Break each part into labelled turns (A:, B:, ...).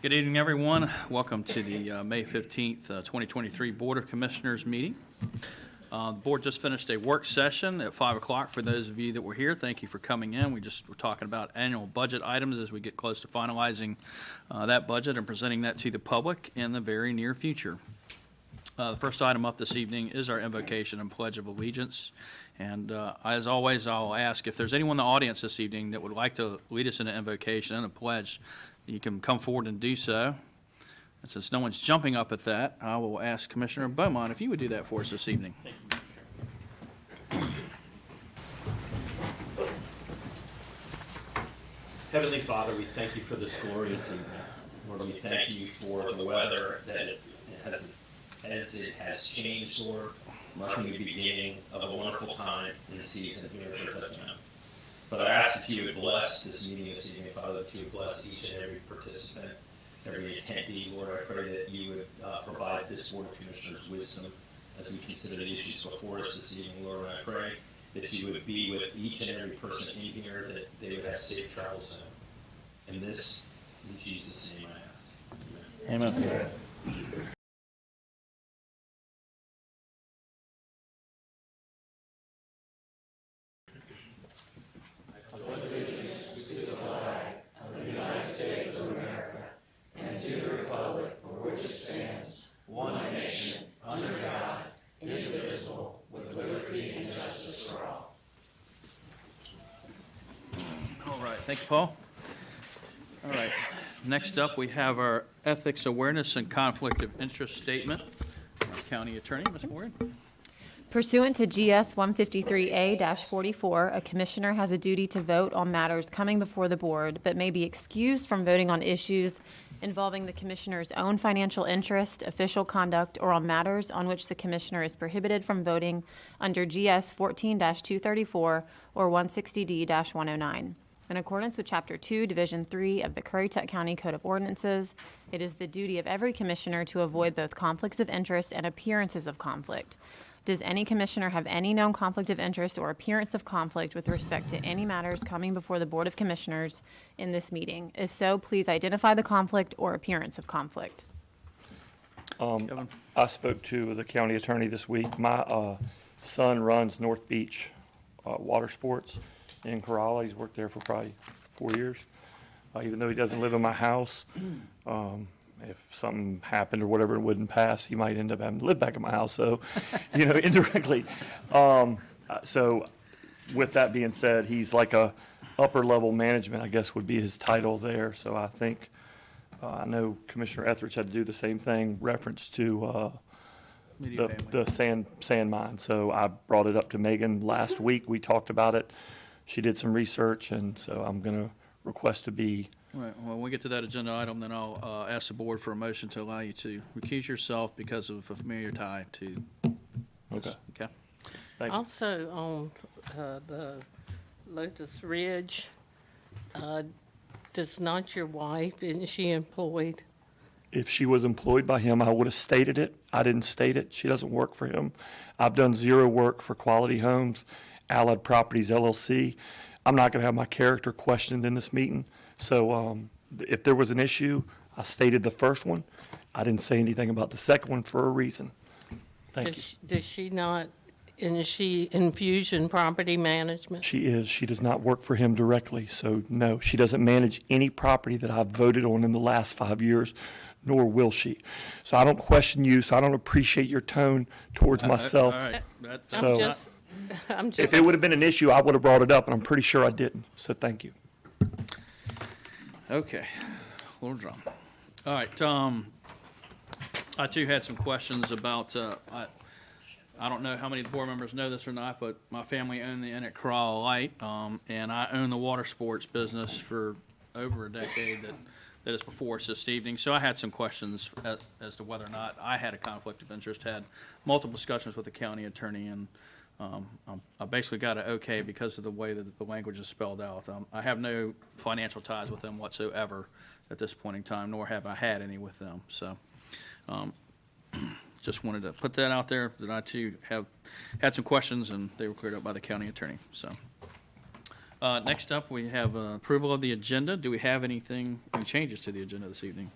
A: Good evening, everyone. Welcome to the May 15th, 2023 Board of Commissioners meeting. The board just finished a work session at 5 o'clock. For those of you that were here, thank you for coming in. We're talking about annual budget items as we get close to finalizing that budget and presenting that to the public in the very near future. The first item up this evening is our invocation and pledge of allegiance. And as always, I'll ask if there's anyone in the audience this evening that would like to lead us in an invocation and a pledge, you can come forward and do so. And since no one's jumping up at that, I will ask Commissioner Beaumont if you would do that for us this evening.
B: Thank you. Heavenly Father, we thank you for this glorious evening. Lord, we thank you for the weather that it has changed, Lord, marking the beginning of a wonderful time in the season here at Currituck. But I ask that you would bless this meeting this evening, Father, that you would bless each and every participant, every attendee. Lord, I pray that you would provide this Board of Commissioners wisdom as we consider the issues before us this evening, Lord. And I pray that you would be with each and every person in here, that they would have safe travels home. And this, in Jesus' name I ask. Amen.
A: Amen.
C: One nation, under God, indivisible, with liberty and justice for all.
A: All right, thank you, Paul. All right, next up we have our Ethics Awareness and Conflict of Interest Statement. Our County Attorney, Ms. Moran.
D: Pursuant to GS 153A-44, a commissioner has a duty to vote on matters coming before the board, but may be excused from voting on issues involving the commissioner's own financial interest, official conduct, or on matters on which the commissioner is prohibited from voting under GS 14-234 or 160D-109. In accordance with Chapter 2, Division 3 of the Currituck County Code of Ordinances, it is the duty of every commissioner to avoid both conflicts of interest and appearances of conflict. Does any commissioner have any known conflict of interest or appearance of conflict with respect to any matters coming before the Board of Commissioners in this meeting? If so, please identify the conflict or appearance of conflict.
E: I spoke to the county attorney this week. My son runs North Beach Water Sports in Corolla. He's worked there for probably 4 years. Even though he doesn't live in my house, if something happened or whatever, it wouldn't pass, he might end up having to live back in my house. So, indirectly. So with that being said, he's like a upper level management, I guess would be his title there. So I think, I know Commissioner Etheridge had to do the same thing, reference to the sand mine. So I brought it up to Megan last week. We talked about it. She did some research, and so I'm going to request to be.
A: All right, well, when we get to that agenda item, then I'll ask the board for a motion to allow you to recuse yourself because of a familiar tie to this. Okay.
E: Thank you.
F: Also on the Lotus Ridge, does not your wife, isn't she employed?
E: If she was employed by him, I would have stated it. I didn't state it. She doesn't work for him. I've done zero work for Quality Homes, Allied Properties, LLC. I'm not going to have my character questioned in this meeting. So if there was an issue, I stated the first one. I didn't say anything about the second one for a reason. Thank you.
F: Does she not, is she in Fusion Property Management?
E: She is. She does not work for him directly. So, no, she doesn't manage any property that I've voted on in the last 5 years, nor will she. So I don't question you, so I don't appreciate your tone towards myself.
A: All right.
F: I'm just.
E: If it would have been an issue, I would have brought it up, and I'm pretty sure I didn't. So thank you.
A: Okay, little drum. All right, I too had some questions about, I don't know how many board members know this or not, but my family owned the Inn at Corolla Light, and I own the water sports business for over a decade that is before us this evening. So I had some questions as to whether or not I had a conflict of interest, had multiple discussions with the county attorney, and I basically got it okay because of the way that the language is spelled out. I have no financial ties with them whatsoever at this point in time, nor have I had any with them. So just wanted to put that out there, that I too have had some questions, and they were cleared up by the county attorney. So Next up, we have approval of the agenda. Do we have any changes to the agenda this evening?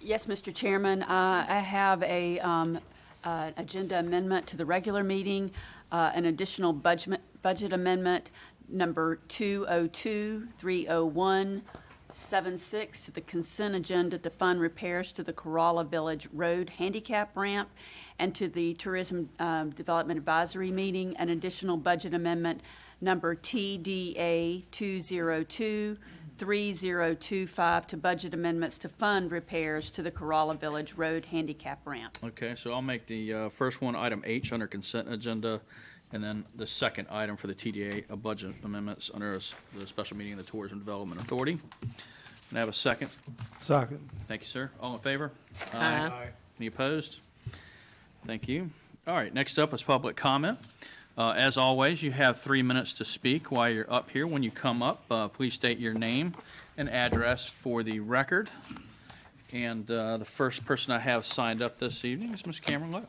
G: Yes, Mr. Chairman, I have an agenda amendment to the regular meeting, an additional budget amendment number 202-301-76 to the consent agenda to fund repairs to the Corolla Village Road handicap ramp, and to the Tourism Development Advisory meeting, an additional budget amendment number TDA 202-3025 to budget amendments to fund repairs to the Corolla Village Road handicap ramp.
A: Okay, so I'll make the first one, item H, under consent agenda, and then the second item for the TDA budget amendments under the special meeting of the Tourism Development Authority. Can I have a second?
H: Second.
A: Thank you, sir. All in favor?
F: Aye.
A: Any opposed? Thank you. All right, next up is public comment. As always, you have 3 minutes to speak while you're up here. When you come up, please state your name and address for the record. And the first person I have signed up this evening is Ms. Cameron Lowe.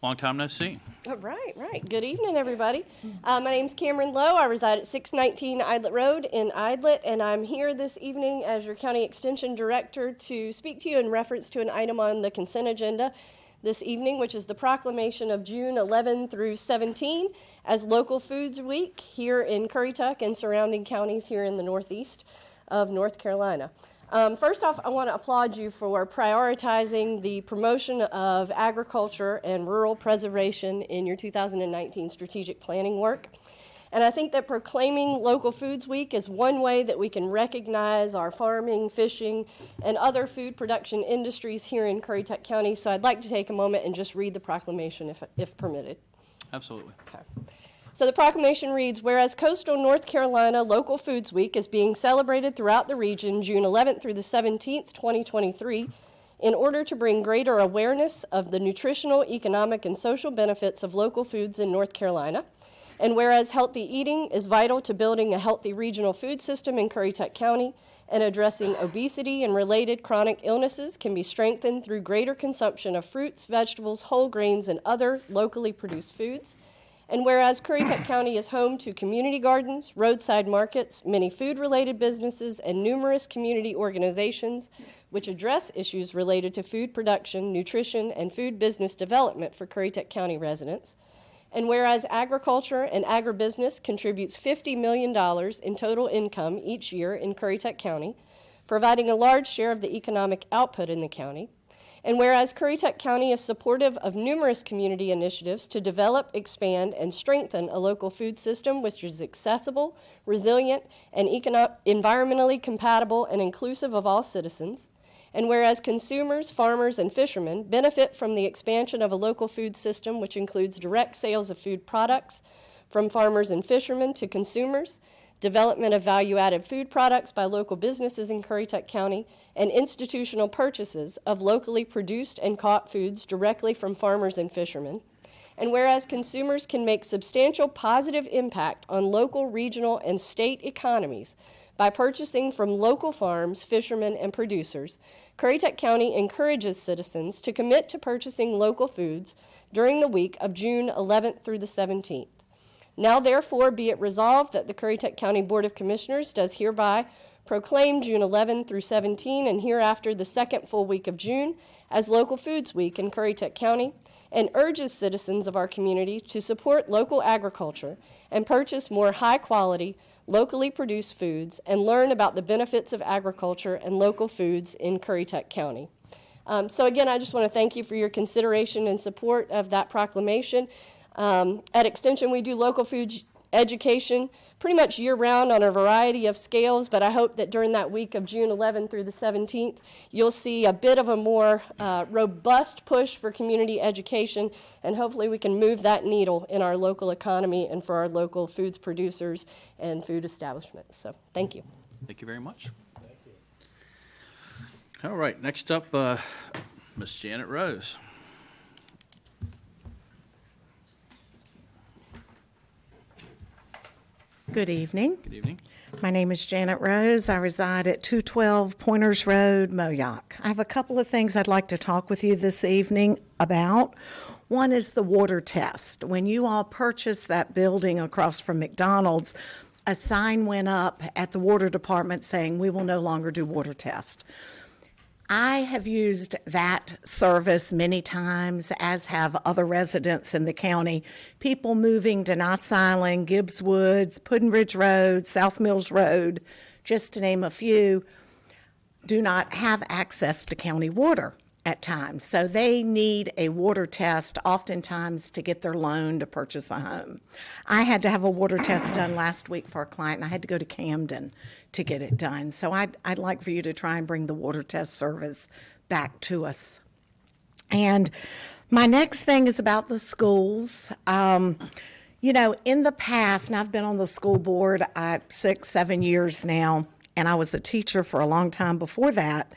A: Long time no see.
I: Right. Good evening, everybody. My name's Cameron Lowe. I reside at 619 Idlet Road in Idlet, and I'm here this evening as your County Extension Director to speak to you in reference to an item on the consent agenda this evening, which is the proclamation of June 11 through 17 as Local Foods Week here in Currituck and surrounding counties here in the northeast of North Carolina. First off, I want to applaud you for prioritizing the promotion of agriculture and rural preservation in your 2019 strategic planning work. And I think that proclaiming Local Foods Week is one way that we can recognize our farming, fishing, and other food production industries here in Currituck County. So I'd like to take a moment and just read the proclamation if permitted.
A: Absolutely.
I: Okay. So the proclamation reads, whereas Coastal North Carolina Local Foods Week is being celebrated throughout the region June 11th through the 17th, 2023, in order to bring greater awareness of the nutritional, economic, and social benefits of local foods in North Carolina. And whereas healthy eating is vital to building a healthy regional food system in Currituck County, and addressing obesity and related chronic illnesses can be strengthened through greater consumption of fruits, vegetables, whole grains, and other locally produced foods. And whereas Currituck County is home to community gardens, roadside markets, many food-related businesses, and numerous community organizations which address issues related to food production, nutrition, and food business development for Currituck County residents. And whereas agriculture and agribusiness contributes $50 million in total income each year in Currituck County, providing a large share of the economic output in the county. And whereas Currituck County is supportive of numerous community initiatives to develop, expand, and strengthen a local food system which is accessible, resilient, and environmentally compatible and inclusive of all citizens. And whereas consumers, farmers, and fishermen benefit from the expansion of a local food system which includes direct sales of food products from farmers and fishermen to consumers, development of value-added food products by local businesses in Currituck County, and institutional purchases of locally produced and caught foods directly from farmers and fishermen. And whereas consumers can make substantial positive impact on local, regional, and state economies by purchasing from local farms, fishermen, and producers, Currituck County encourages citizens to commit to purchasing local foods during the week of June 11th through the 17th. Now, therefore, be it resolved that the Currituck County Board of Commissioners does hereby proclaim June 11 through 17 and hereafter the second full week of June as Local Foods Week in Currituck County, and urges citizens of our community to support local agriculture and purchase more high-quality, locally produced foods and learn about the benefits of agriculture and local foods in Currituck County. So again, I just want to thank you for your consideration and support of that proclamation. At Extension, we do local food education pretty much year-round on a variety of scales, but I hope that during that week of June 11th through the 17th, you'll see a bit of a more robust push for community education, and hopefully we can move that needle in our local economy and for our local foods producers and food establishments. So, thank you.
A: Thank you very much. Thank you. All right, next up, Ms. Janet Rose.
J: Good evening.
A: Good evening.
J: My name is Janet Rose. I reside at 212 Pointers Road, Moyock. I have a couple of things I'd like to talk with you this evening about. One is the water test. When you all purchased that building across from McDonald's, a sign went up at the water department saying, "We will no longer do water test." I have used that service many times, as have other residents in the county. People moving to Knott's Island, Gibbs Woods, Puddin Ridge Road, South Mills Road, just to name a few, do not have access to county water at times. So they need a water test oftentimes to get their loan to purchase a home. I had to have a water test done last week for a client, and I had to go to Camden to get it done. So I'd like for you to try and bring the water test service back to us. And my next thing is about the schools. You know, in the past, and I've been on the school board 6, 7 years now, and I was a teacher for a long time before that,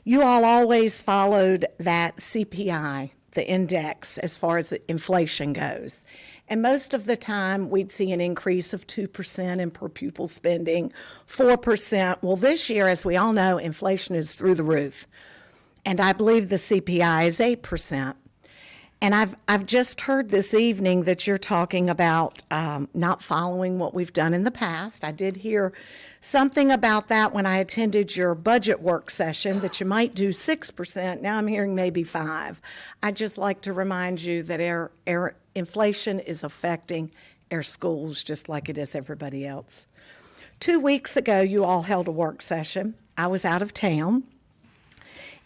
J: you all always followed that CPI, the index, as far as inflation goes. And most of the time, we'd see an increase of 2% in per pupil spending, 4%. Well, this year, as we all know, inflation is through the roof. And I believe the CPI is 8%. And I've just heard this evening that you're talking about not following what we've done in the past. I did hear something about that when I attended your budget work session, that you might do 6%. Now I'm hearing maybe 5%. I'd just like to remind you that our inflation is affecting our schools just like it is everybody else. 2 weeks ago, you all held a work session. I was out of town.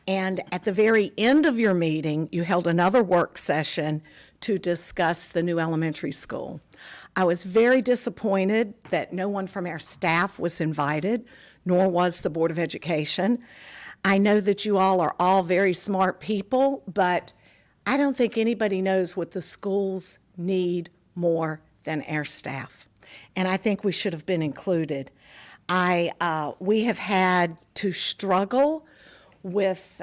J: And at the very end of your meeting, you held another work session to discuss the new elementary school. I was very disappointed that no one from our staff was invited, nor was the Board of Education. I know that you all are all very smart people, but I don't think anybody knows what the schools need more than our staff. And I think we should have been included. We have had to struggle with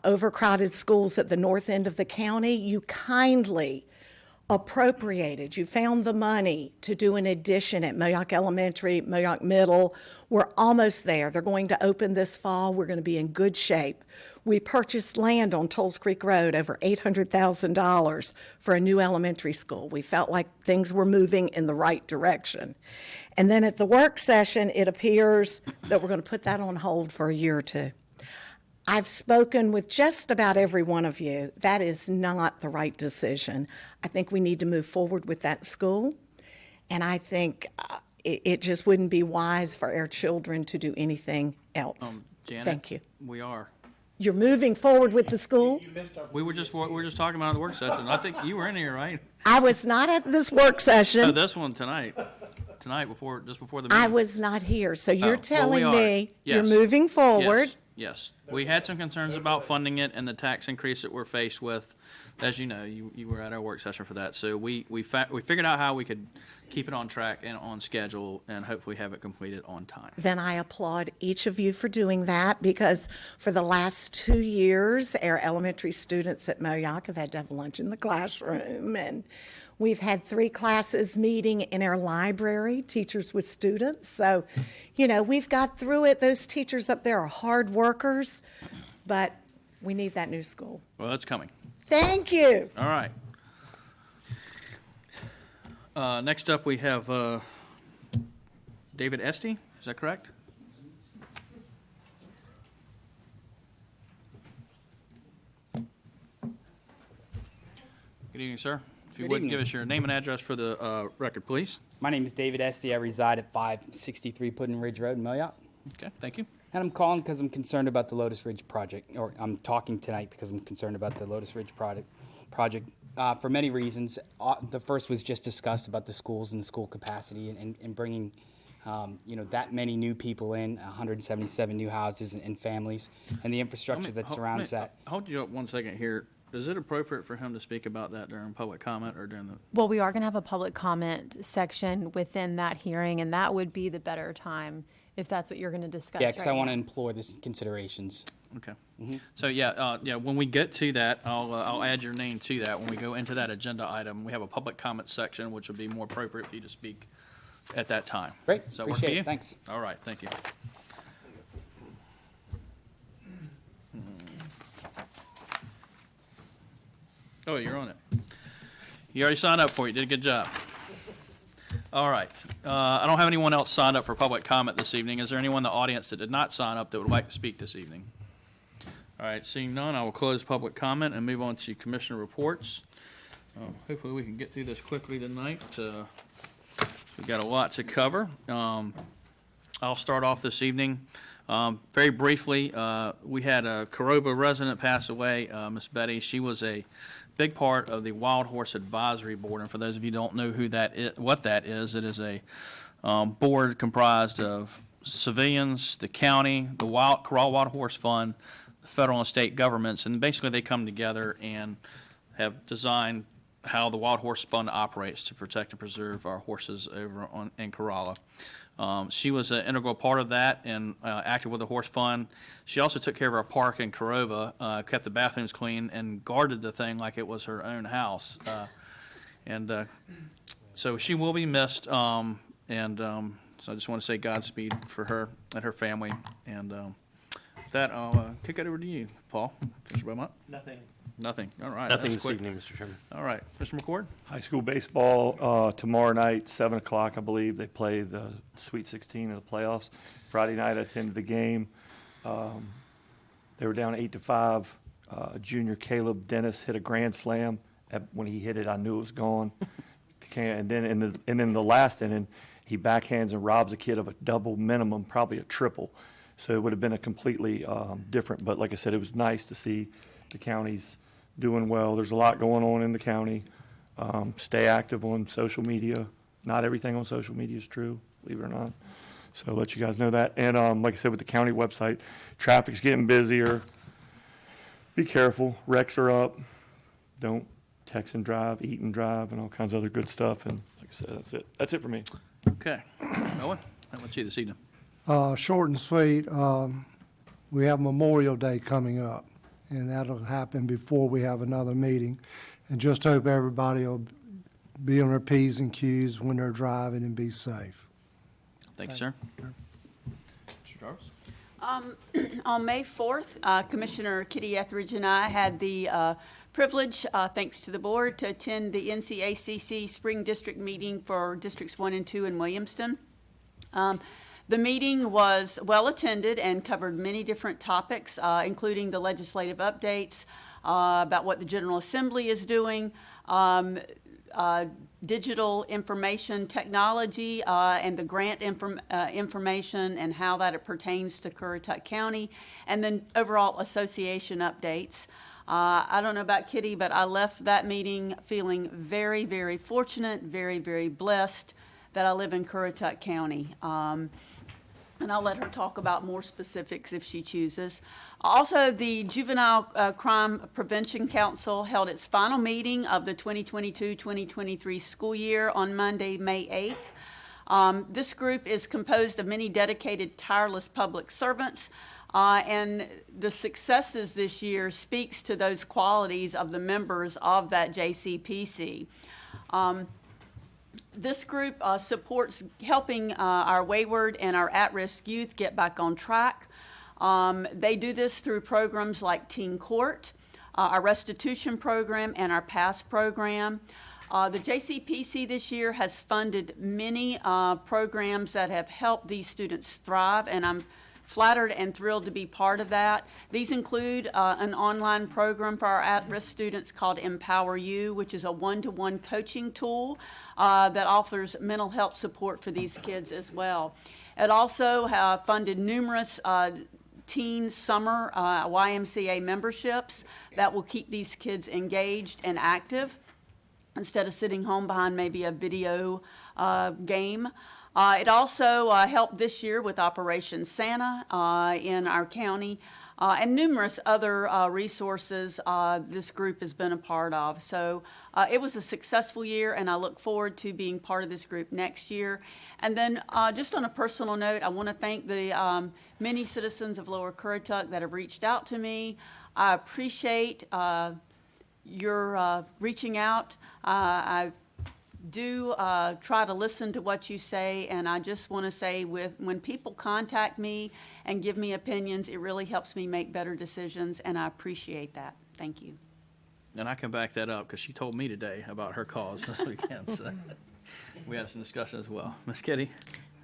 J: overcrowded schools at the north end of the county. You kindly appropriated, you found the money to do an addition at Moyock Elementary, Moyock Middle. We're almost there. They're going to open this fall. We're going to be in good shape. We purchased land on Tolls Creek Road, over $800,000 for a new elementary school. We felt like things were moving in the right direction. And then at the work session, it appears that we're going to put that on hold for a year or two. I've spoken with just about every one of you. That is not the right decision. I think we need to move forward with that school, and I think it just wouldn't be wise for our children to do anything else.
A: Janet,
J: Thank you.
A: We are.
J: You're moving forward with the school?
A: We were just talking about it in the work session. I think you were in here, right?
J: I was not at this work
A: Oh,
J: session.
A: this one tonight before the meeting.
J: I was not here, so you're
A: well, we
J: telling
A: are.
J: me you're
A: Yes.
J: moving forward.
A: Yes. We had some concerns about funding it and the tax increase that we're faced with. As you know, you were at our work session for that. So we figured out how we could keep it on track and on schedule and hopefully have it completed on time.
J: Then I applaud each of you for doing that, because for the last 2 years, our elementary students at Moyock have had to have lunch in the classroom, and we've had 3 classes meeting in our library, teachers with students. So, you know, we've got through it. Those teachers up there are hard workers, but we need that new school.
A: Well, it's coming.
J: Thank you.
A: All right. Next up, we have David Estee. Is that correct? Good evening, sir. If you
H: Good
A: would
H: evening.
A: give us your name and address for the record, please.
H: My name is David Estee. I reside at 563 Puddin Ridge Road in Moyock.
A: Okay, thank you.
H: And I'm calling because I'm concerned about the Lotus Ridge project, or I'm talking tonight because I'm concerned about the Lotus Ridge project for many reasons. The first was just discussed about the schools and the school capacity and bringing that many new people in, 177 new houses and families, and the infrastructure that surrounds that.
A: Hold you up one second here. Is it appropriate for him to speak about that during public comment or during the?
D: Well, we are going to have a public comment section within that hearing, and that would be the better time if that's what you're going to discuss.
H: Yeah, because
D: right
H: I want to
D: now.
H: implore this considerations.
A: Okay. So when we get to that, I'll add your name to that. When we go into that agenda item, we have a public comment section, which would be more appropriate for you to speak at that time.
H: Great,
A: Does that work for
H: appreciate
A: you?
H: it, thanks.
A: All right, thank you. Oh, you're on it. You already signed up for it. You did a good job. All right. I don't have anyone else signed up for public comment this evening. Is there anyone in the audience that did not sign up that would like to speak this evening? All right, seeing none, I will close public comment and move on to commissioner reports. Hopefully we can get through this quickly tonight. We've got a lot to cover. I'll start off this evening. Very briefly, we had a Corova resident pass away, Miss Betty. She was a big part of the Wild Horse Advisory Board, and for those of you who don't know who that is, what that is, it is a board comprised of civilians, the county, the Corral Wild Horse Fund, the federal and state governments, and basically they come together and have designed how the Wild Horse Fund operates to protect and preserve our horses over in Corolla. She was an integral part of that and active with the Horse Fund. She also took care of our park in Corova, kept the bathrooms clean, and guarded the thing like it was her own house. So she will be missed, so I just want to say Godspeed for her and her family. And with that, I'll kick it over to you, Paul. Mr. Beaumont? Nothing. All right.
E: Nothing
A: That's
E: this
A: quick.
E: evening, Mr. Chairman.
A: All right. Mr. McCord?
E: High school baseball tomorrow night, 7 o'clock, I believe. They play the Sweet 16 of the playoffs. Friday night, I attended the game. They were down 8-5. Junior Caleb Dennis hit a grand slam. When he hit it, I knew it was gone. And then in the last inning, he backhands and robs a kid of a double minimum, probably a triple. So it would have been a completely different. But like I said, it was nice to see the county's doing well. There's a lot going on in the county. Stay active on social media. Not everything on social media is true, believe it or not. So I'll let you guys know that. And like I said, with the county website, traffic's getting busier. Be careful. Wrecks are up. Don't text and drive, eat and drive, and all kinds of other good stuff. And like I said, that's it. That's it for me.
A: Okay. Owen, how about you this evening?
K: Short and sweet. We have Memorial Day coming up, and that'll happen before we have another meeting. And just hope everybody will be on their P's and Q's when they're driving and be safe.
A: Thank you, sir. Mr. Jarvis?
G: On May 4th, Commissioner Kitty Etheridge and I had the privilege, thanks to the board, to attend the NCACC Spring District meeting for Districts 1 and 2 in Williamston. The meeting was well-attended and covered many different topics, including the legislative updates about what the General Assembly is doing, digital information technology, and the grant information and how that it pertains to Currituck County, and then overall association updates. I don't know about Kitty, but I left that meeting feeling very, very fortunate, very, very blessed that I live in Currituck County. And I'll let her talk about more specifics if she chooses. Also, the Juvenile Crime Prevention Council held its final meeting of the 2022-2023 school year on Monday, May 8th. This group is composed of many dedicated, tireless public servants, and the successes this year speaks to those qualities of the members of that JCPC. This group supports helping our wayward and our at-risk youth get back on track. They do this through programs like Teen Court, our restitution program, and our PASS program. The JCPC this year has funded many programs that have helped these students thrive, and I'm flattered and thrilled to be part of that. These include an online program for our at-risk students called Empower You, which is a one-to-one coaching tool that offers mental health support for these kids as well. It also funded numerous teen summer YMCA memberships that will keep these kids engaged and active instead of sitting home behind maybe a video game. It also helped this year with Operation Santa in our county and numerous other resources this group has been a part of. So it was a successful year, and I look forward to being part of this group next year. And then just on a personal note, I want to thank the many citizens of Lower Currituck that have reached out to me. I appreciate your reaching out. I do try to listen to what you say, and I just want to say when people contact me and give me opinions, it really helps me make better decisions, and I appreciate that. Thank you.
A: And I can back that up because she told me today about her cause this weekend. So we had some discussion as well. Ms. Kitty?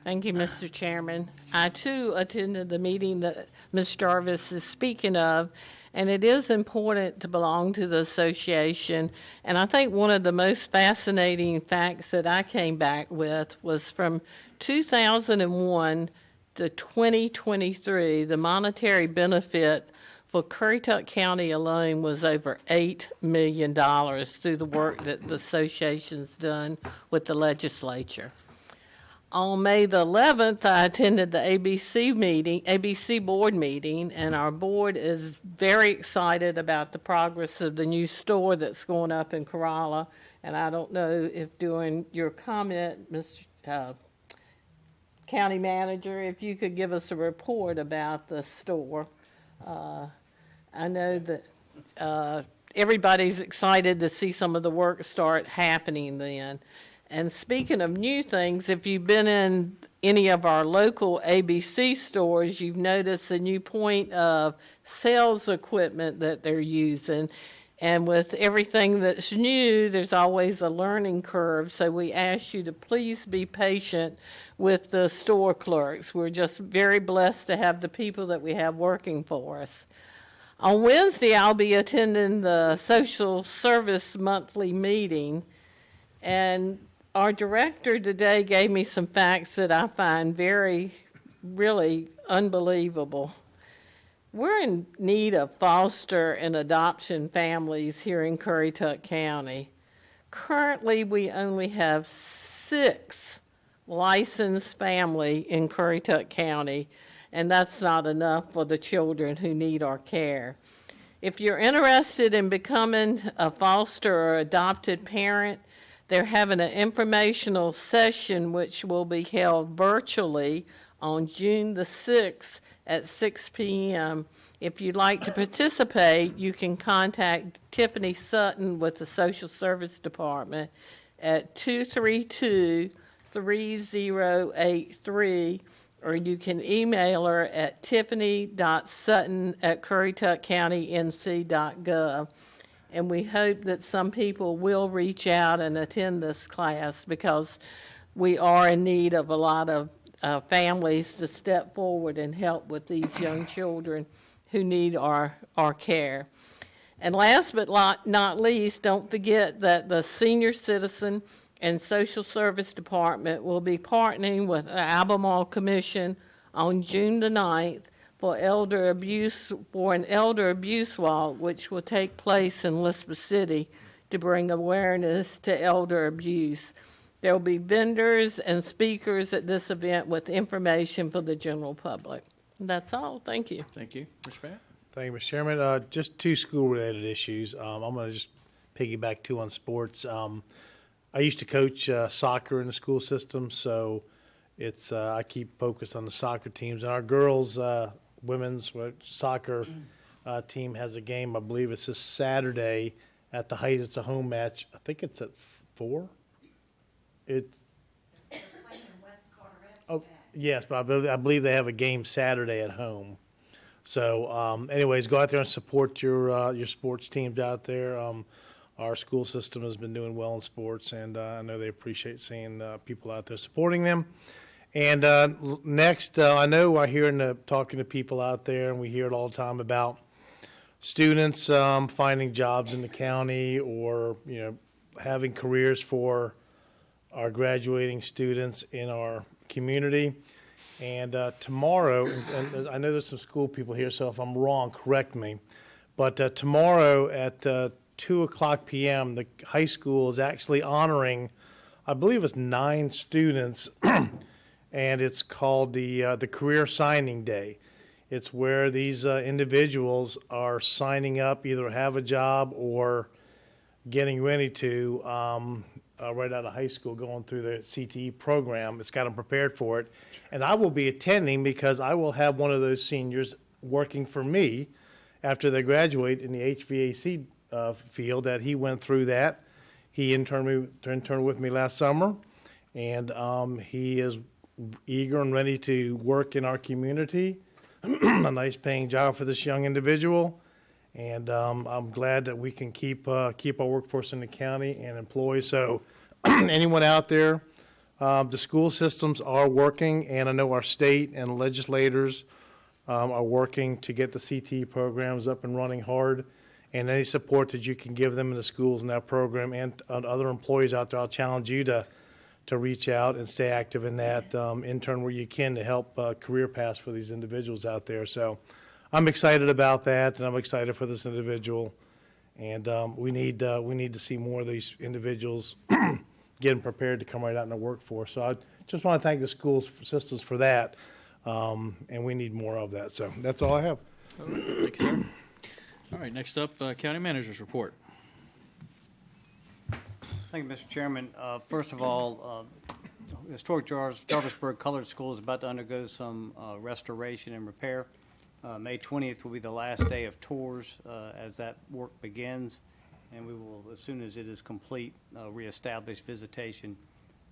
F: Thank you, Mr. Chairman. I, too, attended the meeting that Ms. Jarvis is speaking of, and it is important to belong to the association. And I think one of the most fascinating facts that I came back with was from 2001 to 2023, the monetary benefit for Currituck County alone was over $8 million through the work that the association's done with the legislature. On May the 11th, I attended the ABC board meeting, and our board is very excited about the progress of the new store that's going up in Corolla. And I don't know if during your comment, Mr. County Manager, if you could give us a report about the store. I know that everybody's excited to see some of the work start happening then. And speaking of new things, if you've been in any of our local ABC stores, you've noticed a new point of sales equipment that they're using. And with everything that's new, there's always a learning curve. So we ask you to please be patient with the store clerks. We're just very blessed to have the people that we have working for us. On Wednesday, I'll be attending the Social Service Monthly Meeting. And our director today gave me some facts that I find really unbelievable. We're in need of foster and adoption families here in Currituck County. Currently, we only have 6 licensed families in Currituck County, and that's not enough for the children who need our care. If you're interested in becoming a foster or adopted parent, they're having an informational session which will be held virtually on June the 6th at 6 p.m. If you'd like to participate, you can contact Tiffany Sutton with the Social Service Department at 232-3083, or you can email her at tiffany.sutton@currituckcountync.gov. And we hope that some people will reach out and attend this class because we are in need of a lot of families to step forward and help with these young children who need our care. And last but not least, don't forget that the Senior Citizen and Social Service Department will be partnering with the Albemarle Commission on June the 9th for an elder abuse walk, which will take place in Elizabeth City to bring awareness to elder abuse. There will be vendors and speakers at this event with information for the general public. That's all. Thank you.
A: Thank you. Mr. Barrett?
L: Thank you, Mr. Chairman. Just 2 school-related issues. I'm going to just piggyback 2 on sports. I used to coach soccer in the school system, so it's I keep focused on the soccer teams. And our girls' women's soccer team has a game. I believe it's this Saturday at the Heights. It's a home match. I think it's at 4. Yes, but I believe they have a game Saturday at home. So, anyways, go out there and support your sports teams out there. Our school system has been doing well in sports, and I know they appreciate seeing people out there supporting them. And next, I know I hear talking to people out there, and we hear it all the time about students finding jobs in the county, or having careers for our graduating students in our community. And tomorrow, and I know there's some school people here, so if I'm wrong, correct me. But tomorrow at 2:00 p.m., the high school is actually honoring, I believe it's 9 students, and it's called the Career Signing Day. It's where these individuals are signing up, either have a job or getting ready to right out of high school, going through the CTE program. It's got them prepared for it. And I will be attending because I will have one of those seniors working for me after they graduate in the HVAC field, that he went through that. He interned with me last summer, and he is eager and ready to work in our community. A nice paying job for this young individual. And I'm glad that we can keep our workforce in the county and employees. So anyone out there, the school systems are working, and I know our state and legislators are working to get the CTE programs up and running hard. And any support that you can give them in the schools in that program, and other employees out there, I'll challenge you to reach out and stay active in that, intern where you can, to help career paths for these individuals out there. So I'm excited about that, and I'm excited for this individual. And we need to see more of these individuals getting prepared to come right out in the workforce. So I just want to thank the school systems for that, and we need more of that. So that's all I have.
A: Thank you, sir. All right, next up, County Manager's Report.
M: Thank you, Mr. Chairman. First of all, historic Jarvisburg Colored School is about to undergo some restoration and repair. May 20th will be the last day of tours as that work begins, and we will, as soon as it is complete, reestablish visitation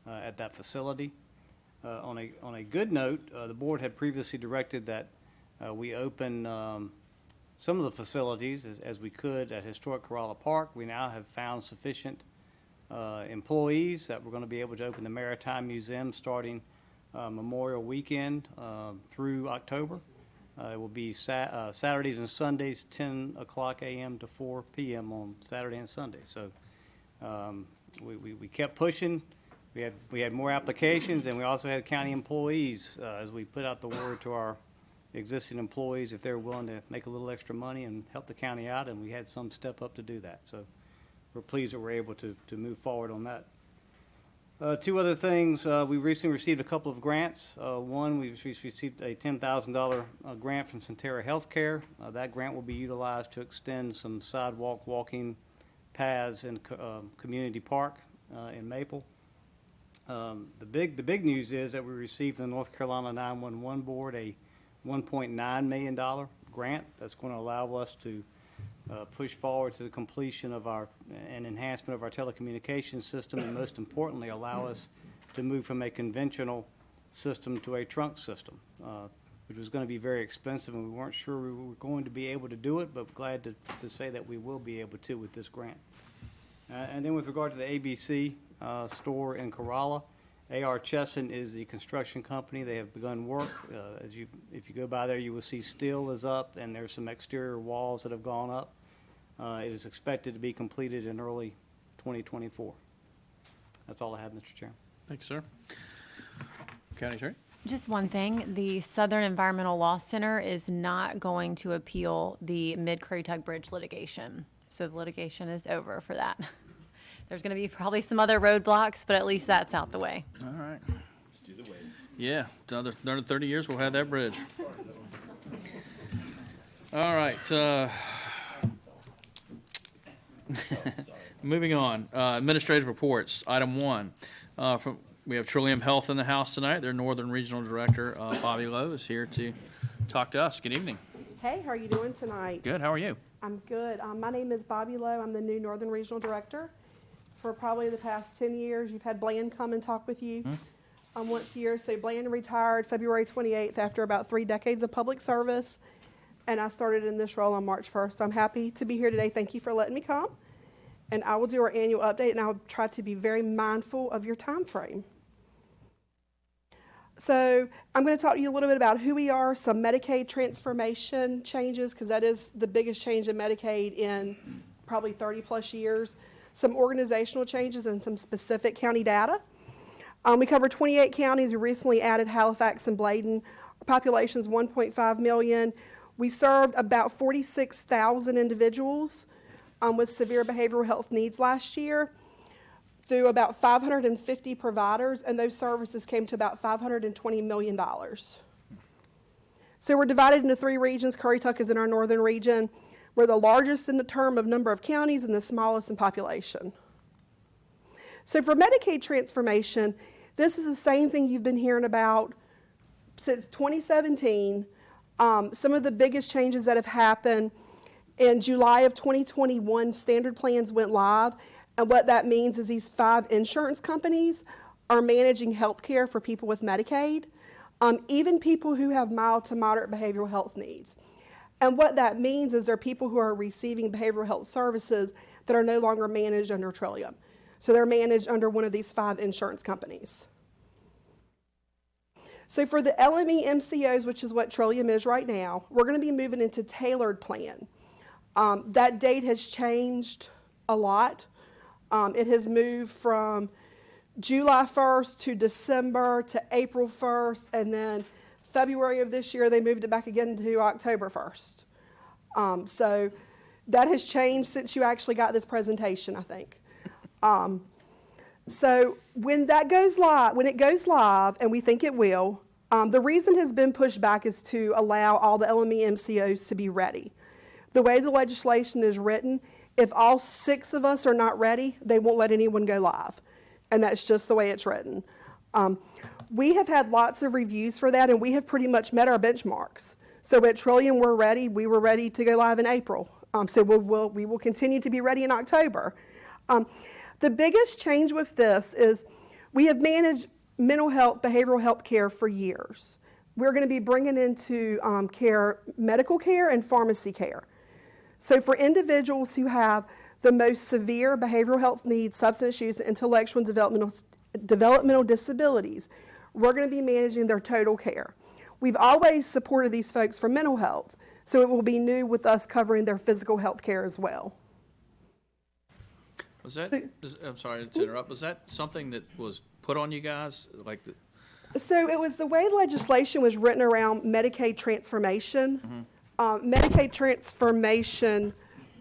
M: at that facility. On a good note, the board had previously directed that we open some of the facilities as we could at Historic Corolla Park. We now have found sufficient employees that we're going to be able to open the Maritime Museum starting Memorial Weekend through October. It will be Saturdays and Sundays, 10 o'clock a.m. to 4 p.m. on Saturday and Sunday. So we kept pushing. We had more applications, and we also had county employees as we put out the word to our existing employees if they're willing to make a little extra money and help the county out, and we had some step up to do that. So we're pleased that we're able to move forward on that. Two other things, we recently received a couple of grants. One, we received a $10,000 grant from Centera Healthcare. That grant will be utilized to extend some sidewalk walking paths in Community Park in Maple. The big news is that we received from the North Carolina 911 Board a $1.9 million grant that's going to allow us to push forward to the completion of and enhancement of our telecommunications system, and most importantly, allow us to move from a conventional system to a trunk system, which was going to be very expensive, and we weren't sure we were going to be able to do it, but glad to say that we will be able to with this grant. And then with regard to the ABC store in Corolla, A.R. Chesson is the construction company. They have begun work. If you go by there, you will see steel is up, and there's some exterior walls that have gone up. It is expected to be completed in early 2024. That's all I have, Mr. Chairman.
A: Thank you, sir. County Attorney?
D: Just one thing, the Southern Environmental Law Center is not going to appeal the Mid-Currituck Bridge litigation. So the litigation is over for that. There's going to be probably some other roadblocks, but at least that's out the way.
A: All right. Let's do the wave. Yeah, another 30 years, we'll have that bridge. All right. Moving on. Administrative reports. Item 1. We have Trillium Health in the house tonight. Their Northern Regional Director, Bobby Lowe, is here to talk to us. Good evening.
N: Hey, how are you doing tonight?
A: Good. How are you?
N: I'm good. My name is Bobby Lowe. I'm the new Northern Regional Director. For probably the past 10 years, you've had Bland come and talk with you once a year. So Bland retired February 28th after about 3 decades of public service, and I started in this role on March 1st. So I'm happy to be here today. Thank you for letting me come. And I will do our annual update, and I'll try to be very mindful of your time frame. So I'm going to talk to you a little bit about who we are, some Medicaid transformation changes, because that is the biggest change in Medicaid in probably 30 plus years, some organizational changes, and some specific county data. We cover 28 counties. We recently added Halifax and Bladen. Our population is 1.5 million. We served about 46,000 individuals with severe behavioral health needs last year through about 550 providers, and those services came to about $520 million. So we're divided into 3 regions. Currituck is in our northern region. We're the largest in the term of number of counties and the smallest in population. So for Medicaid transformation, this is the same thing you've been hearing about since 2017. Some of the biggest changes that have happened in July of 2021, standard plans went live. And what that means is these 5 insurance companies are managing health care for people with Medicaid, even people who have mild to moderate behavioral health needs. And what that means is there are people who are receiving behavioral health services that are no longer managed under Trillium. So they're managed under one of these 5 insurance companies. So for the LME MCOs, which is what Trillium is right now, we're going to be moving into tailored plan. That date has changed a lot. It has moved from July 1st to December to April 1st, and then February of this year, they moved it back again to October 1st. So that has changed since you actually got this presentation, I think. So when it goes live, and we think it will, the reason has been pushed back is to allow all the LME MCOs to be ready. The way the legislation is written, if all 6 of us are not ready, they won't let anyone go live. And that's just the way it's written. We have had lots of reviews for that, and we have pretty much met our benchmarks. So at Trillium, we're ready. We were ready to go live in April. So we will continue to be ready in October. The biggest change with this is we have managed mental health, behavioral health care for years. We're going to be bringing into care medical care and pharmacy care. So for individuals who have the most severe behavioral health needs, substance use, intellectual and developmental disabilities, we're going to be managing their total care. We've always supported these folks for mental health, so it will be new with us covering their physical health care as well.
A: Was that, I'm sorry to interrupt, was that something that was put on you guys?
N: So it was the way legislation was written around Medicaid transformation. Medicaid transformation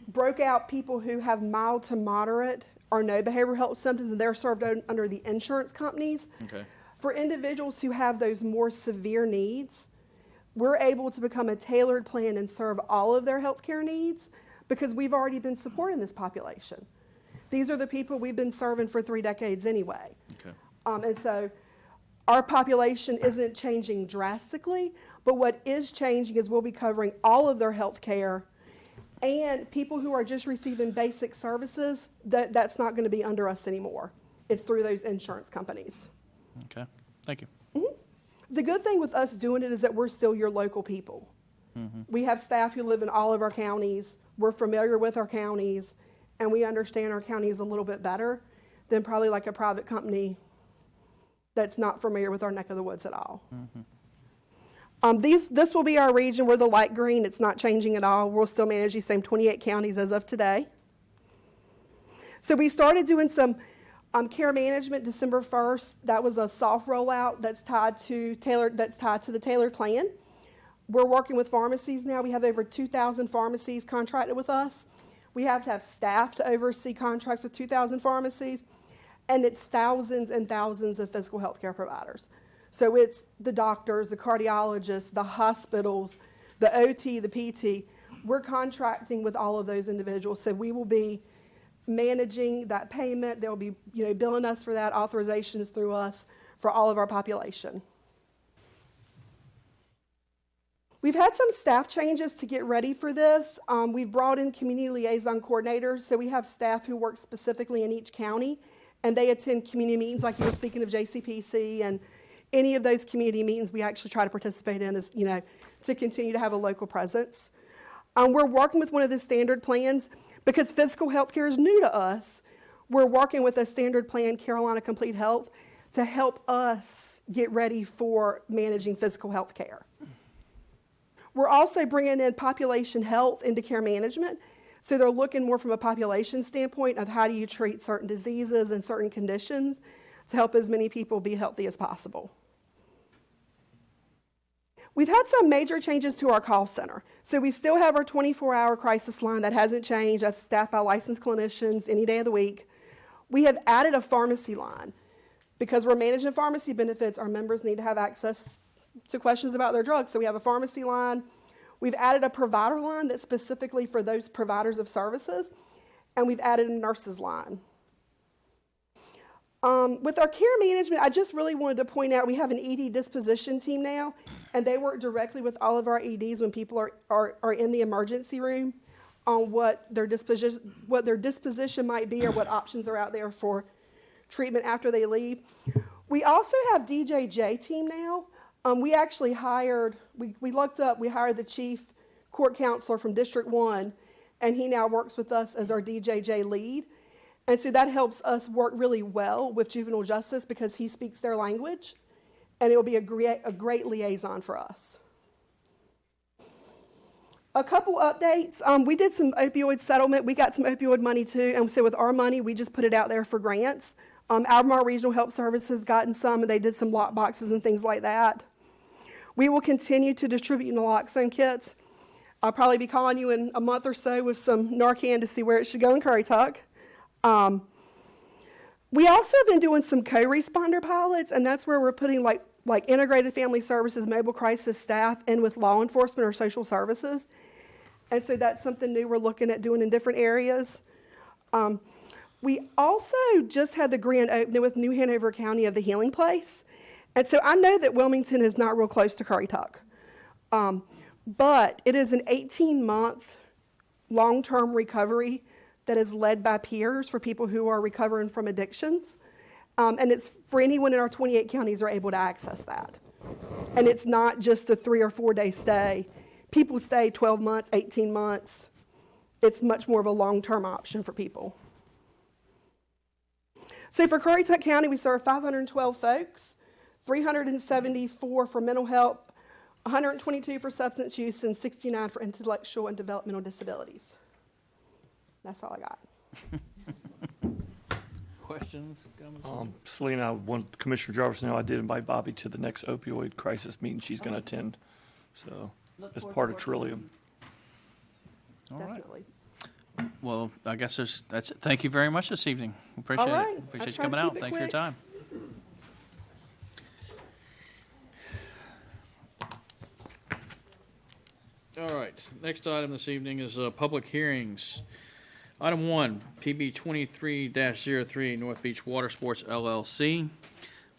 N: broke out people who have mild to moderate or no behavioral health symptoms, and they're served under the insurance companies.
A: Okay.
N: For individuals who have those more severe needs, we're able to become a tailored plan and serve all of their health care needs because we've already been supporting this population. These are the people we've been serving for 3 decades anyway.
A: Okay.
N: And so our population isn't changing drastically, but what is changing is we'll be covering all of their health care, and people who are just receiving basic services, that's not going to be under us anymore. It's through those insurance companies.
A: Okay, thank you.
N: The good thing with us doing it is that we're still your local people. We have staff who live in all of our counties. We're familiar with our counties, and we understand our counties a little bit better than probably like a private company that's not familiar with our neck of the woods at all. This will be our region. We're the light green. It's not changing at all. We'll still manage these same 28 counties as of today. So we started doing some care management December 1st. That was a soft rollout that's tied to the tailored plan. We're working with pharmacies now. We have over 2,000 pharmacies contracted with us. We have to have staff to oversee contracts with 2,000 pharmacies, and it's thousands and thousands of physical health care providers. So it's the doctors, the cardiologists, the hospitals, the OT, the PT. We're contracting with all of those individuals. So we will be managing that payment. They'll be, billing us for that, authorizations through us for all of our population. We've had some staff changes to get ready for this. We've brought in community liaison coordinators. So we have staff who work specifically in each county, and they attend community meetings like you were speaking of JCPC, and any of those community meetings we actually try to participate in to continue to have a local presence. We're working with one of the standard plans because physical health care is new to us. We're working with a standard plan, Carolina Complete Health, to help us get ready for managing physical health care. We're also bringing in population health into care management. So they're looking more from a population standpoint of how do you treat certain diseases and certain conditions to help as many people be healthy as possible. We've had some major changes to our call center. So we still have our 24-hour crisis line. That hasn't changed. That's staffed by licensed clinicians any day of the week. We have added a pharmacy line. Because we're managing pharmacy benefits, our members need to have access to questions about their drugs. So we have a pharmacy line. We've added a provider line that's specifically for those providers of services. And we've added a nurses line. With our care management, I just really wanted to point out we have an ED disposition team now, and they work directly with all of our EDs when people are in the emergency room on what their disposition might be or what options are out there for treatment after they leave. We also have DJJ team now. We actually hired, we looked up, we hired the chief court counselor from District 1, and he now works with us as our DJJ lead. And so that helps us work really well with juvenile justice because he speaks their language, and it will be a great liaison for us. A couple updates. We did some opioid settlement. We got some opioid money too, and so with our money, we just put it out there for grants. Albemarle Regional Health Service has gotten some, and they did some lock boxes and things like that. We will continue to distribute naloxone kits. I'll probably be calling you in a month or so with some Narcan to see where it should go in Currituck. We also have been doing some co-responder pilots, and that's where we're putting like integrated family services, mobile crisis staff in with law enforcement or social services. And so that's something new we're looking at doing in different areas. We also just had the grand opening with New Hanover County of the Healing Place. And so I know that Wilmington is not real close to Currituck, but it is an 18-month long-term recovery that is led by peers for people who are recovering from addictions. And it's for anyone in our 28 counties are able to access that. And it's not just a 3 or 4 day stay. People stay 12 months, 18 months. It's much more of a long-term option for people. So for Currituck County, we serve 512 folks, 374 for mental health, 122 for substance use, and 69 for intellectual and developmental disabilities. That's all I got.
A: Questions, comments?
E: Selena, I want Commissioner Jarvis to know I did invite Bobby to the next opioid crisis meeting she's going to attend. So, as part of Trillium.
A: All right.
N: Definitely.
A: Well, I guess that's it. Thank you very much this evening. Appreciate
N: All right.
A: it. Appreciate
N: I'll
A: you
N: try to
A: coming out.
N: keep it
A: Thanks for your
N: quick.
A: time. All right. Next item this evening is public hearings. Item 1, PB 23-03, North Beach Water Sports LLC.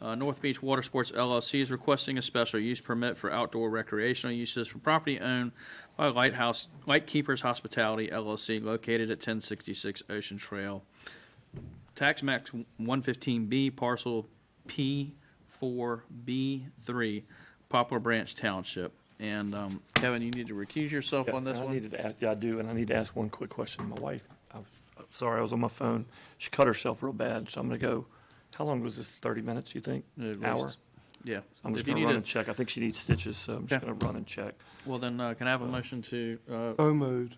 A: North Beach Water Sports LLC is requesting a special use permit for outdoor recreational uses for property owned by Lightkeepers Hospitality LLC located at 1066 Ocean Trail. Tax max 115B, parcel P4B3, Poplar Branch Township. And Kevin, you need to recuse yourself on this one?
E: I do, and I need to ask one quick question. My wife, sorry, I was on my phone. She cut herself real bad, so I'm going to go. How long was this, 30 minutes, you think? Hour?
A: Yeah.
E: So I'm just
A: If you
E: going to
A: need
E: run and check. I think she needs stitches, so I'm just
A: Okay.
E: going to run and check.
A: Well, then, can I have a motion to,
K: So moved.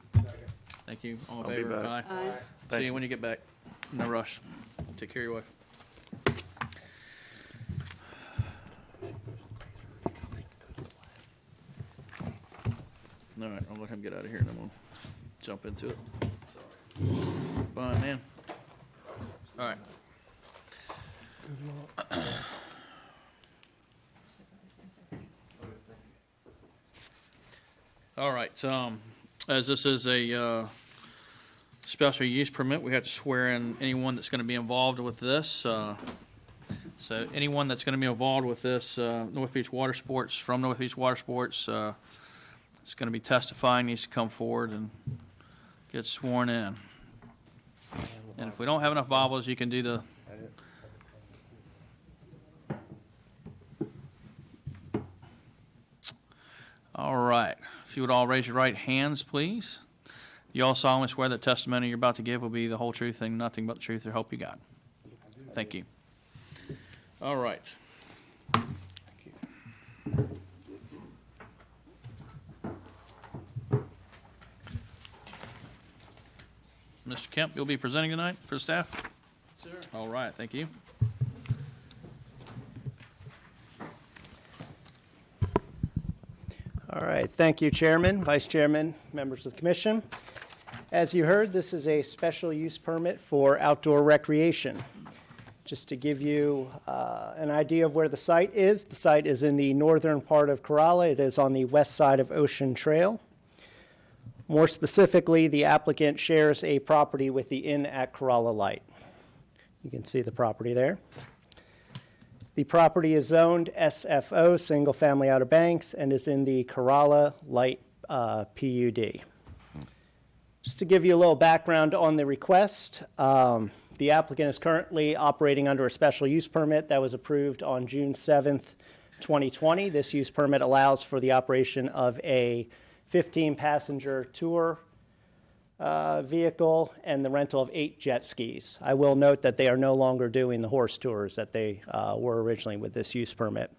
A: thank you, all in
E: I'll be
A: favor?
E: back.
A: Aye.
E: Thank
A: See you
E: you.
A: when you get back. No rush. Take care of your wife. All right, I'll let him get out of here and then we'll jump into it. Fine, man. All right. All right, as this is a special use permit, we have to swear in anyone that's going to be involved with this. So anyone that's going to be involved with this, North Beach Water Sports, from North Beach Water Sports, is going to be testifying, needs to come forward and get sworn in. And if we don't have enough Bibles, you can do the... All right. If you would all raise your right hands, please. You all solemnly swear that testimony you're about to give will be the whole truth and nothing but the truth, or help you God. Thank you. All right. Mr. Kemp, you'll be presenting tonight for the staff? Sir. All right, thank you.
O: All right, thank you, Chairman, Vice Chairman, members of the Commission. As you heard, this is a special use permit for outdoor recreation. Just to give you an idea of where the site is in the northern part of Corolla. It is on the west side of Ocean Trail. More specifically, the applicant shares a property with the Inn at Corolla Light. You can see the property there. The property is zoned SFO, Single Family Outer Banks, and is in the Corolla Light PUD. Just to give you a little background on the request, the applicant is currently operating under a special use permit that was approved on June 7th, 2020. This use permit allows for the operation of a 15-passenger tour vehicle, and the rental of 8 jet skis. I will note that they are no longer doing the horse tours that they were originally with this use permit.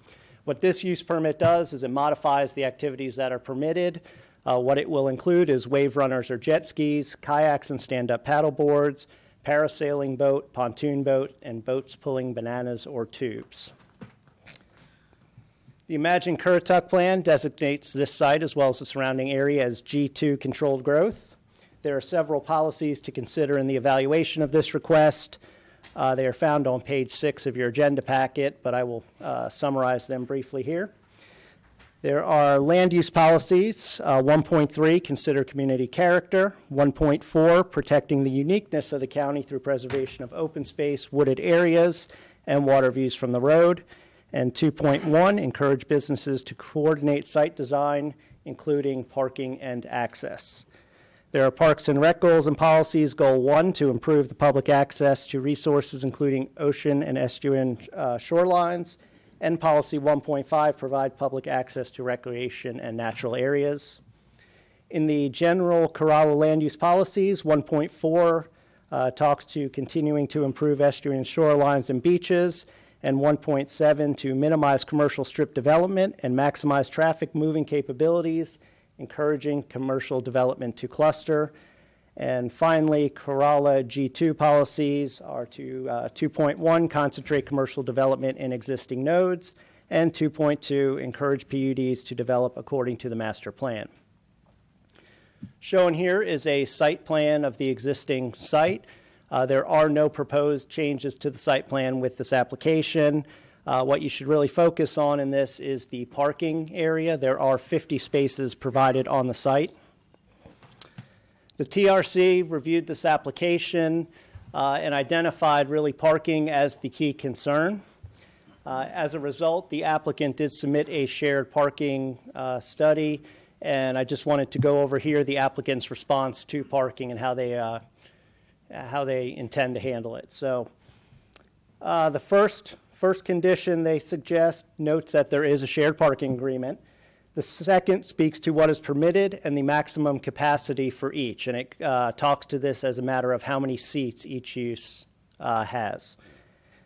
O: What this use permit does is it modifies the activities that are permitted. What it will include is wave runners or jet skis, kayaks and stand-up paddle boards, parasailing boat, pontoon boat, and boats pulling bananas or tubes. The Imagine Currituck plan designates this site as well as the surrounding area as G2 controlled growth. There are several policies to consider in the evaluation of this request. They are found on page 6 of your agenda packet, but I will summarize them briefly here. There are land use policies. 1.3, consider community character. 1.4, protecting the uniqueness of the county through preservation of open space, wooded areas, and water views from the road. And 2.1, encourage businesses to coordinate site design, including parking and access. There are Parks and Rec goals and policies. Goal 1, to improve the public access to resources, including ocean and estuarine shorelines. And Policy 1.5, provide public access to recreation and natural areas. In the general Corolla land use policies, 1.4 talks to continuing to improve estuarine shorelines and beaches, and 1.7 to minimize commercial strip development and maximize traffic moving capabilities, encouraging commercial development to cluster. And finally, Corolla G2 policies are to 2.1, concentrate commercial development in existing nodes, and 2.2, encourage PUDs to develop according to the master plan. Shown here is a site plan of the existing site. There are no proposed changes to the site plan with this application. What you should really focus on in this is the parking area. There are 50 spaces provided on the site. The TRC reviewed this application and identified really parking as the key concern. As a result, the applicant did submit a shared parking study, and I just wanted to go over here the applicant's response to parking and how they intend to handle it. So the first condition they suggest notes that there is a shared parking agreement. The second speaks to what is permitted and the maximum capacity for each, and it talks to this as a matter of how many seats each use has.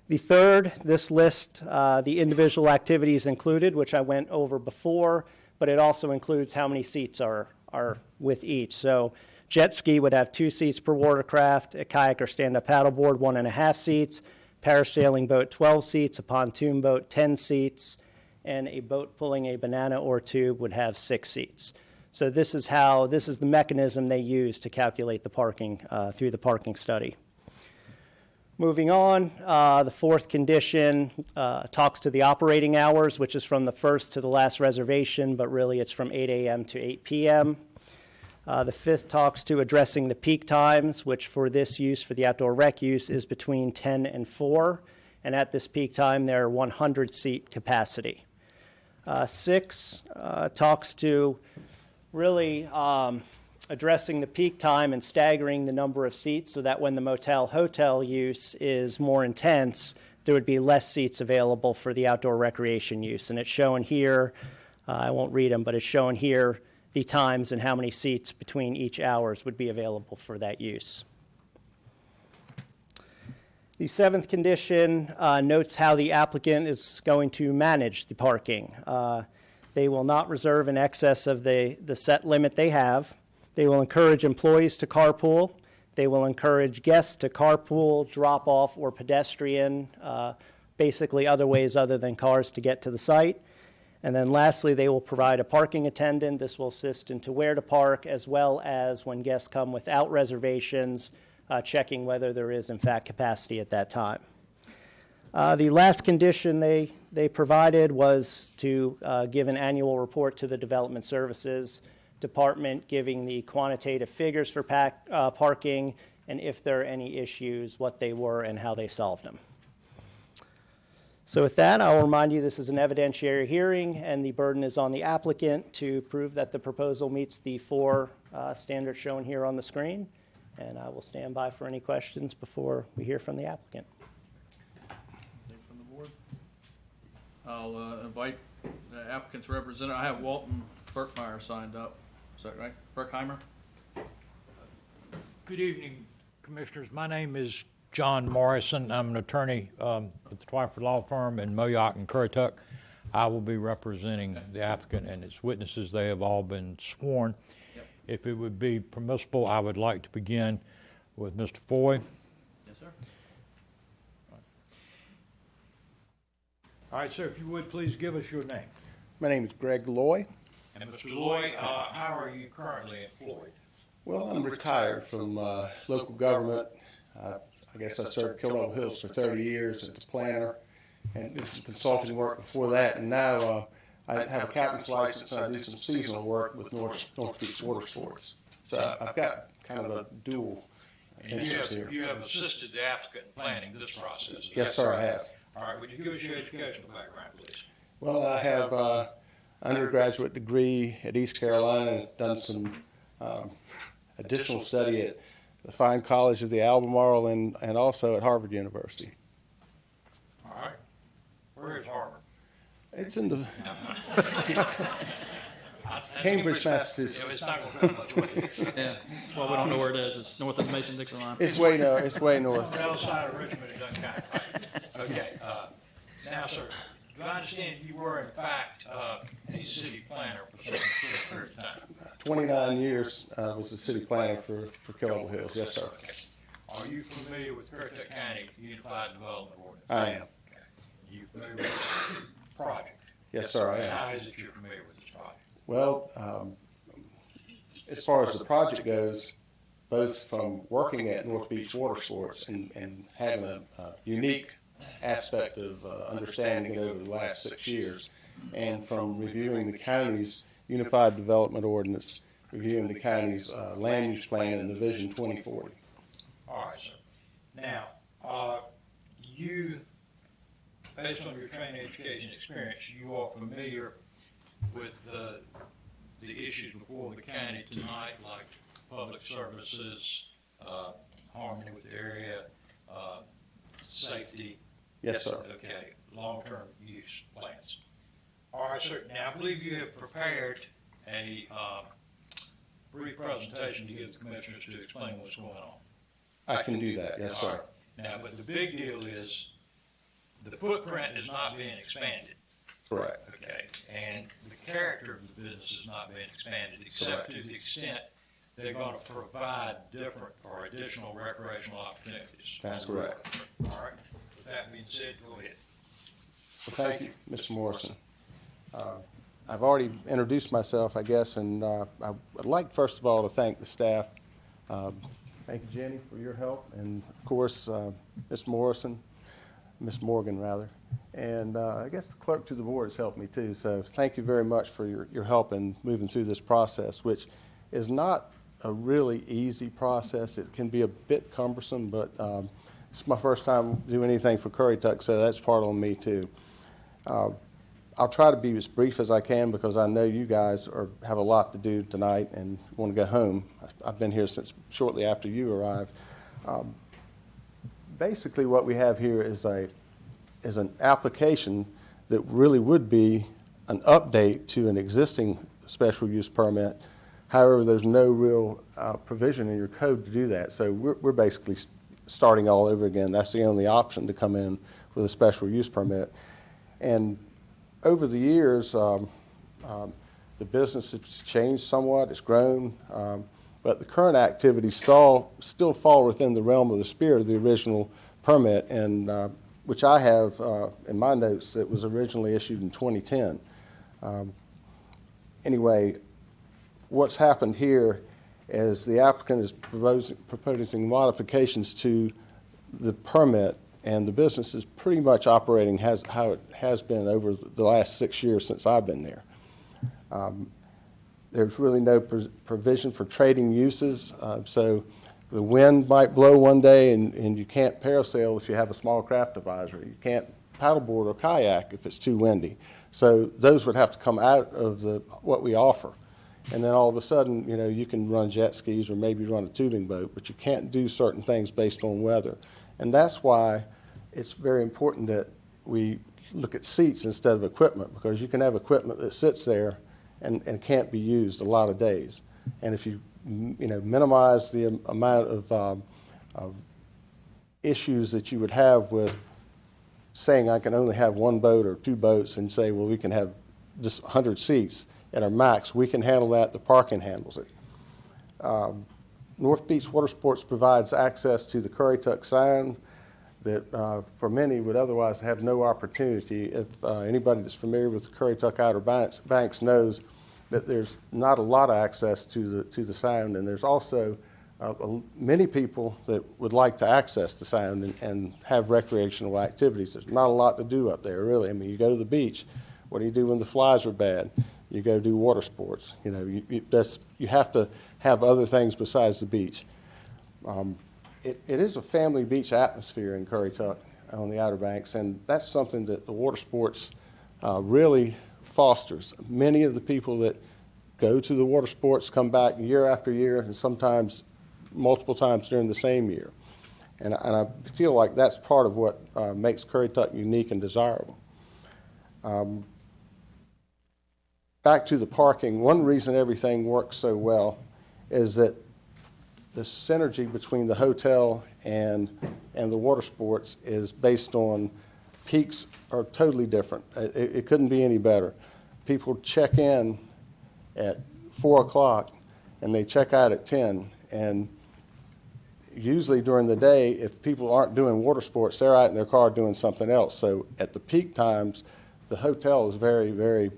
O: The third, this lists the individual activities included, which I went over before, but it also includes how many seats are with each. So jet ski would have 2 seats per watercraft, a kayak or stand-up paddleboard, 1.5 seats, parasailing boat, 12 seats, a pontoon boat, 10 seats, and a boat pulling a banana or tube would have 6 seats. So this is the mechanism they use to calculate the parking through the parking study. Moving on, the fourth condition talks to the operating hours, which is from the first to the last reservation, but really it's from 8 a.m. to 8 p.m. The fifth talks to addressing the peak times, which for this use, for the outdoor rec use, is between 10 and 4. And at this peak time, there are 100-seat capacity. 6 talks to really addressing the peak time and staggering the number of seats so that when the motel-hotel use is more intense, there would be less seats available for the outdoor recreation use. And it's shown here, I won't read them, but it's shown here the times and how many seats between each hours would be available for that use. The seventh condition notes how the applicant is going to manage the parking. They will not reserve in excess of the set limit they have. They will encourage employees to carpool. They will encourage guests to carpool, drop off, or pedestrian, basically other ways other than cars to get to the site. And then lastly, they will provide a parking attendant. This will assist into where to park, as well as when guests come without reservations, checking whether there is, in fact, capacity at that time. The last condition they provided was to give an annual report to the Development Services Department, giving the quantitative figures for parking, and if there are any issues, what they were and how they solved them. So with that, I'll remind you this is an evidentiary hearing, and the burden is on the applicant to prove that the proposal meets the 4 standards shown here on the screen. And I will stand by for any questions before we hear from the applicant.
A: Anything from the board? I'll invite the applicant's representative. I have Walton Burkmeyer signed up, Is that right? Berkheimer?
P: Good evening, Commissioners. My name is John Morrison. I'm an attorney with the Twyford Law Firm in Moyock and Currituck. I will be representing the applicant and its witnesses. They have all been sworn.
A: Yep.
P: If it would be permissible, I would like to begin with Mr. Foy.
A: Yes, sir.
P: All right, sir, if you would, please give us your name.
Q: My name is Greg Loy.
P: And Mr. Loy, how are you currently employed?
Q: Well, I'm retired from local government. I guess I served Currituck Hills for 30 years as a planner and did some consulting work before that. And now I have a captain's license and I do some seasonal work with North Beach Water Sports. So I've got kind of a dual interest here.
P: You have assisted the applicant in planning this process?
Q: Yes, sir, I have.
P: All right, would you give us your educational background, please?
Q: Well, I have an undergraduate degree at East Carolina and done some additional study at the Fine College of the Albemarle and also at Harvard University.
P: All right. Where is Harvard?
Q: It's in the Cambridge, Massachusetts.
P: It's not going to come much way.
A: Yeah. Well, we don't know where it is. It's north of the Mason-Dixon line.
Q: It's way north. It's way north.
P: The other side of Richmond is Duncan. Okay. Now, sir, do I understand you were in fact a city planner for some period of time?
Q: 29 years was the city planner for Currituck Hills. Yes, sir.
P: Okay. Are you familiar with Currituck County Unified Development Ordinance?
Q: I am.
P: Okay. Are you familiar with this project?
Q: Yes, sir, I am.
P: How is it you're familiar with this project?
Q: Well, as far as the project goes, both from working at North Beach Water Sports and having a unique aspect of understanding it over the last 6 years, and from reviewing the county's Unified Development Ordinance, reviewing the county's land use plan and the Vision 2040.
P: All right, sir. Now, you, based on your training, education, experience, you are familiar with the issues before the county tonight, like public services, harmony with the area, safety.
Q: Yes, sir.
P: Okay, long-term use plans. All right, sir. Now, I believe you have prepared a brief presentation to give the commissioners to explain what's going on.
Q: I can do that. Yes, sir.
P: Now, but the big deal is the footprint is not being expanded.
Q: Correct.
P: Okay, and the character of the business is not being expanded except to the extent they're going to provide different or additional recreational opportunities.
Q: That's correct.
P: All right. With that being said, go ahead.
Q: Well, thank you, Mr. Morrison. I've already introduced myself, I guess, and I'd like, first of all, to thank the staff. Thank you, Jenny, for your help, and of course, Ms. Morgan, rather. And I guess the clerk to the board has helped me too, so thank you very much for your help in moving through this process, which is not a really easy process. It can be a bit cumbersome, but it's my first time doing anything for Currituck, so that's part on me too. I'll try to be as brief as I can because I know you guys have a lot to do tonight and want to go home. I've been here since shortly after you arrived. Basically, what we have here is an application that really would be an update to an existing special use permit. However, there's no real provision in your code to do that. So we're basically starting all over again. That's the only option to come in with a special use permit. And over the years, the business has changed somewhat. It's grown. But the current activities still fall within the realm of the spirit of the original permit, and which I have in my notes that was originally issued in 2010. Anyway, what's happened here is the applicant is proposing modifications to the permit, and the business is pretty much operating how it has been over the last 6 years since I've been there. There's really no provision for trading uses, so the wind might blow one day and you can't parasail if you have a small craft advisory. You can't paddleboard or kayak if it's too windy. So those would have to come out of what we offer. And then all of a sudden, you can run jet skis or maybe run a tubing boat, but you can't do certain things based on weather. And that's why it's very important that we look at seats instead of equipment, because you can have equipment that sits there and can't be used a lot of days. And if you, minimize the amount of issues that you would have with saying I can only have one boat or two boats and say, well, we can have just 100 seats at our max, we can handle that. The parking handles it. North Beach Water Sports provides access to the Currituck Sound that for many would otherwise have no opportunity. If anybody that's familiar with the Currituck Outer Banks knows that there's not a lot of access to the Sound, and there's also many people that would like to access the Sound and have recreational activities. There's not a lot to do up there, really. I mean, you go to the beach. What do you do when the flies are bad? You go do water sports. You have to have other things besides the beach. It is a family beach atmosphere in Currituck on the Outer Banks, and that's something that the water sports really fosters. Many of the people that go to the water sports come back year after year, and sometimes multiple times during the same year. And I feel like that's part of what makes Currituck unique and desirable. Back to the parking, one reason everything works so well is that the synergy between the hotel and the water sports is based on peaks are totally different. It couldn't be any better. People check in at 4 o'clock and they check out at 10. And usually during the day, if people aren't doing water sports, they're out in their car doing something else. So at the peak times, the hotel is very, very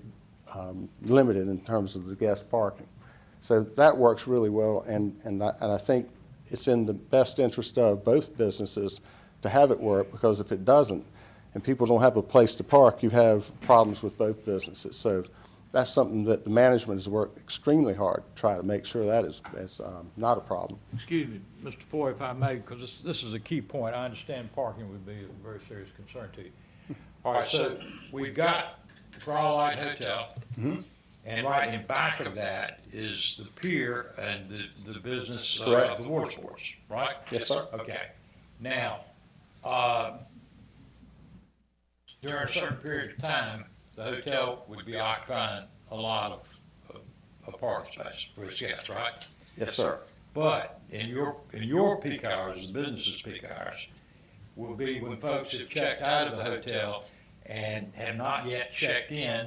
Q: limited in terms of the guest parking. So that works really well, and I think it's in the best interest of both businesses to have it work, because if it doesn't and people don't have a place to park, you have problems with both businesses. So that's something that the management has worked extremely hard to try to make sure that is not a problem.
P: Excuse me, Mr. Foy, if I may, because this is a key point. I understand parking would be a very serious concern to you. All right, so we've got the Coral Light Hotel, and right in back of that is the pier and the business of the water sports, right?
Q: Yes, sir.
P: Okay. Now, during a certain period of time, the hotel would be occupying a lot of parking space for its guests, right?
Q: Yes, sir.
P: But in your peak hours, the business's peak hours, will be when folks have checked out of the hotel and have not yet checked in,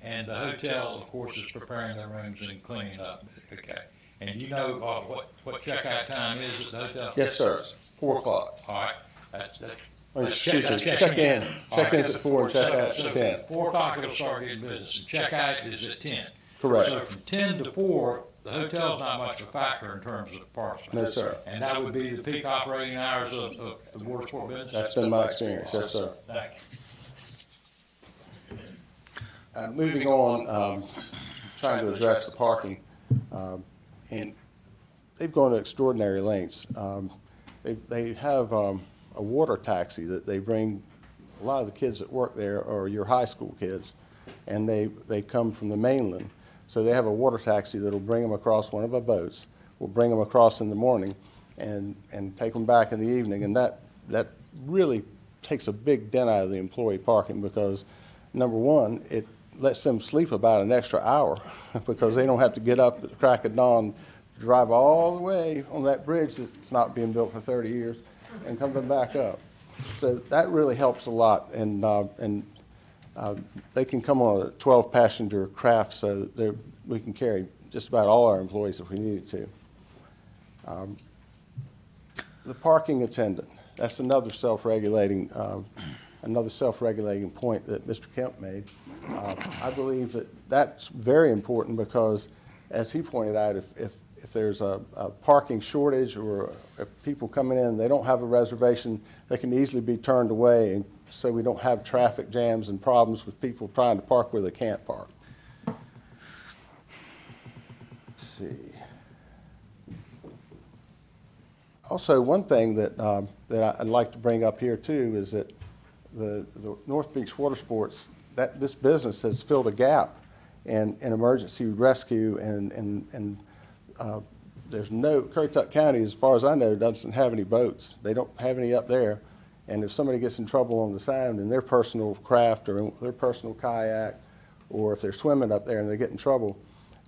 P: and the hotel, of course, is preparing their rooms and cleaning up. Okay. And you know what checkout time is at the hotel?
Q: Yes, sir. It's 4 o'clock.
P: All right. That's
Q: Check in. Check-in's at 4 and check-out's at 10.
P: 4 o'clock it'll start getting business, and check-out is at 10.
Q: Correct.
P: So from 10 to 4, the hotel's not much of a factor in terms of parking space.
Q: No, sir.
P: And that would be the peak operating hours of the water sport business?
Q: That's been my experience, yes, sir.
P: Thank you.
Q: Moving on, trying to address the parking, and they've gone to extraordinary lengths. They have a water taxi that they bring. A lot of the kids that work there are your high school kids, and they come from the mainland. So they have a water taxi that'll bring them across one of our boats. We'll bring them across in the morning and take them back in the evening. And that really takes a big dent out of the employee parking, because, number one, it lets them sleep about an extra hour because they don't have to get up at the crack of dawn, drive all the way on that bridge that's not being built for 30 years and come back up. So that really helps a lot. And they can come on a 12-passenger craft, so we can carry just about all our employees if we needed to. The parking attendant, that's another self-regulating point that Mr. Kemp made. I believe that that's very important because, as he pointed out, if there's a parking shortage, or if people coming in, they don't have a reservation, they can easily be turned away, and so we don't have traffic jams and problems with people trying to park where they can't park. Let's see. Also, one thing that I'd like to bring up here too is that the North Beach Water Sports, that this business has filled a gap in emergency rescue, and there's no, Currituck County, as far as I know, doesn't have any boats. They don't have any up there. And if somebody gets in trouble on the Sound in their personal craft or in their personal kayak, or if they're swimming up there and they get in trouble,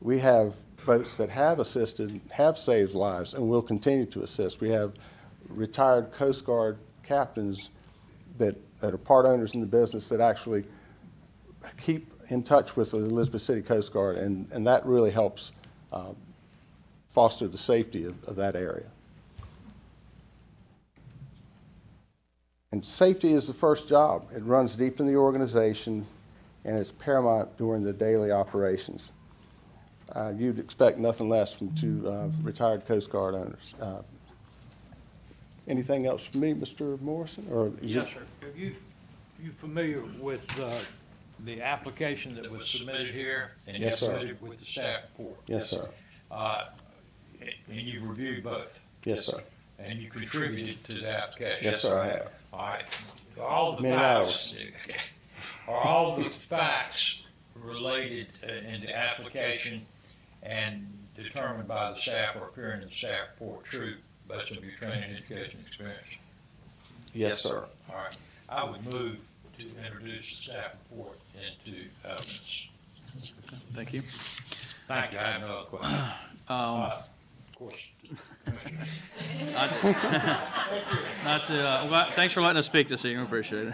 Q: we have boats that have assisted, have saved lives, and will continue to assist. We have retired Coast Guard captains that are part owners in the business that actually keep in touch with the Elizabeth City Coast Guard, and that really helps foster the safety of that area. And safety is the first job. It runs deep in the organization, and it's paramount during the daily operations. You'd expect nothing less from two retired Coast Guard owners. Anything else from me, Mr. Morrison? Or
P: Yes, sir. Are you familiar with the application that was submitted here and
Q: Yes, sir.
P: submitted with the staff report?
Q: Yes, sir.
P: And you've reviewed both?
Q: Yes, sir.
P: And you contributed to the application?
Q: Yes, sir, I have.
P: All right. All the
Q: Many
P: facts, are all the facts related in the application and determined by the staff or appearing in the staff report true based on your training, education, experience?
Q: Yes, sir.
P: All right. I would move to introduce the staff report into evidence.
A: Thank you.
P: Thank you. I have no other questions. Of course.
A: Thanks for letting us speak this evening. We appreciate it.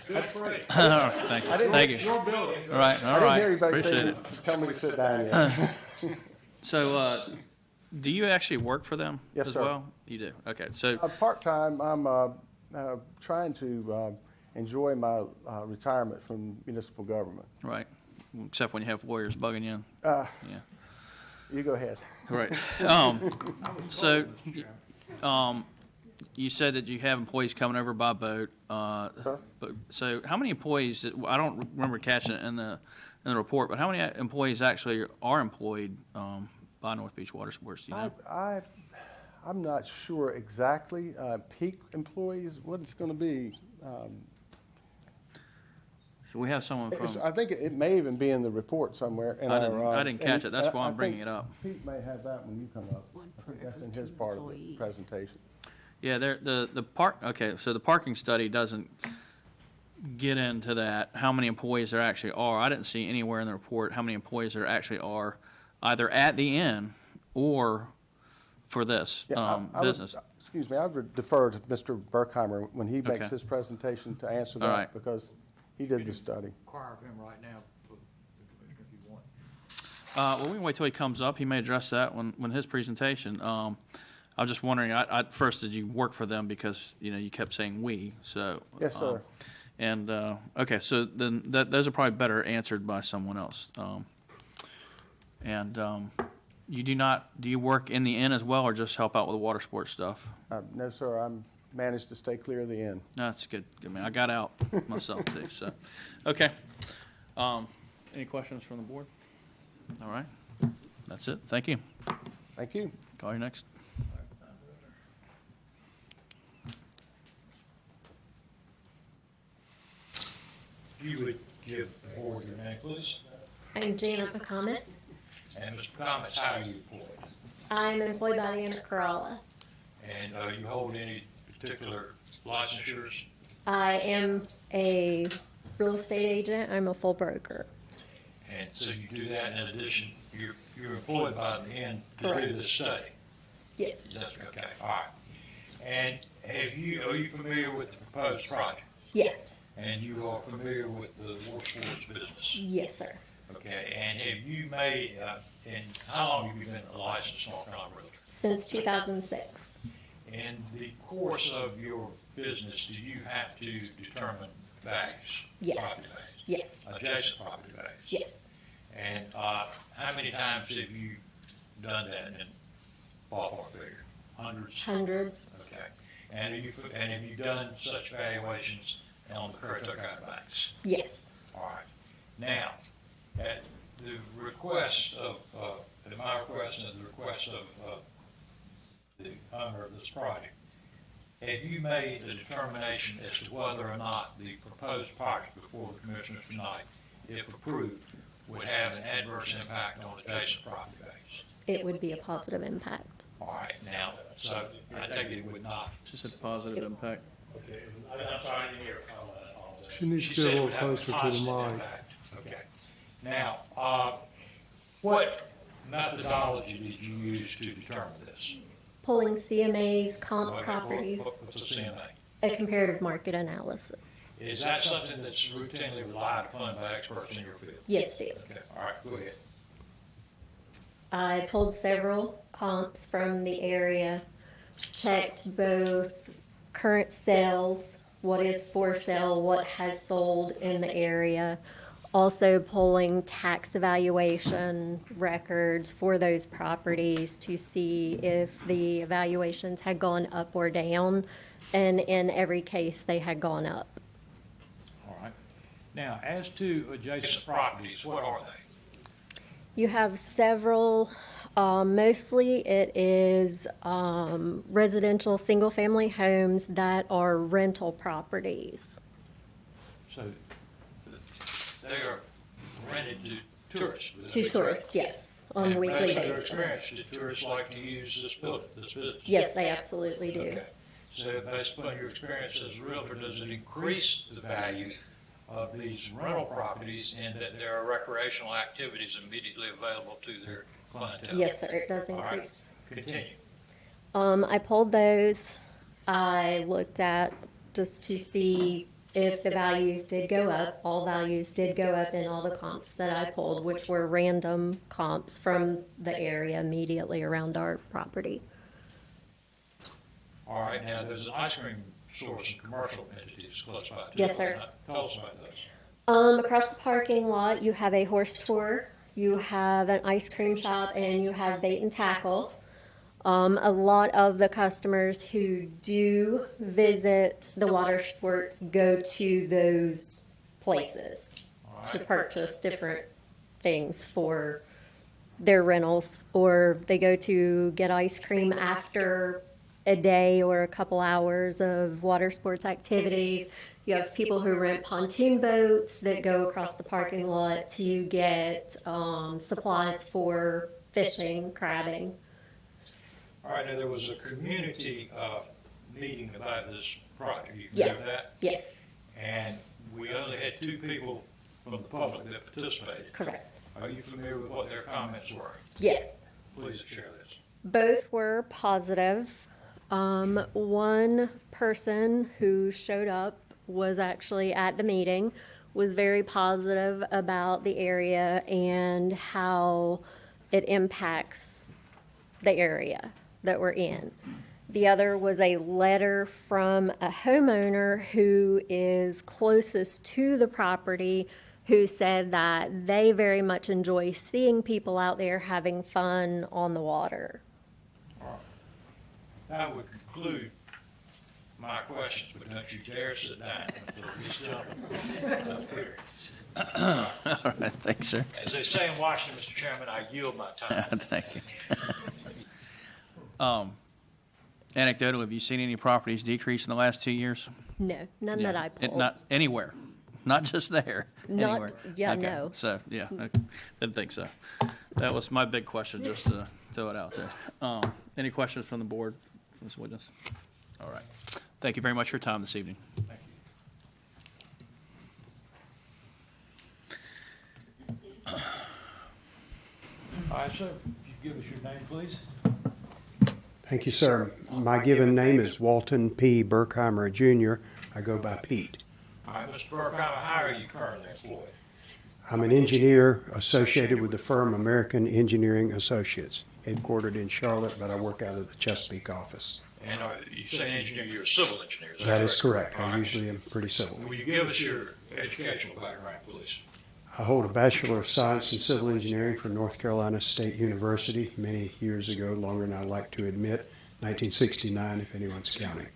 A: Thank you. Thank you.
P: Your building.
A: All right.
Q: I didn't hear anybody
A: Appreciate
Q: say,
A: it.
Q: tell me to sit down yet.
A: So, do you actually work for them
Q: Yes,
A: as
Q: sir.
A: well? You do. Okay. So,
Q: Part-time, I'm trying to enjoy my retirement from municipal government.
A: right. Except when you have lawyers bugging you.
Q: Uh,
A: Yeah.
Q: You go ahead.
A: Right. So, you said that you have employees coming over by boat.
Q: Sir?
A: But so, how many employees? I don't remember catching it in the report, but how many employees actually are employed by North Beach Water Sports? Do you know?
Q: I'm not sure exactly. Peak employees, what it's going to be.
A: So we have someone from.
Q: I think it may even be in the report somewhere. In
A: I didn't catch it. That's why
Q: I
A: I'm bringing
Q: think
A: it up.
Q: Pete may have that when you come up. I think that's in his part of the presentation.
A: Yeah, the park. Okay, so the parking study doesn't get into that. How many employees there actually are? I didn't see anywhere in the report how many employees there actually are, either at the inn or for this
Q: I would-
A: business.
Q: Excuse me, I would defer to Mr. Berkheimer when he makes
A: Okay.
Q: his presentation to answer
A: All
Q: that,
A: right.
Q: because he did the study.
R: Inquire of him right now, for the commissioner, if you want.
A: Well, we can wait till he comes up. He may address that when his presentation. I was just wondering. First, did you work for them because you kept saying we? So
Q: Yes, sir.
A: And okay, so then those are probably better answered by someone else. You do not? Do you work in the inn as well, or just help out with the water sports stuff?
Q: No, sir, I'm managed to stay clear of the end.
A: No, that's good. Good man. I got out myself too. So, okay. Any questions from the board? All right. That's it. Thank you.
Q: Thank you.
A: Call you next.
P: You would give the board your name, please.
S: I'm Janet McComas.
P: And Mr. Comments, how are you employed?
S: I'm employed by the Inn at Corolla.
P: And you hold any particular licensures?
S: I am a real estate agent. I'm a full broker.
P: And so you do that in addition, you're employed by the inn to do
S: Correct.
P: this study?
S: Yes.
P: Okay, all right. And are you familiar with the proposed project?
S: Yes.
P: And you are familiar with the water sports business?
S: Yes, sir.
P: Okay, and have you made, and how long have you been a licensed North Carolina realtor?
S: Since 2006.
P: In the course of your business, do you have to determine values?
S: Yes.
P: Property values?
S: Yes.
P: Adjacent property values?
S: Yes.
P: And how many times have you done that in ballpark figure? Hundreds?
S: Hundreds.
P: Okay. And have you done such valuations on the Currituck banks?
S: Yes.
P: All right. Now, at the request of, at my request and the request of the owner of this project, have you made a determination as to whether or not the proposed project before the commissioners tonight, if approved, would have an adverse impact on adjacent property values?
S: It would be a positive impact.
P: All right, now, so I take it would not.
A: Just a positive impact.
P: Okay, I'm sorry, I didn't hear.
K: She needs to
P: said
K: get a
P: it
K: little
P: would have
K: closer to the
P: positive
K: mic.
P: impact. Okay. Now, what methodology did you use to determine this?
S: Pulling CMA's comp
P: Okay,
S: properties,
P: what's a CMA?
S: a comparative market analysis.
P: Is that something that's routinely relied upon by experts in your field?
S: Yes, it is.
P: Okay, all right, go ahead.
S: I pulled several comps from the area, checked both current sales, what is for sale, what has sold in the area, also pulling tax evaluation records for those properties to see if the evaluations had gone up or down, and in every case, they had gone up.
R: All right. Now, as to adjacent
P: Properties, what are they?
S: You have several, mostly it is residential, single-family homes that are rental properties.
R: So
P: They are rented to tourists.
S: To tourists, yes, on a weekly
P: Based on your
S: basis.
P: experience, do tourists like to use this building, this business?
S: Yes, they absolutely do.
P: Okay. So based upon your experience as a realtor, does it increase the value of these rental properties in that there are recreational activities immediately available to their clientele?
S: Yes, sir, it does
P: All right,
S: increase.
P: continue.
S: I pulled those. I looked at just to see if the values did go up. All values did go up in all the comps that I pulled, which were random comps from the area immediately around our property.
P: All right, now there's an ice cream store, some commercial entities close by. too.
S: Yes, sir.
P: Tell us about those.
S: Across the parking lot, you have a horse tour, you have an ice cream shop, and you have bait and tackle. A lot of the customers who do visit the water sports go to those places to purchase different things for their rentals, or they go to get ice cream after a day or a couple hours of water sports activities. You have people who rent pontoon boats that go across the parking lot to get supplies for fishing, crabbing.
P: All right, now there was a community meeting about this project. You
S: Yes,
P: remember that?
S: yes,
P: And we only had 2 people from the public that participated.
S: correct.
P: Are you familiar with what their comments were?
S: Yes.
P: Please share this.
S: Both were positive. One person who showed up was actually at the meeting, was very positive about the area and how it impacts the area that we're in. The other was a letter from a homeowner who is closest to the property, who said that they very much enjoy seeing people out there having fun on the water.
P: That would conclude my questions, but don't you dare sit down until these gentlemen up here.
A: All right, thanks, sir.
P: As they say in Washington, Mr. Chairman, I yield my time.
A: Thank you. Anecdotal, have you seen any properties decrease in the last 2 years?
S: No, none that I
A: It-
S: pulled.
A: Not anywhere, not just there,
S: Not-
A: anywhere.
S: yeah,
A: Okay,
S: no.
A: So, yeah, I didn't think so. That was my big question, just to throw it out there. Any questions from the board, from this witness? All right. Thank you very much for your time this evening.
P: Thank you.
R: All right, sir, if you give us your name, please.
T: Thank you, sir. My given name is Walton P. Burkheimer Jr. I go by Pete.
P: All right, Mr. Burkheimer, how are you currently employed?
T: I'm an engineer associated with the firm American Engineering Associates, headquartered in Charlotte, but I work out of the Chesapeake office.
P: And you say engineer, you're a civil engineer, is
T: That is correct.
P: All
T: I
P: right.
T: usually am pretty civil.
P: Will you give us your educational background, please?
T: I hold a Bachelor of Science in Civil Engineering from North Carolina State University many years ago, longer than I like to admit, 1969 if anyone's counting.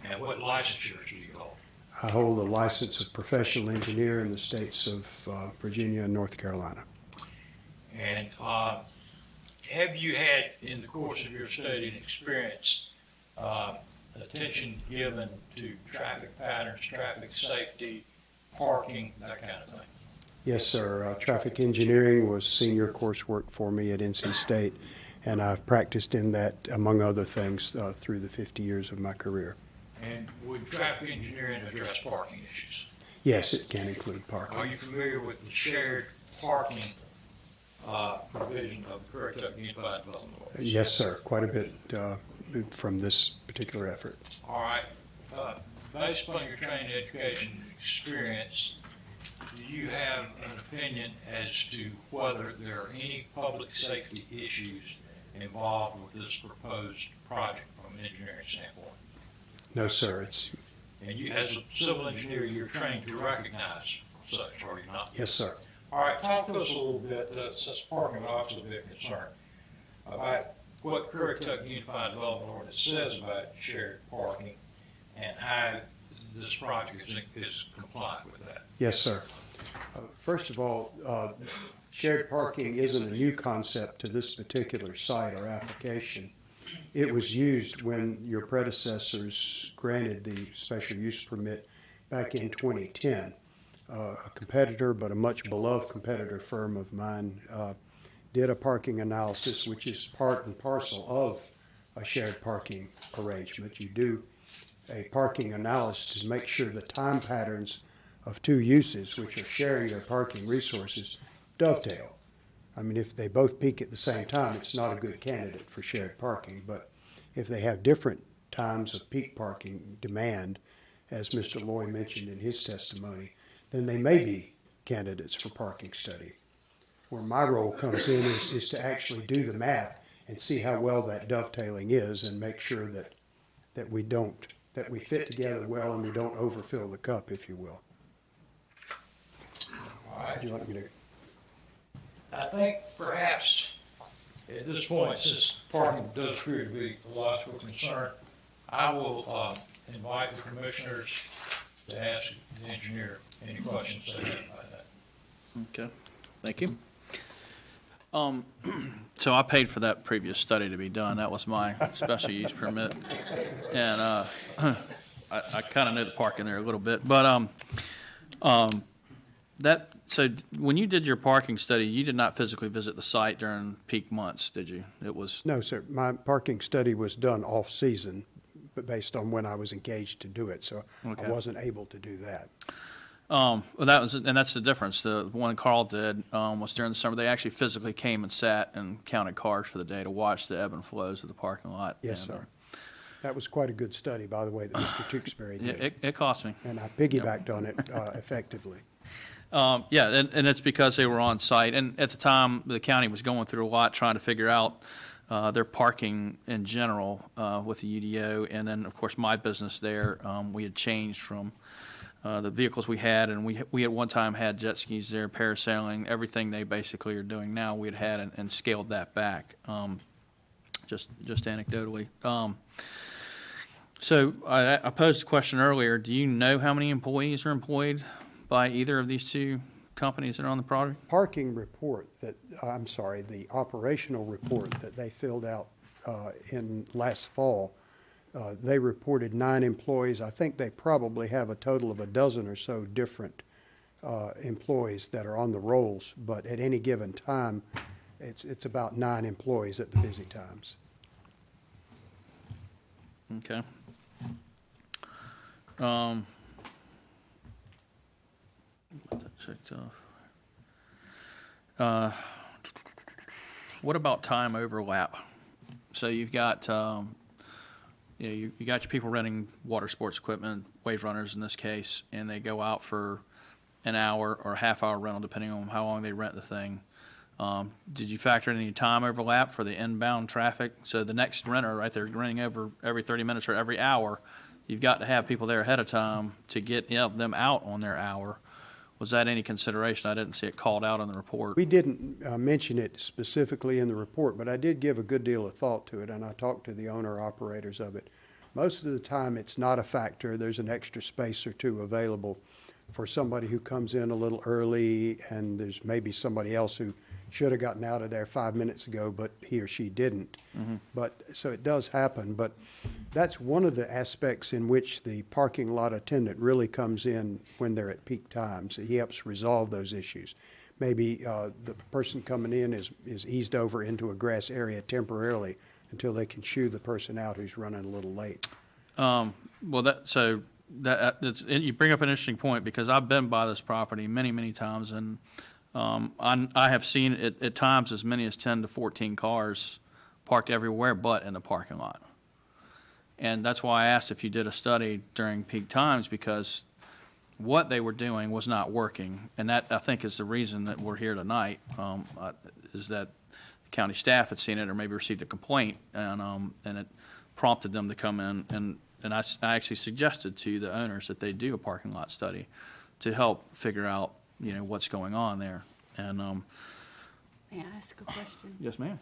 P: And what licensures do you hold?
T: I hold a license of professional engineer in the states of Virginia and North Carolina.
P: And have you had, in the course of your study and experience, attention given to traffic patterns, traffic safety, parking, that kind of thing?
T: Yes, sir. Traffic engineering was senior coursework for me at NC State, and I've practiced in that, among other things, through the 50 years of my career.
P: And would traffic engineering address parking issues?
T: Yes, it can include parking.
P: Are you familiar with the shared parking provision of the Currituck Unified Development Board?
T: Yes, sir, quite a bit from this particular effort.
P: All right. Based upon your training, education, and experience, do you have an opinion as to whether there are any public safety issues involved with this proposed project from an engineering standpoint?
T: No, sir, it's,
P: And you, as a civil engineer, you're trained to recognize such, are you not?
T: yes, sir.
P: All right, talk to us a little bit, since parking lot's a bit concerned, about what Currituck Unified Development Ordinance says about shared parking and how this project is compliant with that.
T: Yes, sir. First of all, shared parking isn't a new concept to this particular site or application. It was used when your predecessors granted the special use permit back in 2010. A competitor, but a much beloved competitor firm of mine, did a parking analysis, which is part and parcel of a shared parking arrangement. You do a parking analysis to make sure the time patterns of two uses, which are sharing their parking resources, dovetail. I mean, if they both peak at the same time, it's not a good candidate for shared parking. But if they have different times of peak parking demand, as Mr. Loy mentioned in his testimony, then they may be candidates for parking study. Where my role comes in is to actually do the math and see how well that dovetailing is and make sure that we fit together well and we don't overfill the cup, if you will.
P: All right.
T: Would you like me to?
P: I think perhaps at this point, since parking does appear to be a logical concern, I will invite the commissioners to ask the engineer any questions they have about that.
A: Okay, thank you. So I paid for that previous study to be done. That was my special use permit. And I kind of know the parking there a little bit. But so when you did your parking study, you did not physically visit the site during peak months, did you? It was.
T: No, sir. My parking study was done off-season, but based on when I was engaged to do it, so
A: Okay.
T: I wasn't able to do that.
A: Well, that's the difference. The one Carl did was during the summer. They actually physically came and sat and counted cars for the day to watch the ebb and flows of the parking lot.
T: Yes,
A: And,
T: sir. That was quite a good study, by the way, that Mr. Tewksbury did.
A: It cost me.
T: And I piggybacked on it effectively.
A: Yeah, and it's because they were on site. And at the time, the county was going through a lot trying to figure out their parking in general with the UDO. And then, of course, my business there, we had changed from the vehicles we had, and we at one time had jet skis there, parasailing, everything they basically are doing now, we had and scaled that back, just anecdotally. So I posed a question earlier. Do you know how many employees are employed by either of these two companies that are on the project?
T: Parking report the operational report that they filled out in last fall, they reported 9 employees. I think they probably have a total of a dozen or so different employees that are on the rolls, but at any given time, it's about 9 employees at the busy times.
A: Okay. Checked off. What about time overlap? So you've got, you got your people renting water sports equipment, wave runners in this case, and they go out for an hour or a half-hour rental, depending on how long they rent the thing. Did you factor in any time overlap for the inbound traffic? So the next renter, right, they're renting over every 30 minutes or every hour. You've got to have people there ahead of time to get them out on their hour. Was that any consideration? I didn't see it called out in the report.
T: We didn't mention it specifically in the report, but I did give a good deal of thought to it, and I talked to the owner-operators of it. Most of the time, it's not a factor. There's an extra space or two available for somebody who comes in a little early, and there's maybe somebody else who should have gotten out of there 5 minutes ago, but he or she didn't.
A: Mm-hmm.
T: But so it does happen, but that's one of the aspects in which the parking lot attendant really comes in when they're at peak times. He helps resolve those issues. Maybe the person coming in is eased over into a grass area temporarily until they can shoo the person out who's running a little late.
A: Well, you bring up an interesting point, because I've been by this property many, many times, and I have seen at times as many as 10 to 14 cars parked everywhere but in the parking lot. And that's why I asked if you did a study during peak times, because what they were doing was not working. And that, I think, is the reason that we're here tonight, is that county staff had seen it or maybe received a complaint, and it prompted them to come in. And I actually suggested to the owners that they do a parking lot study to help figure out, what's going on there. And
G: May I ask a question?
A: yes, ma'am.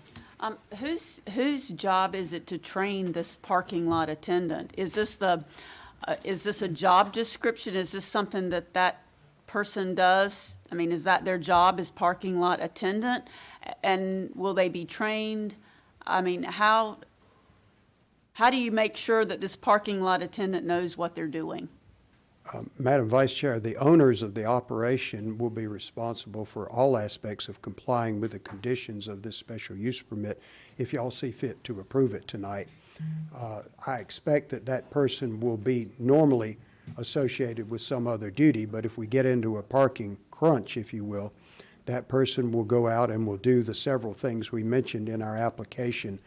G: Whose job is it to train this parking lot attendant? Is this a job description? Is this something that person does? I mean, is that their job, is parking lot attendant? And will they be trained? I mean, how do you make sure that this parking lot attendant knows what they're doing?
T: Madam Vice Chair, the owners of the operation will be responsible for all aspects of complying with the conditions of this special use permit if y'all see fit to approve it tonight. I expect that person will be normally associated with some other duty, but if we get into a parking crunch, if you will, that person will go out and will do the several things we mentioned in our application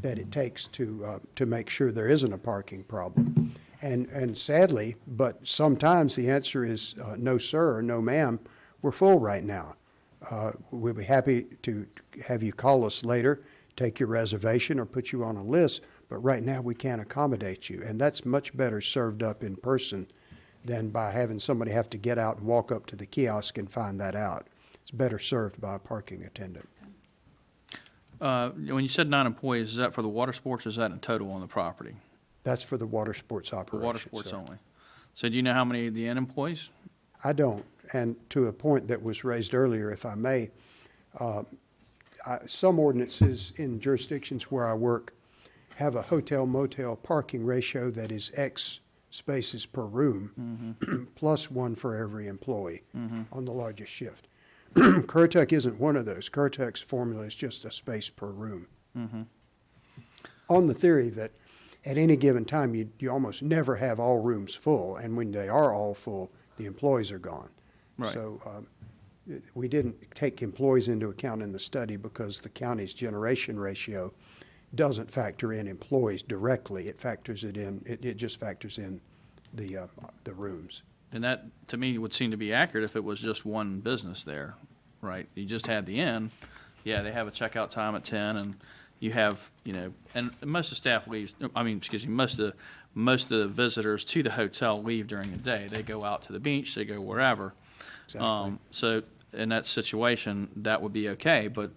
T: that it takes to make sure there isn't a parking problem. And sadly, but sometimes the answer is no, sir, or no, ma'am, we're full right now. We'll be happy to have you call us later, take your reservation, or put you on a list, but right now we can't accommodate you. And that's much better served up in person than by having somebody have to get out and walk up to the kiosk and find that out. It's better served by a parking attendant.
A: When you said 9 employees, is that for the water sports, or is that in total on the property?
T: That's for the water sports operation.
A: The water sports
T: sir.
A: only. So do you know how many of the N employees?
T: I don't. And to a point that was raised earlier, if I may, some ordinances in jurisdictions where I work have a hotel-motel parking ratio that is X spaces per room, plus one for every employee on the largest shift. Currituck isn't one of those. Currituck's formula is just a space per room. On the theory that at any given time, you almost never have all rooms full, and when they are all full, the employees are gone.
A: Right.
T: So we didn't take employees into account in the study because the county's generation ratio doesn't factor in employees directly. It factors it in. It just factors in the rooms.
A: And that, to me, would seem to be accurate if it was just one business there, right? You just had the inn. Yeah, they have a checkout time at 10, and you have, and most of the staff leaves, most of the visitors to the hotel leave during the day. They go out to the beach, they go wherever.
T: Exactly.
A: So in that situation, that would be okay, but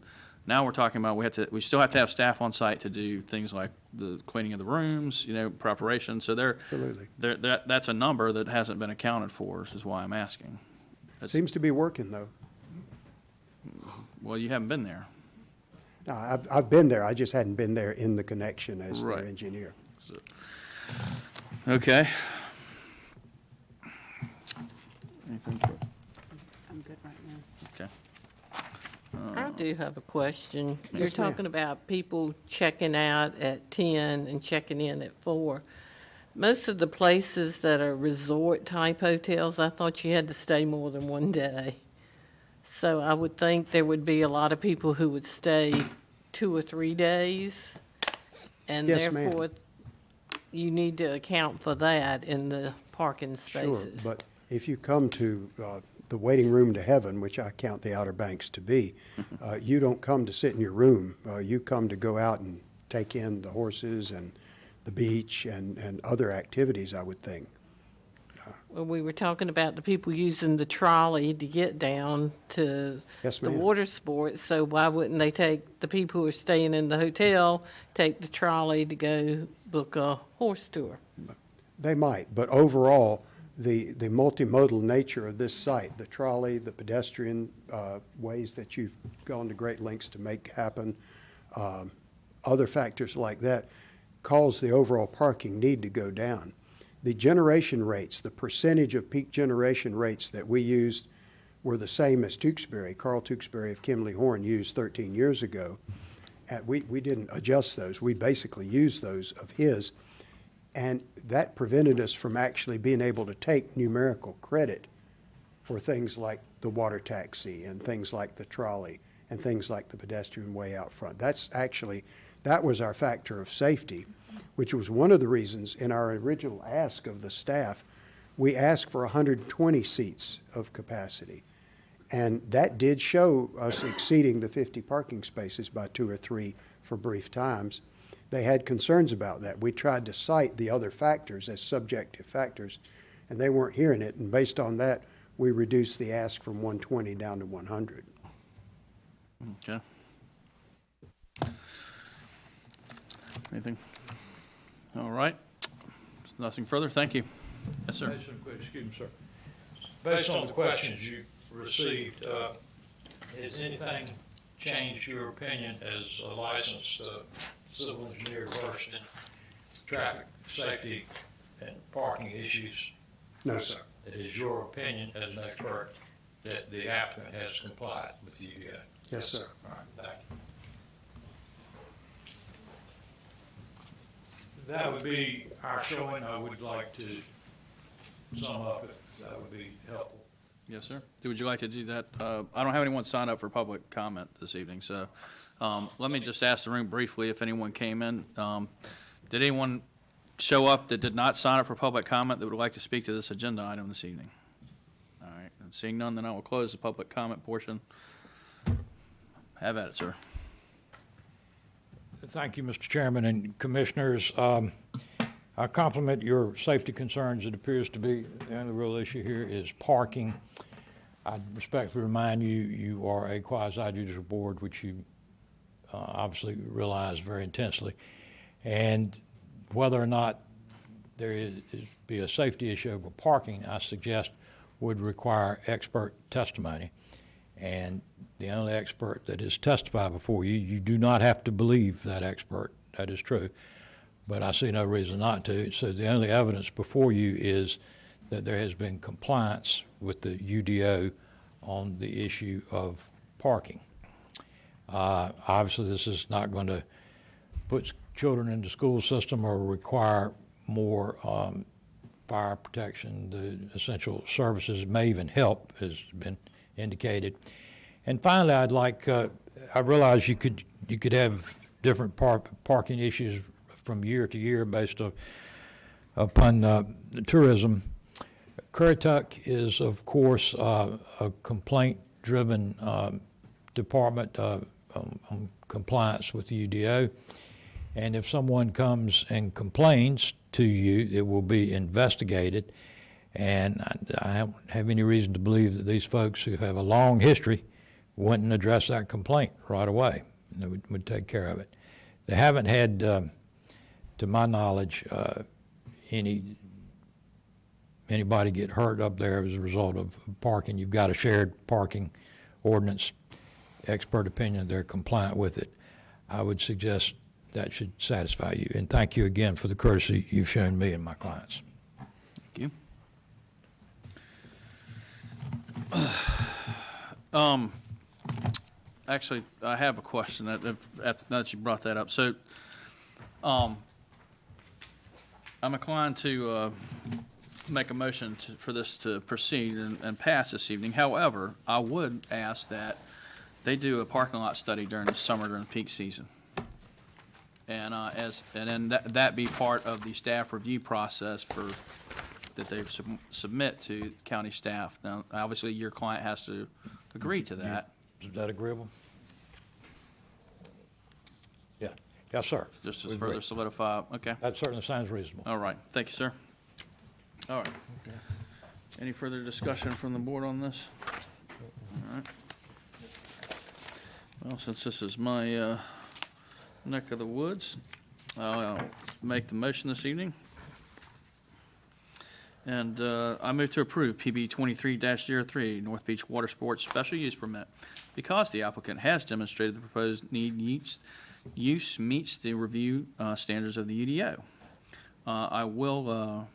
A: now we're talking about we still have to have staff on site to do things like the cleaning of the rooms, preparation. So
T: Absolutely.
A: That's a number that hasn't been accounted for, is why I'm asking.
T: Seems to be working, though.
A: Well, you haven't been there.
T: No, I've been there. I just hadn't been there in the connection as
A: Right.
T: their engineer.
A: Okay. Anything?
G: I'm good right now.
A: Okay.
F: I do have a question. You're
T: Yes, ma'am.
F: talking about people checking out at 10 and checking in at 4. Most of the places that are resort-type hotels, I thought you had to stay more than one day. So I would think there would be a lot of people who would stay 2 or 3 days. And
T: Yes, ma'am.
F: therefore, you need to account for that in the parking
T: Sure,
F: spaces.
T: but if you come to the waiting room to heaven, which I count the Outer Banks to be, you don't come to sit in your room. You come to go out and take in the horses and the beach and other activities, I would think.
F: Well, we were talking about the people using the trolley to get down to
T: Yes,
F: the
T: ma'am.
F: water sports, so why wouldn't they take, the people who are staying in the hotel, take the trolley to go book a horse tour?
T: They might, but overall, the multimodal nature of this site, the trolley, the pedestrian ways that you've gone to great lengths to make happen, other factors like that, cause the overall parking need to go down. The generation rates, the percentage of peak generation rates that we used were the same as Tewksbury. Carl Tewksbury of Kimley Horn used 13 years ago. We didn't adjust those. We basically used those of his. And that prevented us from actually being able to take numerical credit for things like the water taxi and things like the trolley and things like the pedestrian way out front. That was our factor of safety, which was one of the reasons in our original ask of the staff, we asked for 120 seats of capacity. And that did show us exceeding the 50 parking spaces by 2 or 3 for brief times. They had concerns about that. We tried to cite the other factors as subjective factors, and they weren't hearing it. And based on that, we reduced the ask from 120 down to 100.
A: Okay. Anything? All right. Nothing further. Thank you. Yes, sir.
P: Excuse me, sir. Based on the questions you received, has anything changed your opinion as a licensed civil engineer versed in traffic safety and parking issues?
T: No, sir.
P: It is your opinion as an expert that the applicant has complied with the UDO?
T: Yes, sir.
P: All right, thank you. That would be our showing. I would like to sum up if that would be helpful.
A: Yes, sir. Would you like to do that? I don't have anyone signed up for public comment this evening, so let me just ask the room briefly if anyone came in. Did anyone show up that did not sign up for public comment that would like to speak to this agenda item this evening? All right, and seeing none, then I will close the public comment portion. Have at it, sir.
R: Thank you, Mr. Chairman and Commissioners. I compliment your safety concerns. It appears to be the only real issue here is parking. I respectfully remind you, you are a quasi-judicial board, which you obviously realize very intensely. And whether or not there be a safety issue over parking, I suggest would require expert testimony. And the only expert that has testified before you, you do not have to believe that expert. That is true. But I see no reason not to. So the only evidence before you is that there has been compliance with the UDO on the issue of parking. Obviously, this is not going to put children in the school system or require more fire protection. The essential services may even help, has been indicated. And finally, I'd like, I realize you could have different parking issues from year to year based upon tourism. Currituck is, of course, a complaint-driven department on compliance with the UDO. And if someone comes and complains to you, it will be investigated. And I don't have any reason to believe that these folks who have a long history wouldn't address that complaint right away. They would take care of it. They haven't had, to my knowledge, anybody get hurt up there as a result of parking. You've got a shared parking ordinance, expert opinion, they're compliant with it. I would suggest that should satisfy you. And thank you again for the courtesy you've shown me and my clients.
A: Thank you. Actually, I have a question that you brought that up. So, I'm inclined to make a motion for this to proceed and pass this evening. However, I would ask that they do a parking lot study during the summer, during peak season. And then that be part of the staff review process that they submit to county staff. Now, obviously, your client has to agree to that.
R: Is that agreeable? Yeah. Yes, sir.
A: Just to further solidify, okay.
R: That certainly sounds reasonable.
A: All right, thank you, sir. All right. Okay. Any further discussion from the board on this? All right. Well, since this is my neck of the woods, I'll make the motion this evening. And I move to approve PB 23-03, North Beach Water Sports Special Use Permit, because the applicant has demonstrated the proposed use meets the review standards of the UDO. I will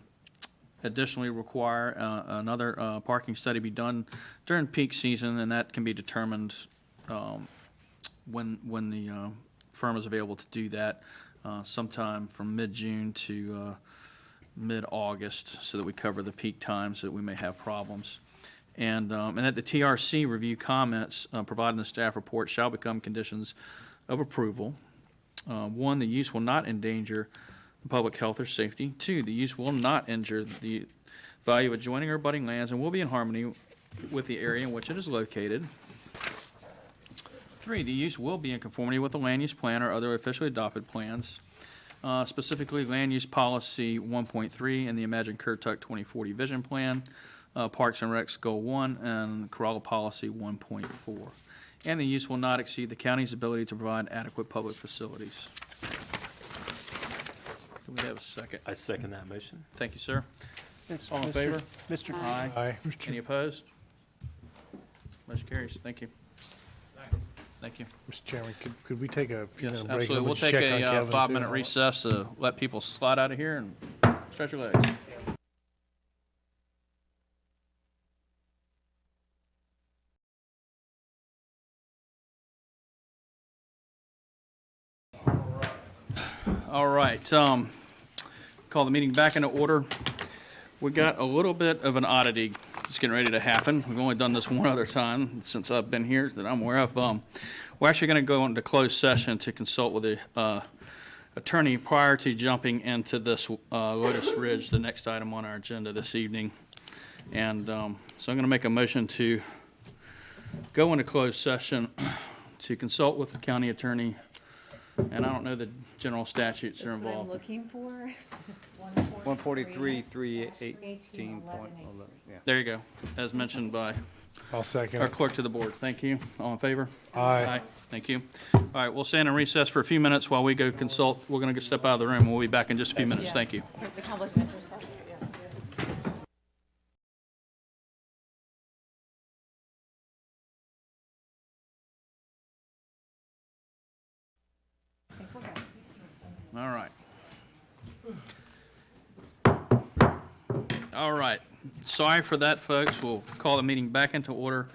A: additionally require another parking study be done during peak season, and that can be determined when the firm is available to do that, sometime from mid-June to mid-August, so that we cover the peak times that we may have problems. and that the TRC review comments provided in the staff report shall become conditions of approval. 1, the use will not endanger the public health or safety. 2, the use will not injure the value of adjoining or abutting lands and will be in harmony with the area in which it is located. 3, the use will be in conformity with the land use plan or other officially adopted plans, specifically Land Use Policy 1.3 and the Imagine Currituck 2040 Vision Plan, Parks and Recs Goal 1, and Corolla Policy 1.4. And the use will not exceed the county's ability to provide adequate public facilities. Do we have a second?
B: I second that motion.
A: Thank you, sir.
O: Yes,
A: All in
O: Mr.
A: favor?
O: Mr.
A: Aye.
L: Aye.
A: Any opposed? Motion carries. Thank you. Thank you.
L: Mr. Chairman, could we take a few
A: Yes,
L: minute break?
A: absolutely. We'll
L: just
A: take
L: check on
A: a
L: Kevin, too?
A: 5-minute recess to let people slide out of here and stretch your legs. All right, call the meeting back into order. We got a little bit of an oddity that's getting ready to happen. We've only done this one other time since I've been here that I'm aware of. We're actually going to go into closed session to consult with the attorney prior to jumping into this Lotus Ridge, the next item on our agenda this evening. And so I'm going to make a motion to go into closed session to consult with the county attorney. And I don't know the general statutes that are
D: That's what I'm
A: involved.
D: looking for.
M: 143, 318 point, yeah.
A: There you go, as mentioned by
L: I'll second
A: our
L: it.
A: clerk to the board. Thank you. All in favor?
L: Aye.
A: Thank you. All right, we'll stand in recess for a few minutes while we go consult. We're going to step out of the room. We'll be back in just a few minutes. Thank you.
D: The conflict of interest stuff, yeah.
A: All right. All right. Sorry for that, folks. We'll call the meeting back into order.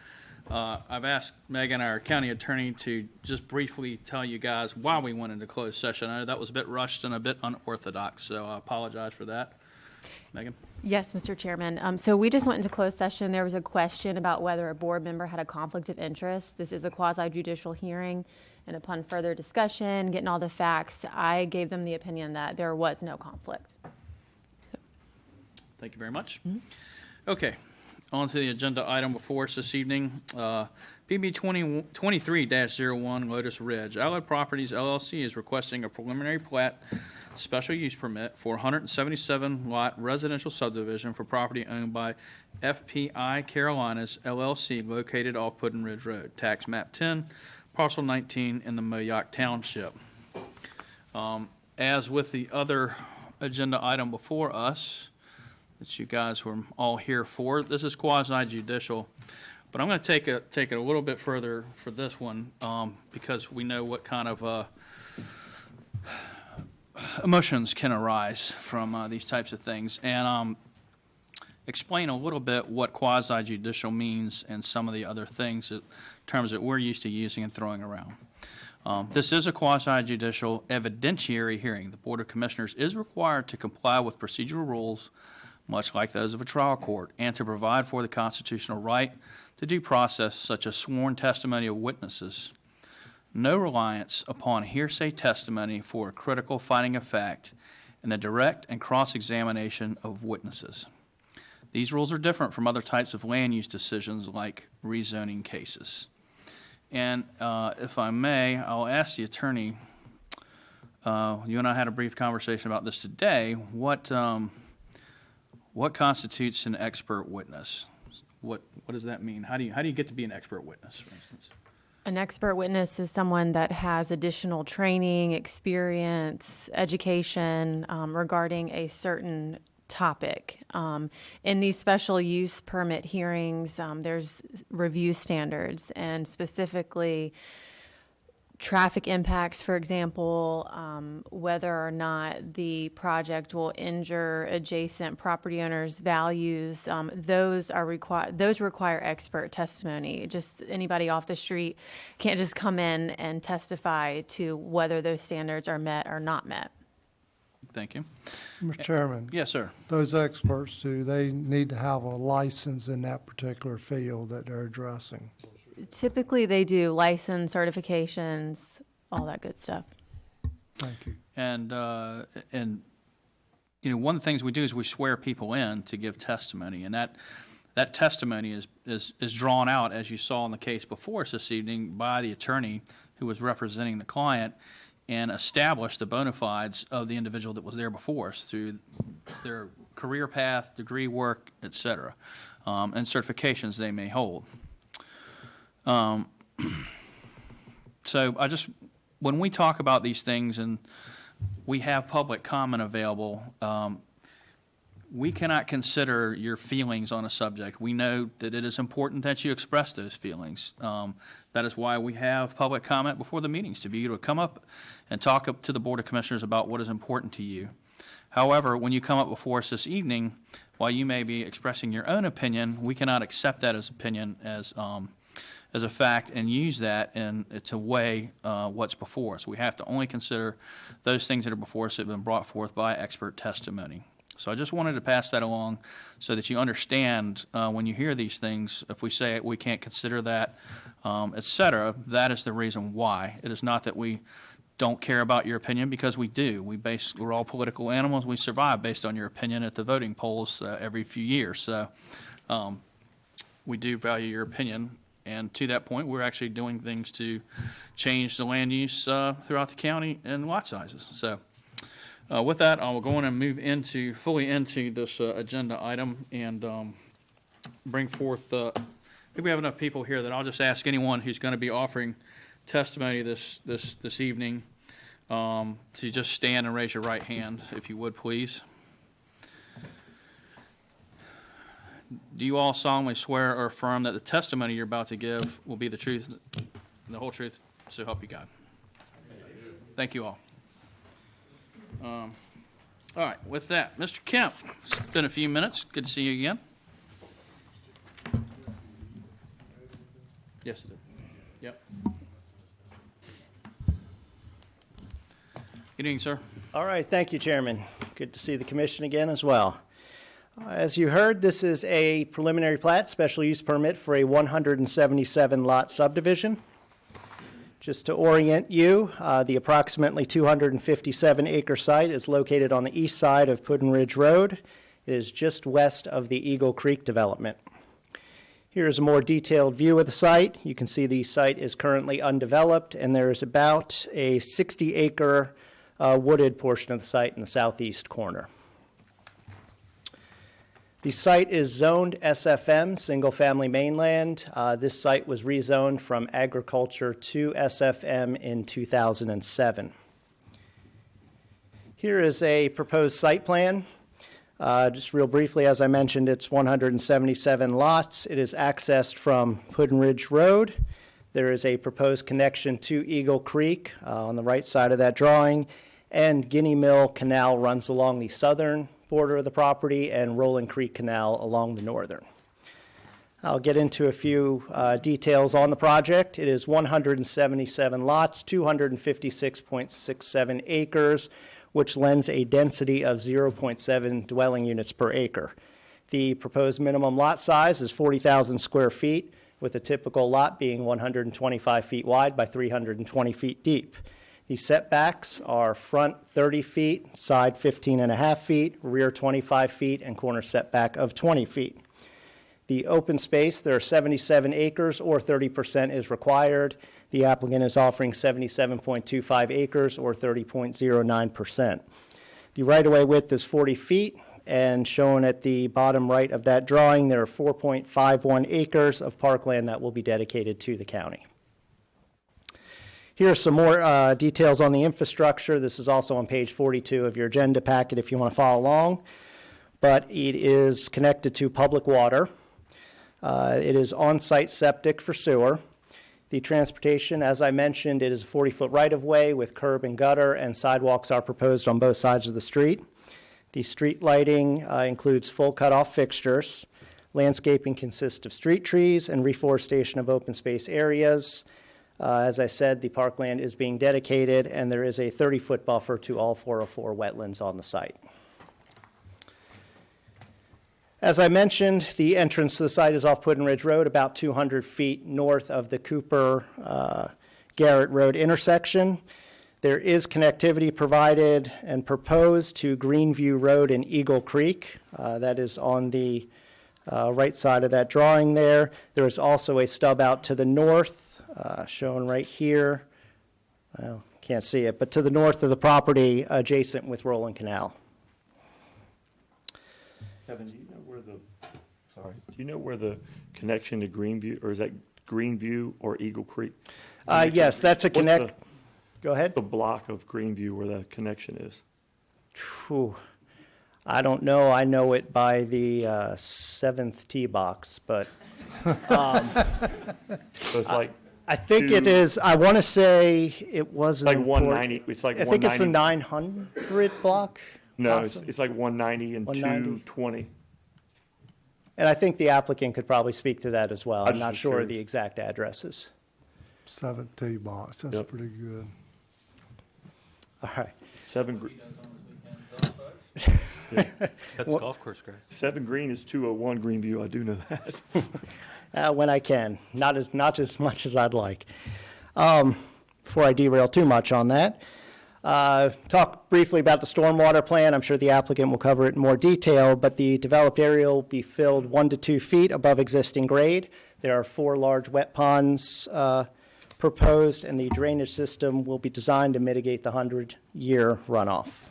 A: I've asked Megan, our county attorney, to just briefly tell you guys why we went into closed session. I know that was a bit rushed and a bit unorthodox, so I apologize for that. Megan?
D: Yes, Mr. Chairman. So we just went into closed session. There was a question about whether a board member had a conflict of interest. This is a quasi-judicial hearing, and upon further discussion, getting all the facts, I gave them the opinion that there was no conflict.
A: Thank you very much. Okay, on to the agenda item before us this evening. PB 23-01 Lotus Ridge. Allied Properties LLC is requesting a preliminary plat special use permit for 177-lot residential subdivision for property owned by FPI Carolinas LLC located off Puddin Ridge Road, tax map 10, parcel 19 in the Moyock Township. As with the other agenda item before us, that you guys were all here for. This is quasi-judicial, but I'm going to take it a little bit further for this one because we know what kind of emotions can arise from these types of things, and explain a little bit what quasi-judicial means and some of the other things, terms that we're used to using and throwing around. This is a quasi-judicial evidentiary hearing. The Board of Commissioners is required to comply with procedural rules much like those of a trial court, and to provide for the constitutional right to due process such as sworn testimony of witnesses. No reliance upon hearsay testimony for a critical finding of fact and the direct and cross-examination of witnesses. These rules are different from other types of land use decisions like rezoning cases. And if I may, I'll ask the attorney, you and I had a brief conversation about this today, what constitutes an expert witness? What does that mean? How do you get to be an expert witness, for instance?
D: An expert witness is someone that has additional training, experience, education regarding a certain topic. In these special use permit hearings, there's review standards, and specifically traffic impacts, for example, whether or not the project will injure adjacent property owners' values, those require expert testimony. Just anybody off the street can't just come in and testify to whether those standards are met or not met.
A: thank you.
K: Mr. Chairman,
A: Yes, sir.
K: those experts too, they need to have a license in that particular field that they're addressing.
D: Typically, they do license certifications, all that good stuff.
K: Thank you.
A: And you know, one of the things we do is we swear people in to give testimony, and that testimony is drawn out, as you saw in the case before us this evening, by the attorney who was representing the client and established the bona fides of the individual that was there before us through their career path, degree work, et cetera, and certifications they may hold. So when we talk about these things and we have public comment available, we cannot consider your feelings on a subject. We know that it is important that you express those feelings. That is why we have public comment before the meetings, to be able to come up and talk up to the Board of Commissioners about what is important to you. However, when you come up before us this evening, while you may be expressing your own opinion, we cannot accept that as opinion as a fact and use that to weigh what's before us. We have to only consider those things that are before us that have been brought forth by expert testimony. So I just wanted to pass that along so that you understand when you hear these things, if we say we can't consider that, et cetera, that is the reason why. It is not that we don't care about your opinion, because we do. We're all political animals. We survive based on your opinion at the voting polls every few years. So we do value your opinion. And to that point, we're actually doing things to change the land use throughout the county and lot sizes. So with that, I will go on and move fully into this agenda item and bring forth, I think we have enough people here that I'll just ask anyone who's going to be offering testimony this evening to just stand and raise your right hand, if you would, please. Do you all solemnly swear or affirm that the testimony you're about to give will be the truth and the whole truth, so help you God? Thank you all. All right, with that, Mr. Kemp, it's been a few minutes. Good to see you again. Yes, it did. Yep. Good evening, sir.
O: All right, thank you, Chairman. Good to see the commission again as well. As you heard, this is a preliminary plat, special use permit for a 177-lot subdivision. Just to orient you, the approximately 257-acre site is located on the east side of Puddin Ridge Road. It is just west of the Eagle Creek development. Here is a more detailed view of the site. You can see the site is currently undeveloped, and there is about a 60-acre wooded portion of the site in the southeast corner. The site is zoned SFM, single-family mainland. This site was rezoned from agriculture to SFM in 2007. Here is a proposed site plan. Just real briefly, as I mentioned, it's 177 lots. It is accessed from Puddin Ridge Road. There is a proposed connection to Eagle Creek on the right side of that drawing, and Guinea Mill Canal runs along the southern border of the property and Rolling Creek Canal along the northern. I'll get into a few details on the project. It is 177 lots, 256.67 acres, which lends a density of 0.7 dwelling units per acre. The proposed minimum lot size is 40,000 square feet, with a typical lot being 125 feet wide by 320 feet deep. The setbacks are front 30 feet, side 15.5 feet, rear 25 feet, and corner setback of 20 feet. The open space, there are 77 acres, or 30% is required. The applicant is offering 77.25 acres, or 30.09%. The right-of-way width is 40 feet, and shown at the bottom right of that drawing, there are 4.51 acres of parkland that will be dedicated to the county. Here are some more details on the infrastructure. This is also on page 42 of your agenda packet if you want to follow along. But it is connected to public water. It is on-site septic for sewer. The transportation, as I mentioned, it is a 40-foot right-of-way with curb and gutter, and sidewalks are proposed on both sides of the street. The street lighting includes full cutoff fixtures. Landscaping consists of street trees and reforestation of open space areas. As I said, the parkland is being dedicated, and there is a 30-foot buffer to all 404 wetlands on the site. As I mentioned, the entrance to the site is off Puddin Ridge Road, about 200 feet north of the Cooper-Garrett Road intersection. There is connectivity provided and proposed to Greenview Road and Eagle Creek. That is on the right side of that drawing there. There is also a stub out to the north, shown right here. Well, can't see it, but to the north of the property adjacent with Roland Canal.
E: Kevin, do you know where the connection to Greenview, or is that Greenview or Eagle Creek?
O: Yes, that's a connect. Go ahead.
E: The block of Greenview where the connection is.
O: Whew. I don't know. I know it by the 7th tee box, but
E: so it's like
O: I think it is. I want to say it was
E: like 190. It's like
O: I think it's the 900 block.
E: No, it's like 190 and
O: 190.
E: 220.
O: And I think the applicant could probably speak to that as well.
E: I
O: I'm
E: just
O: not
E: was
O: sure of
E: curious.
O: the exact addresses.
K: 17 box, that's
E: Yep.
K: pretty good.
O: All right.
E: 7
B: That's golf course grass.
E: 7 Green is 201 Greenview. I do know that.
O: When I can, not as much as I'd like. Before I derail too much on that, talk briefly about the stormwater plan. I'm sure the applicant will cover it in more detail, but the developed area will be filled 1 to 2 feet above existing grade. There are 4 large wet ponds proposed, and the drainage system will be designed to mitigate the 100-year runoff.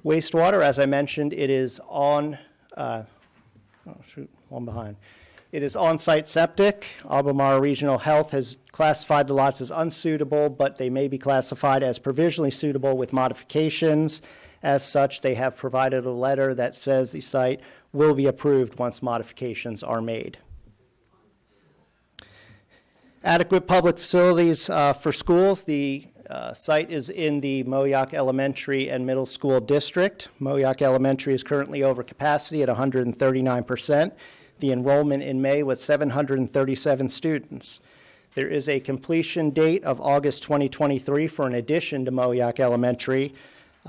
O: Wastewater, as I mentioned, it is on, one behind. It is on-site septic. Albemarle Regional Health has classified the lots as unsuitable, but they may be classified as provisionally suitable with modifications. As such, they have provided a letter that says the site will be approved once modifications are made. Adequate public facilities for schools. The site is in the Moyock Elementary and Middle School District. Moyock Elementary is currently over capacity at 139%. The enrollment in May was 737 students. There is a completion date of August 2023 for an addition to Moyock Elementary,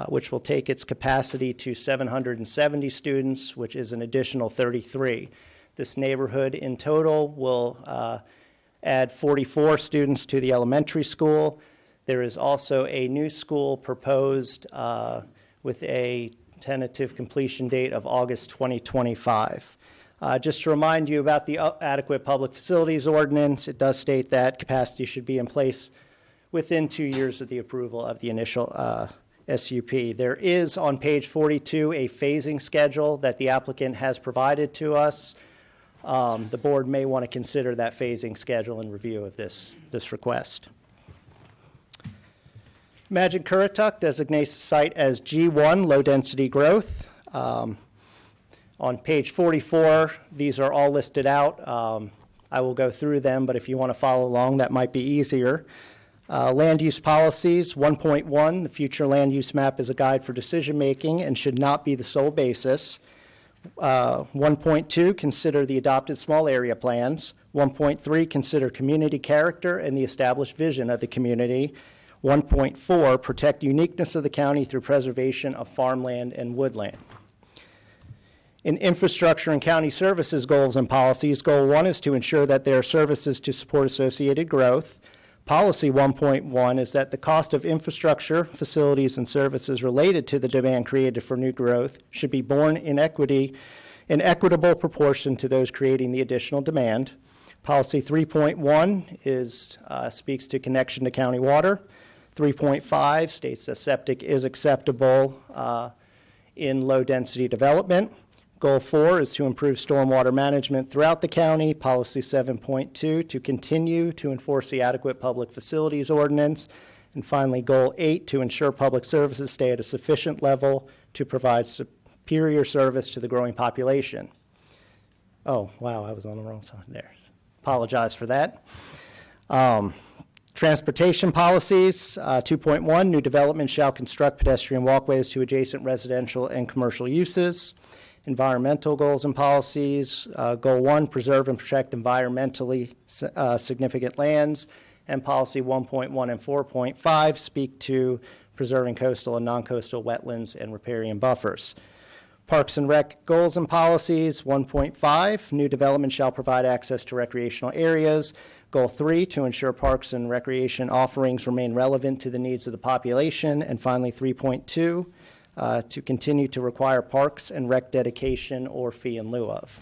O: which will take its capacity to 770 students, which is an additional 33. This neighborhood in total will add 44 students to the elementary school. There is also a new school proposed with a tentative completion date of August 2025. Just to remind you about the adequate public facilities ordinance, it does state that capacity should be in place within 2 years of the approval of the initial SUP. There is on page 42 a phasing schedule that the applicant has provided to us. The board may want to consider that phasing schedule in review of this request. Magic Currituck designates the site as G1, low-density growth. On page 44, these are all listed out. I will go through them, but if you want to follow along, that might be easier. Land use policies, 1.1, the future land use map is a guide for decision-making and should not be the sole basis. 1.2, consider the adopted small area plans. 1.3, consider community character and the established vision of the community. 1.4, protect uniqueness of the county through preservation of farmland and woodland. In infrastructure and county services goals and policies, Goal 1 is to ensure that there are services to support associated growth. Policy 1.1 is that the cost of infrastructure, facilities, and services related to the demand created for new growth should be borne in equitable proportion to those creating the additional demand. Policy 3.1 speaks to connection to county water. 3.5 states that septic is acceptable in low-density development. Goal 4 is to improve stormwater management throughout the county. Policy 7.2 to continue to enforce the adequate public facilities ordinance. And finally, Goal 8 to ensure public services stay at a sufficient level to provide superior service to the growing population. Oh, wow, I was on the wrong side there. Apologize for that. Transportation policies, 2.1, new development shall construct pedestrian walkways to adjacent residential and commercial uses. Environmental goals and policies. Goal 1, preserve and protect environmentally significant lands. And policy 1.1 and 4.5 speak to preserving coastal and non-coastal wetlands and riparian buffers. Parks and Rec goals and policies, 1.5, new development shall provide access to recreational areas. Goal 3, to ensure parks and recreation offerings remain relevant to the needs of the population. And finally, 3.2, to continue to require parks and rec dedication or fee in lieu of.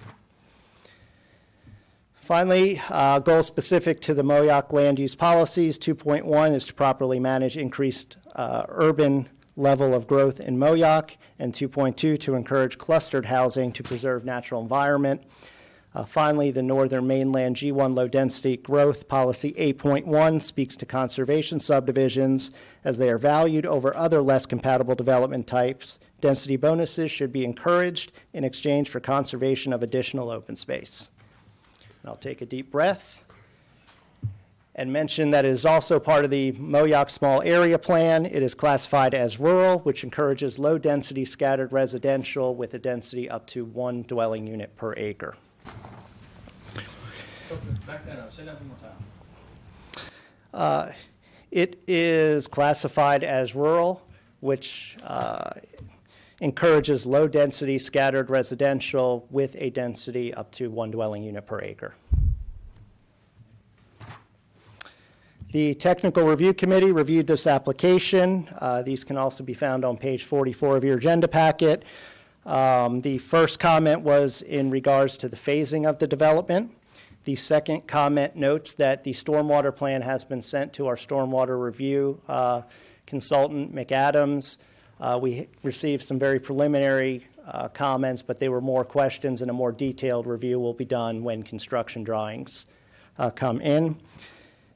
O: Finally, goals specific to the MOYOC land use policies, 2.1 is to properly manage increased urban level of growth in MOYOC, and 2.2 to encourage clustered housing to preserve natural environment. Finally, the Northern Mainland G1 Low Density Growth Policy 8.1 speaks to conservation subdivisions as they are valued over other less compatible development types. Density bonuses should be encouraged in exchange for conservation of additional open space. And I'll take a deep breath and mention that it is also part of the MOYOC Small Area Plan. It is classified as rural, which encourages low-density scattered residential with a density up to 1 dwelling unit per acre.
A: Back that up. Say that one more time.
O: It is classified as rural, which encourages low-density scattered residential with a density up to 1 dwelling unit per acre. The Technical Review Committee reviewed this application. These can also be found on page 44 of your agenda packet. The first comment was in regards to the phasing of the development. The second comment notes that the stormwater plan has been sent to our stormwater review consultant, McAdams. We received some very preliminary comments, but they were more questions, and a more detailed review will be done when construction drawings come in.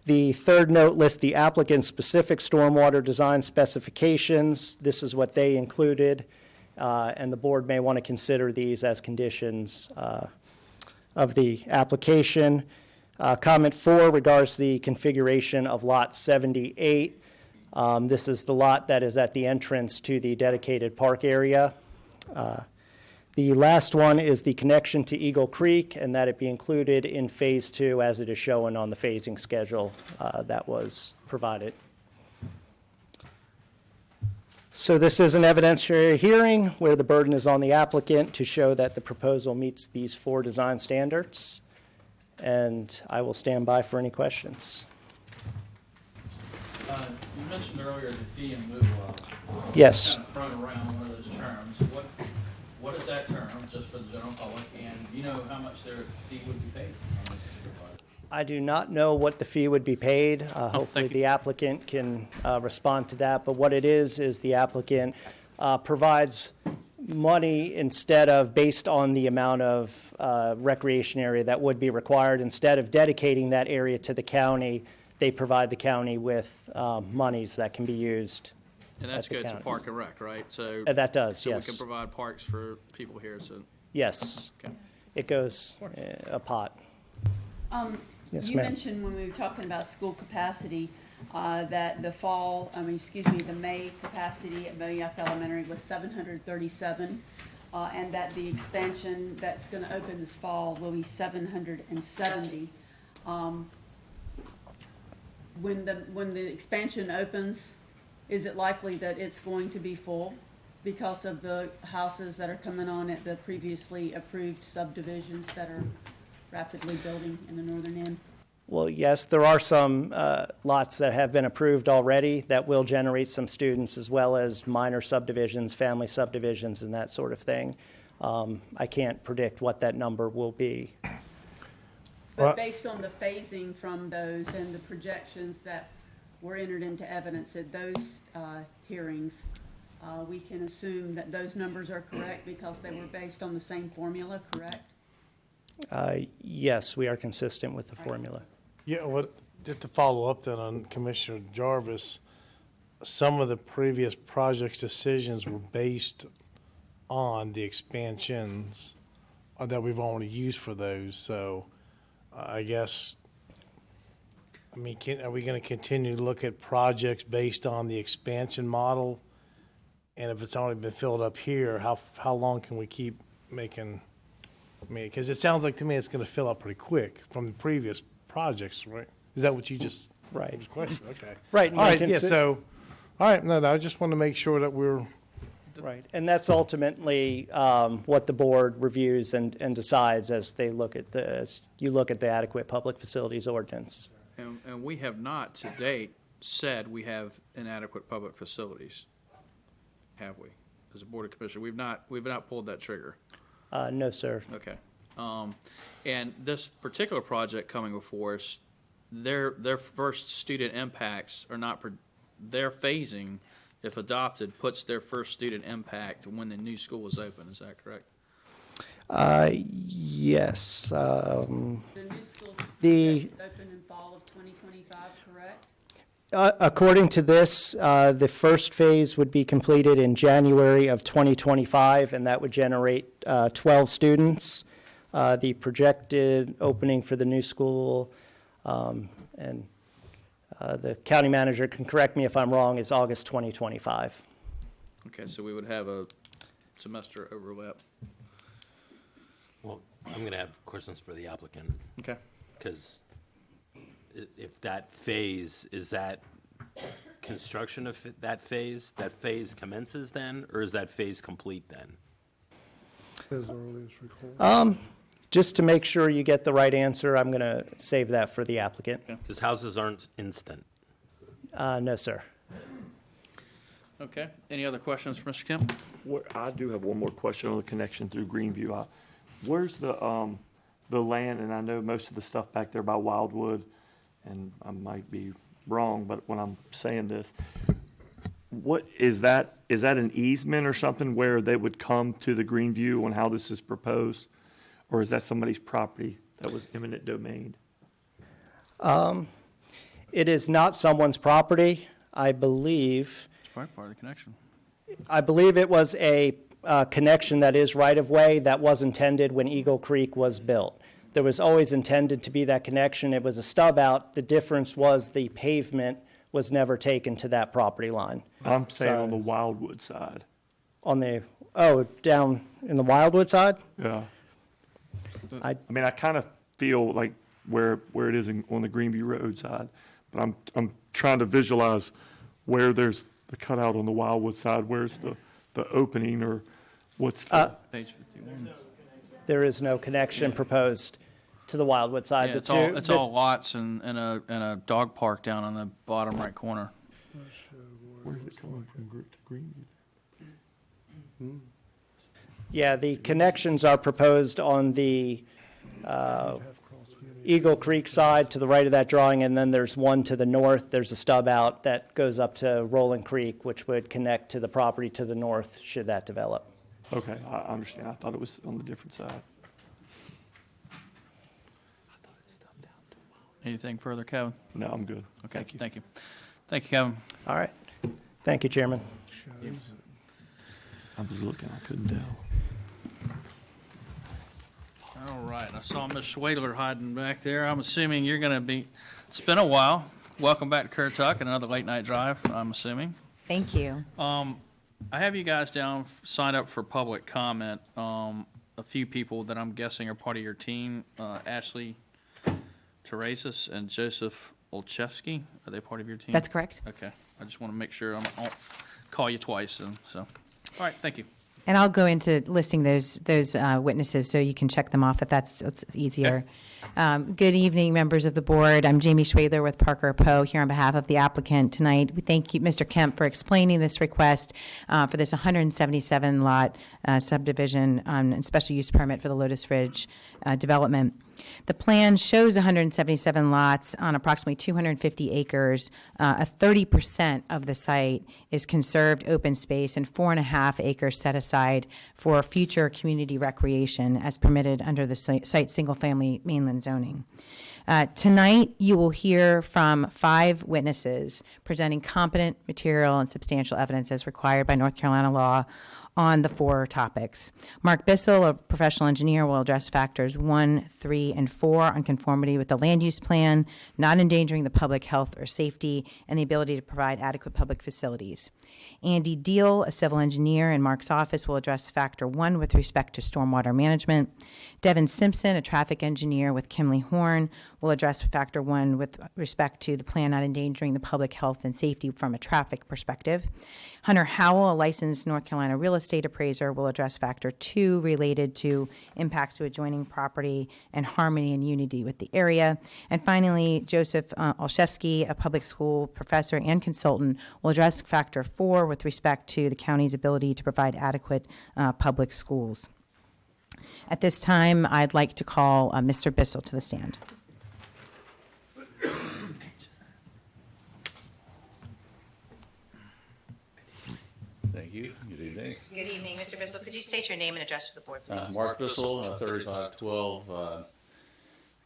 O: The third note lists the applicant's specific stormwater design specifications. This is what they included, and the board may want to consider these as conditions of the application. Comment 4 regards the configuration of lot 78. This is the lot that is at the entrance to the dedicated park area. The last one is the connection to Eagle Creek, and that it be included in Phase 2 as it is shown on the phasing schedule that was provided. So this is an evidentiary hearing where the burden is on the applicant to show that the proposal meets these 4 design standards, and I will stand by for any questions.
A: You mentioned earlier the fee in lieu of.
O: Yes.
A: Kind of thrown around one of those terms. What is that term, just for the general public, and do you know how much their fee would be paid on this particular project?
O: I do not know what the fee would be paid. Hopefully the applicant can respond to that, but what it is the applicant provides money instead of based on the amount of recreation area that would be required. Instead of dedicating that area to the county, they provide the county with monies that can be used.
A: And that's good to Park and Rec, right? So
O: that does, yes.
A: So we can provide parks for people here, so.
O: Yes.
A: Okay.
O: It goes a pot. Yes,
G: You
O: ma'am.
G: mentioned when we were talking about school capacity, that the May capacity at MOYOC Elementary was 737, and that the expansion that's gonna open this fall will be 770. When the expansion opens, is it likely that it's going to be full because of the houses that are coming on at the previously approved subdivisions that are rapidly building in the northern end?
O: Well, yes, there are some lots that have been approved already that will generate some students, as well as minor subdivisions, family subdivisions, and that sort of thing. I can't predict what that number will be.
G: But based on the phasing from those and the projections that were entered into evidence at those hearings, we can assume that those numbers are correct because they were based on the same formula, correct?
O: Yes, we are consistent with the formula.
L: Yeah, just to follow up then on Commissioner Jarvis, some of the previous projects decisions were based on the expansions that we've already used for those, so I guess, are we gonna continue to look at projects based on the expansion model? And if it's only been filled up here, how long can we keep making, I mean, because it sounds like to me it's going to fill up pretty quick from the previous projects, right? Is that what you just?
O: Right.
L: Question, okay.
O: Right.
L: All right,
O: and
L: yeah,
O: consi-
L: so, all right, no, I just want to make sure that we're,
O: Right, and that's ultimately what the board reviews and decides as they look at as you look at the adequate public facilities ordinance.
A: And we have not to date said we have inadequate public facilities, have we? As a Board of Commissioners, we've not pulled that trigger.
O: No, sir.
A: Okay. And this particular project coming before us, their first student impacts are not, their phasing, if adopted, puts their first student impact when the new school is open. Is that correct?
O: Yes.
G: The new school
O: The
G: open in fall of 2025, correct?
O: according to this, the first phase would be completed in January of 2025, and that would generate 12 students. The projected opening for the new school, and the county manager can correct me if I'm wrong, is August 2025.
A: Okay, so we would have a semester overlap.
B: Well, I'm going to have questions for the applicant.
A: Okay.
B: Because if that phase, is that construction of that phase commences then, or is that phase complete then?
K: As early as required.
O: Just to make sure you get the right answer, I'm going to save that for the applicant.
B: Because houses aren't instant.
O: No, sir.
A: Okay. Any other questions for Mr. Kemp?
E: I do have one more question on the connection through Greenview. Where's the land, and I know most of the stuff back there by Wildwood, and I might be wrong, but when I'm saying this, what is that an easement or something where they would come to the Greenview on how this is proposed? Or is that somebody's property that was eminent domain?
O: It is not someone's property, I believe.
A: It's probably part of the connection.
O: I believe it was a connection that is right-of-way that was intended when Eagle Creek was built. There was always intended to be that connection. It was a stub out. The difference was the pavement was never taken to that property line.
E: I'm saying on the Wildwood side.
O: Down in the Wildwood side?
E: Yeah. I mean, I kind of feel like where it is on the Greenview Road side, but I'm trying to visualize where there's the cutout on the Wildwood side. Where's the opening, or what's the
A: Page 51.
O: There is no connection proposed to the Wildwood side.
A: Yeah, it's all lots and a dog park down on the bottom right corner.
E: Where's it coming from to Greenview?
O: Yeah, the connections are proposed on the Eagle Creek side to the right of that drawing, and then there's one to the north. There's a stub out that goes up to Rolling Creek, which would connect to the property to the north should that develop.
E: Okay, I understand. I thought it was on the different side.
A: Anything further, Kevin?
E: No, I'm good.
A: Okay,
E: Thank you.
A: Thank you. Thank you, Kevin.
O: All right. Thank you, Chairman.
E: I was looking, I couldn't tell.
A: All right, I saw Ms. Schwadler hiding back there. I'm assuming you're going to be, it's been a while. Welcome back to Currituck and another late night drive, I'm assuming.
U: Thank you.
A: I have you guys down, signed up for public comment. A few people that I'm guessing are part of your team, Ashley Teresis and Joseph Olszewski. Are they part of your team?
U: That's correct.
A: Okay, I just want to make sure I'll call you twice, and so. All right, thank you.
U: And I'll go into listing those witnesses so you can check them off if that's easier. Good evening, members of the board. I'm Jamie Schwadler with Parker Poe here on behalf of the applicant tonight. We thank you, Mr. Kemp, for explaining this request for this 177 lot subdivision and special use permit for the Lotus Ridge development. The plan shows 177 lots on approximately 250 acres. 30% of the site is conserved open space and 4.5 acres set aside for future community recreation as permitted under the site single-family mainland zoning. Tonight, you will hear from 5 witnesses presenting competent material and substantial evidence as required by North Carolina law on the 4 topics. Mark Bissell, a professional engineer, will address factors 1, 3, and 4 on conformity with the land use plan, not endangering the public health or safety, and the ability to provide adequate public facilities. Andy Deal, a civil engineer in Mark's office, will address Factor 1 with respect to stormwater management. Devin Simpson, a traffic engineer with Kimley Horn, will address Factor 1 with respect to the plan not endangering the public health and safety from a traffic perspective. Hunter Howell, a licensed North Carolina real estate appraiser, will address Factor 2 related to impacts to adjoining property and harmony and unity with the area. And finally, Joseph Olszewski, a public school professor and consultant, will address Factor 4 with respect to the county's ability to provide adequate public schools. At this time, I'd like to call Mr. Bissell to the stand.
C: Thank you. Good evening.
U: Good evening, Mr. Bissell. Could you state your name and address for the board, please?
C: Mark Bissell, 3512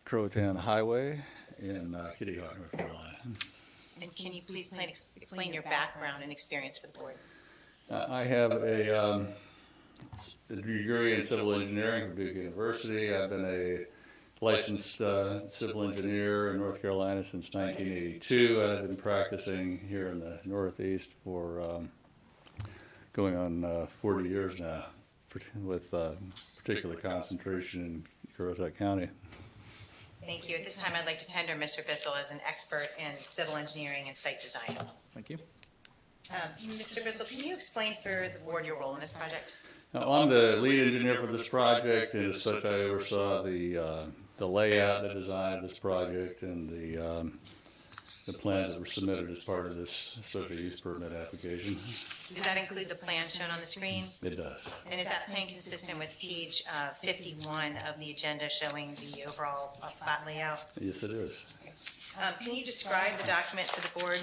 C: Currituck Highway in Kitty Hawk, North Carolina.
U: And can you please explain your background and experience for the board?
C: I have a degree in civil engineering from Duke University. I've been a licensed civil engineer in North Carolina since 1982, and I've been practicing here in the Northeast for going on 40 years now, with particular concentration in Currituck County.
U: Thank you. At this time, I'd like to tender Mr. Bissell as an expert in civil engineering and site design.
A: Thank you.
U: Mr. Bissell, can you explain for the board your role in this project?
C: I'm the lead engineer for this project, and as such, I oversaw the layout, the design of this project, and the plans that were submitted as part of this special use permit application.
U: Does that include the plan shown on the screen?
C: It does.
U: And is that plan consistent with page 51 of the agenda showing the overall plat layout?
C: Yes, it is.
U: Can you describe the document to the board?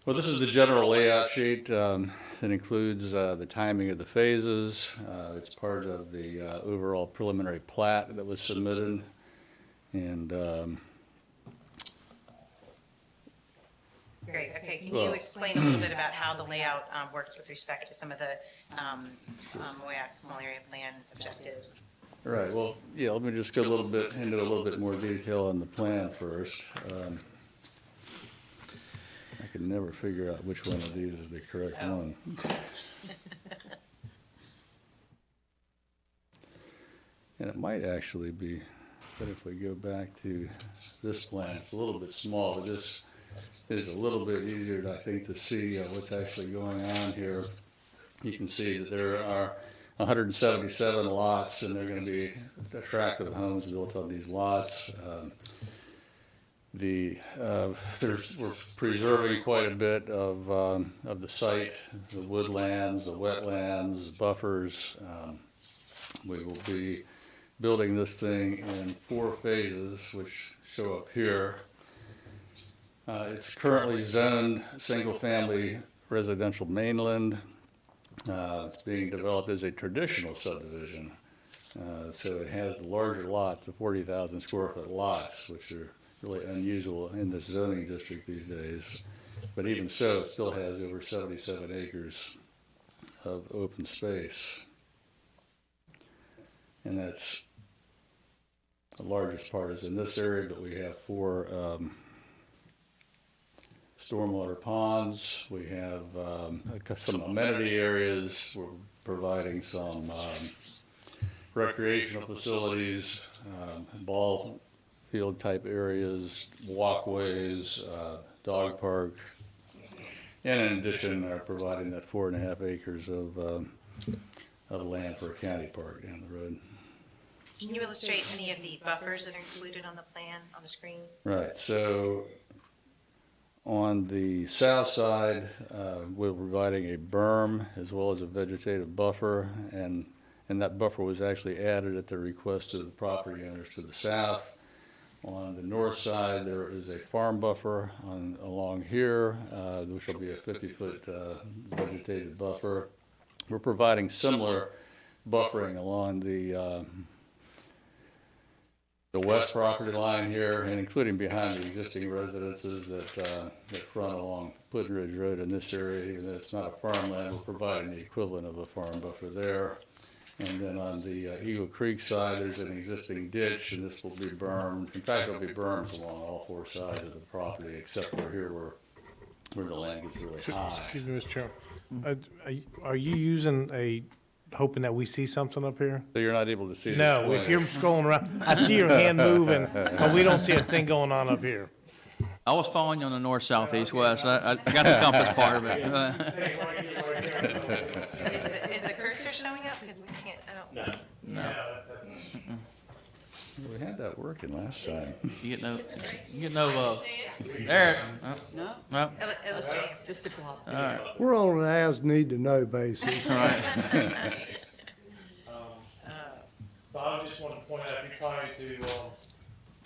C: Well, this is the general layout sheet. It includes the timing of the phases. It's part of the overall preliminary plat that was submitted. And
U: Great. Okay. Can you explain a little bit about how the layout works with respect to some of the MOAC small area plan objectives?
C: Right. Well, yeah. Let me just go into a little bit more detail on the plan first. I can never figure out which one of these is the correct one. And it might actually be, but if we go back to this plan, it's a little bit small, but this is a little bit easier, I think, to see what's actually going on here. You can see that there are 177 lots, and there are going to be attractive homes built on these lots. We're preserving quite a bit of the site, the woodlands, the wetlands, the buffers. We will be building this thing in 4 phases, which show up here. It's currently zoned single-family residential mainland. It's being developed as a traditional subdivision. So it has the larger lots, the 40,000 square foot lots, which are really unusual in this zoning district these days. But even so, it still has over 77 acres of open space. And that's the largest part is in this area, but we have 4 stormwater ponds. We have some amenity areas. We're providing some recreational facilities, ball field type areas, walkways, dog park, and in addition, providing that 4.5 acres of land for a county park down the road.
U: Can you illustrate any of the buffers that are included on the plan on the screen?
C: Right. So on the south side, we're providing a berm as well as a vegetative buffer, and that buffer was actually added at the request of the property owners to the south. On the north side, there is a farm buffer along here, which will be a 50-foot vegetative buffer. We're providing similar buffering along the west property line here, and including behind the existing residences that front along Puddin Ridge Road in this area. Even though it's not a farmland, we're providing the equivalent of a farm buffer there. And then on the Eagle Creek side, there's an existing ditch, and this will be bermed. In fact, there'll be berms along all 4 sides of the property, except for here where where the land gets really high.
L: Excuse me, Mr. Chairman. Are you using hoping that we see something up here?
C: So you're not able to see the
L: No,
C: display.
L: if you're scrolling around, I see your hand moving, but we don't see a thing going on up here.
A: I was following you on the north, south, east, west. I got the compass part of it.
U: Is the cursor showing up? Because we can't, I don't.
A: No.
C: We had that working last time.
A: You get no love. There.
G: No?
A: No.
U: Illustrate.
G: Just a blob.
A: All right.
K: We're on an as-need-to-know basis.
A: All right.
L: Bob, just want to point out, if you're trying to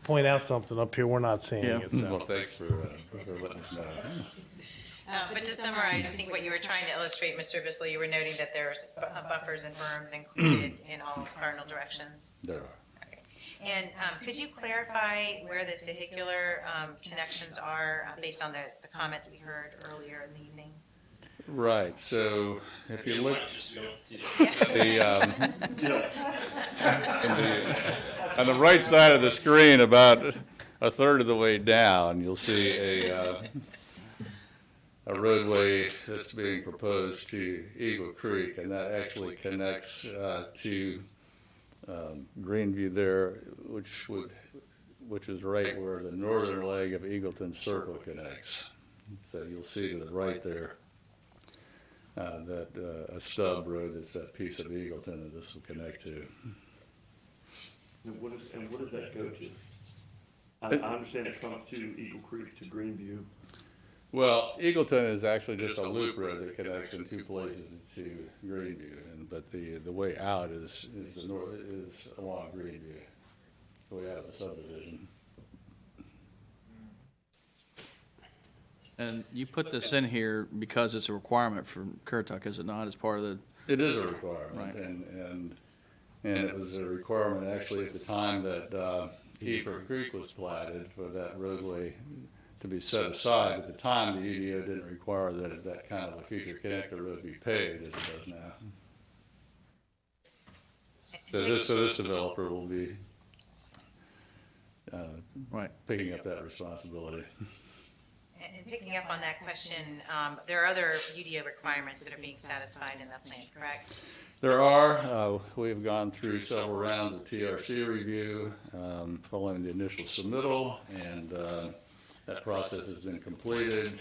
L: point out something up here, we're not seeing
A: Yeah.
L: it. So.
C: Well, thanks for letting us know.
U: But to summarize, I think what you were trying to illustrate, Mr. Bissell, you were noting that there's buffers and berms included in all cardinal directions.
C: There are.
U: Okay. And could you clarify where the vehicular connections are based on the comments we heard earlier in the evening?
C: Right, so if you look, on the right side of the screen, about a third of the way down, you'll see a roadway that's being proposed to Eagle Creek, and that actually connects to Greenview there, which is right where the northern leg of Eagleton Circle connects. So you'll see to the right there that a stub road that's that piece of Eagleton that this will connect to.
E: And what does that go to? I understand it comes to Eagle Creek to Greenview.
C: Well, Eagleton is actually just a loop road that connects in two places to Greenview, but the way out is along Greenview, the way out of the subdivision.
A: And you put this in here because it's a requirement for Currituck, is it not, as part of the?
C: It is a requirement,
A: Right.
C: and it was a requirement actually at the time that Eagle Creek was platted for that roadway to be set aside. At the time, the UDO didn't require that kind of a future connector road be paved as it does now. So this developer will be picking up that responsibility.
U: And picking up on that question, there are other UDO requirements that are being satisfied in the plan, correct?
C: There are. We've gone through several rounds of TRC review following the initial submittal, and that process has been completed,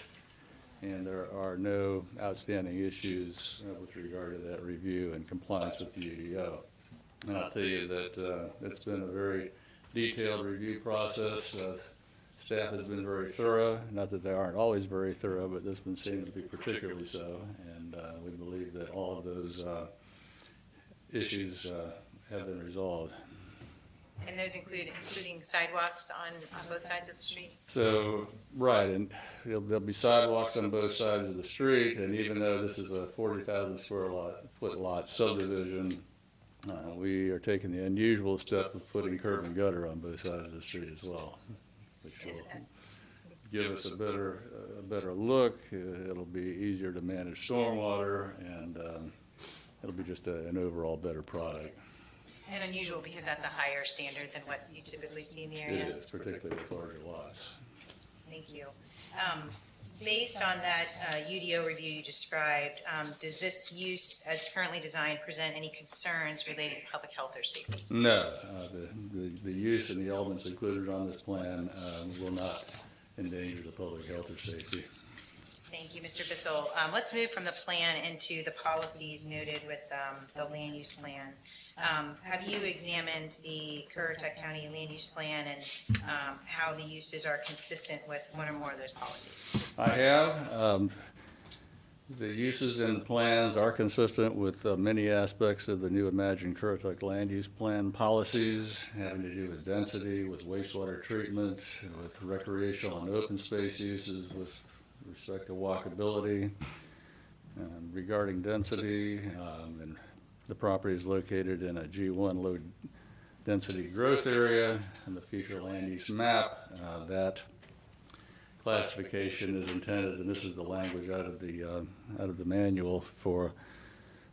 C: and there are no outstanding issues with regard to that review and compliance with the UDO. And I'll tell you that it's been a very detailed review process. Staff has been very thorough, not that they aren't always very thorough, but this one seems to be particularly so, and we believe that all of those issues have been resolved.
U: And those including sidewalks on both sides of the street?
C: So, right, and there'll be sidewalks on both sides of the street, and even though this is a 40,000 square foot lot subdivision, we are taking the unusual step of putting curb and gutter on both sides of the street as well, which will give us a better look. It'll be easier to manage stormwater, and it'll be just an overall better product.
U: And unusual because that's a higher standard than what you typically see in the area?
C: It is, particularly with larger lots.
U: Thank you. Based on that UDO review you described, does this use as currently designed present any concerns relating to public health or safety?
C: No, the use and the elements included on this plan will not endanger the public health or safety.
U: Thank you, Mr. Bissell. Let's move from the plan into the policies noted with the land use plan. Have you examined the Currituck County land use plan and how the uses are consistent with one or more of those policies?
C: I have. The uses and the plans are consistent with many aspects of the new Imagine Currituck land use plan policies having to do with density, with wastewater treatment, with recreational and open space uses, with respect to walkability. Regarding density, and the property is located in a G1 low density growth area in the future land use map. That classification is intended, and this is the language out of the manual, for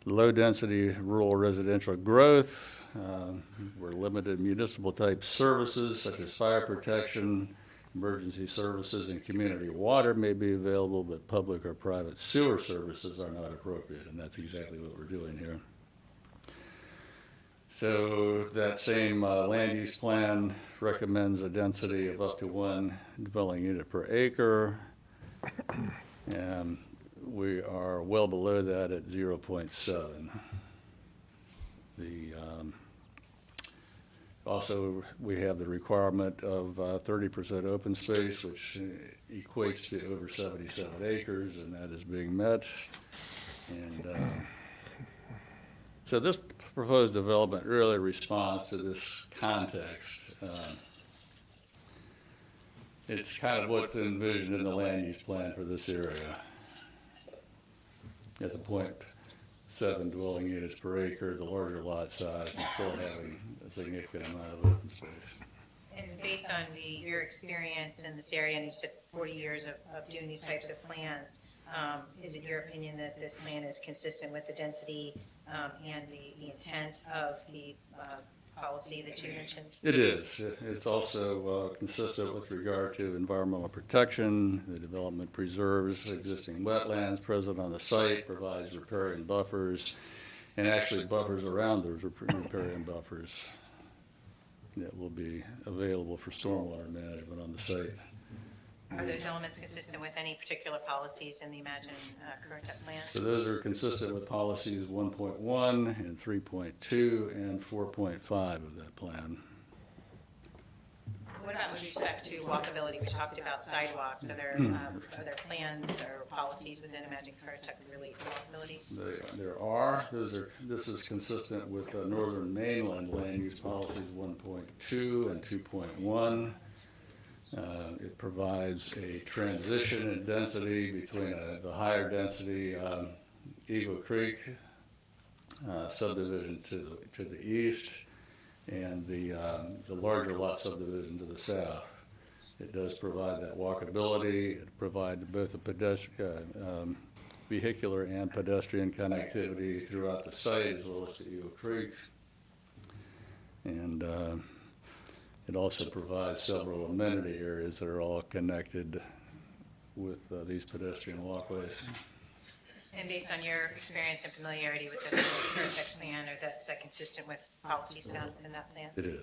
C: low density rural residential growth, where limited municipal type services such as fire protection, Emergency services and community water may be available, but public or private sewer services are not appropriate, and that's exactly what we're doing here. So that same land use plan recommends a density of up to 1 dwelling unit per acre, and we are well below that at 0.7. Also, we have the requirement of 30% open space, which equates to over 77 acres, and that is being met. And so this proposed development really responds to this context. It's kind of what's envisioned in the land use plan for this area. At the 0.7 dwelling units per acre, the larger lot size, and still having a significant amount of open space.
U: And based on your experience in this area, and you said 40 years of doing these types of plans, is it your opinion that this plan is consistent with the density and the intent of the policy that you mentioned?
C: It is. It's also consistent with regard to environmental protection. The development preserves existing wetlands present on the site, provides riparian buffers, and actually buffers around those riparian buffers that will be available for stormwater management on the site.
U: Are those elements consistent with any particular policies in the Imagine Currituck plan?
C: So those are consistent with policies 1.1 and 3.2 and 4.5 of that plan.
U: What about with respect to walkability? We talked about sidewalks. Are there plans or policies within Imagine Currituck that relate to walkability?
C: There are. This is consistent with Northern Mainland land use policies 1.2 and 2.1. It provides a transition in density between the higher density Eagle Creek subdivision to the east and the larger lot subdivision to the south. It does provide that walkability. It provides both a vehicular and pedestrian connectivity throughout the site as well as to Eagle Creek. And it also provides several amenity areas that are all connected with these pedestrian walkways.
U: And based on your experience and familiarity with the Currituck plan, is that consistent with policies found in that plan?
C: It is.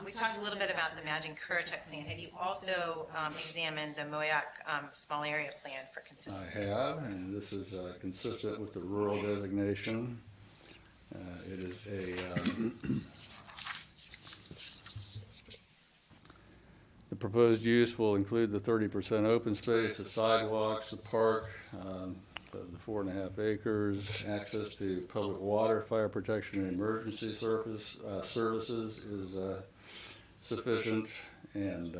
U: We talked a little bit about the Imagine Currituck plan. Have you also examined the Moyoc small area plan for consistency?
C: I have, and this is consistent with the rural designation. It is the proposed use will include the 30% open space, the sidewalks, the park, the 4.5 acres, access to public water, fire protection, and emergency services is sufficient, and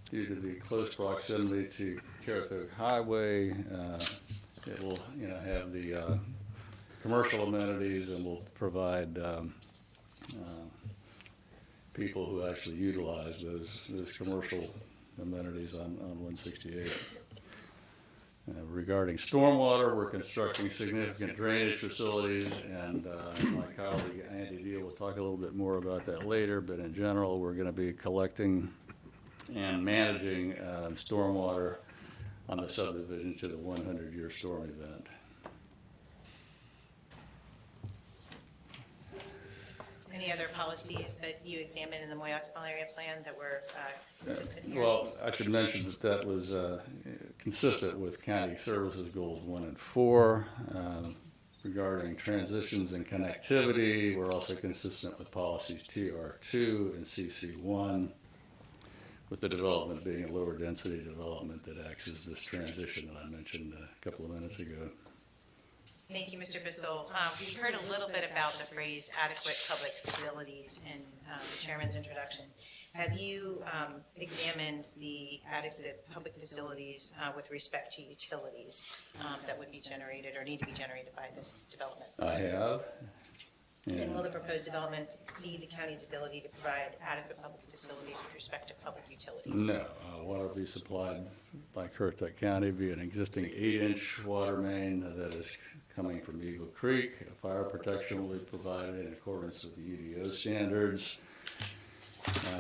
C: due to the close proximity to Currituck Highway, it will have the commercial amenities and will provide people who actually utilize those commercial amenities on 168. Regarding stormwater, we're constructing significant drainage facilities, and my colleague Andy Deal will talk a little bit more about that later, but in general, we're going to be collecting and managing stormwater on the subdivision to the 100-year storm event.
U: Any other policies that you examined in the Moyoc small area plan that were consistent here?
C: Well, I should mention that was consistent with county services goals 1 and 4. Regarding transitions and connectivity, we're also consistent with policies TR2 and CC1, with the development being a lower density development that acts as this transition that I mentioned a couple of minutes ago.
U: Thank you, Mr. Bissell. We've heard a little bit about the phrase adequate public facilities in the chairman's introduction. Have you examined the adequate public facilities with respect to utilities that would be generated or need to be generated by this development?
C: I have.
U: And will the proposed development exceed the county's ability to provide adequate public facilities with respect to public utilities?
C: No. Water will be supplied by Currituck County via an existing 8-inch water main that is coming from Eagle Creek. Fire protection will be provided in accordance with the UDO standards.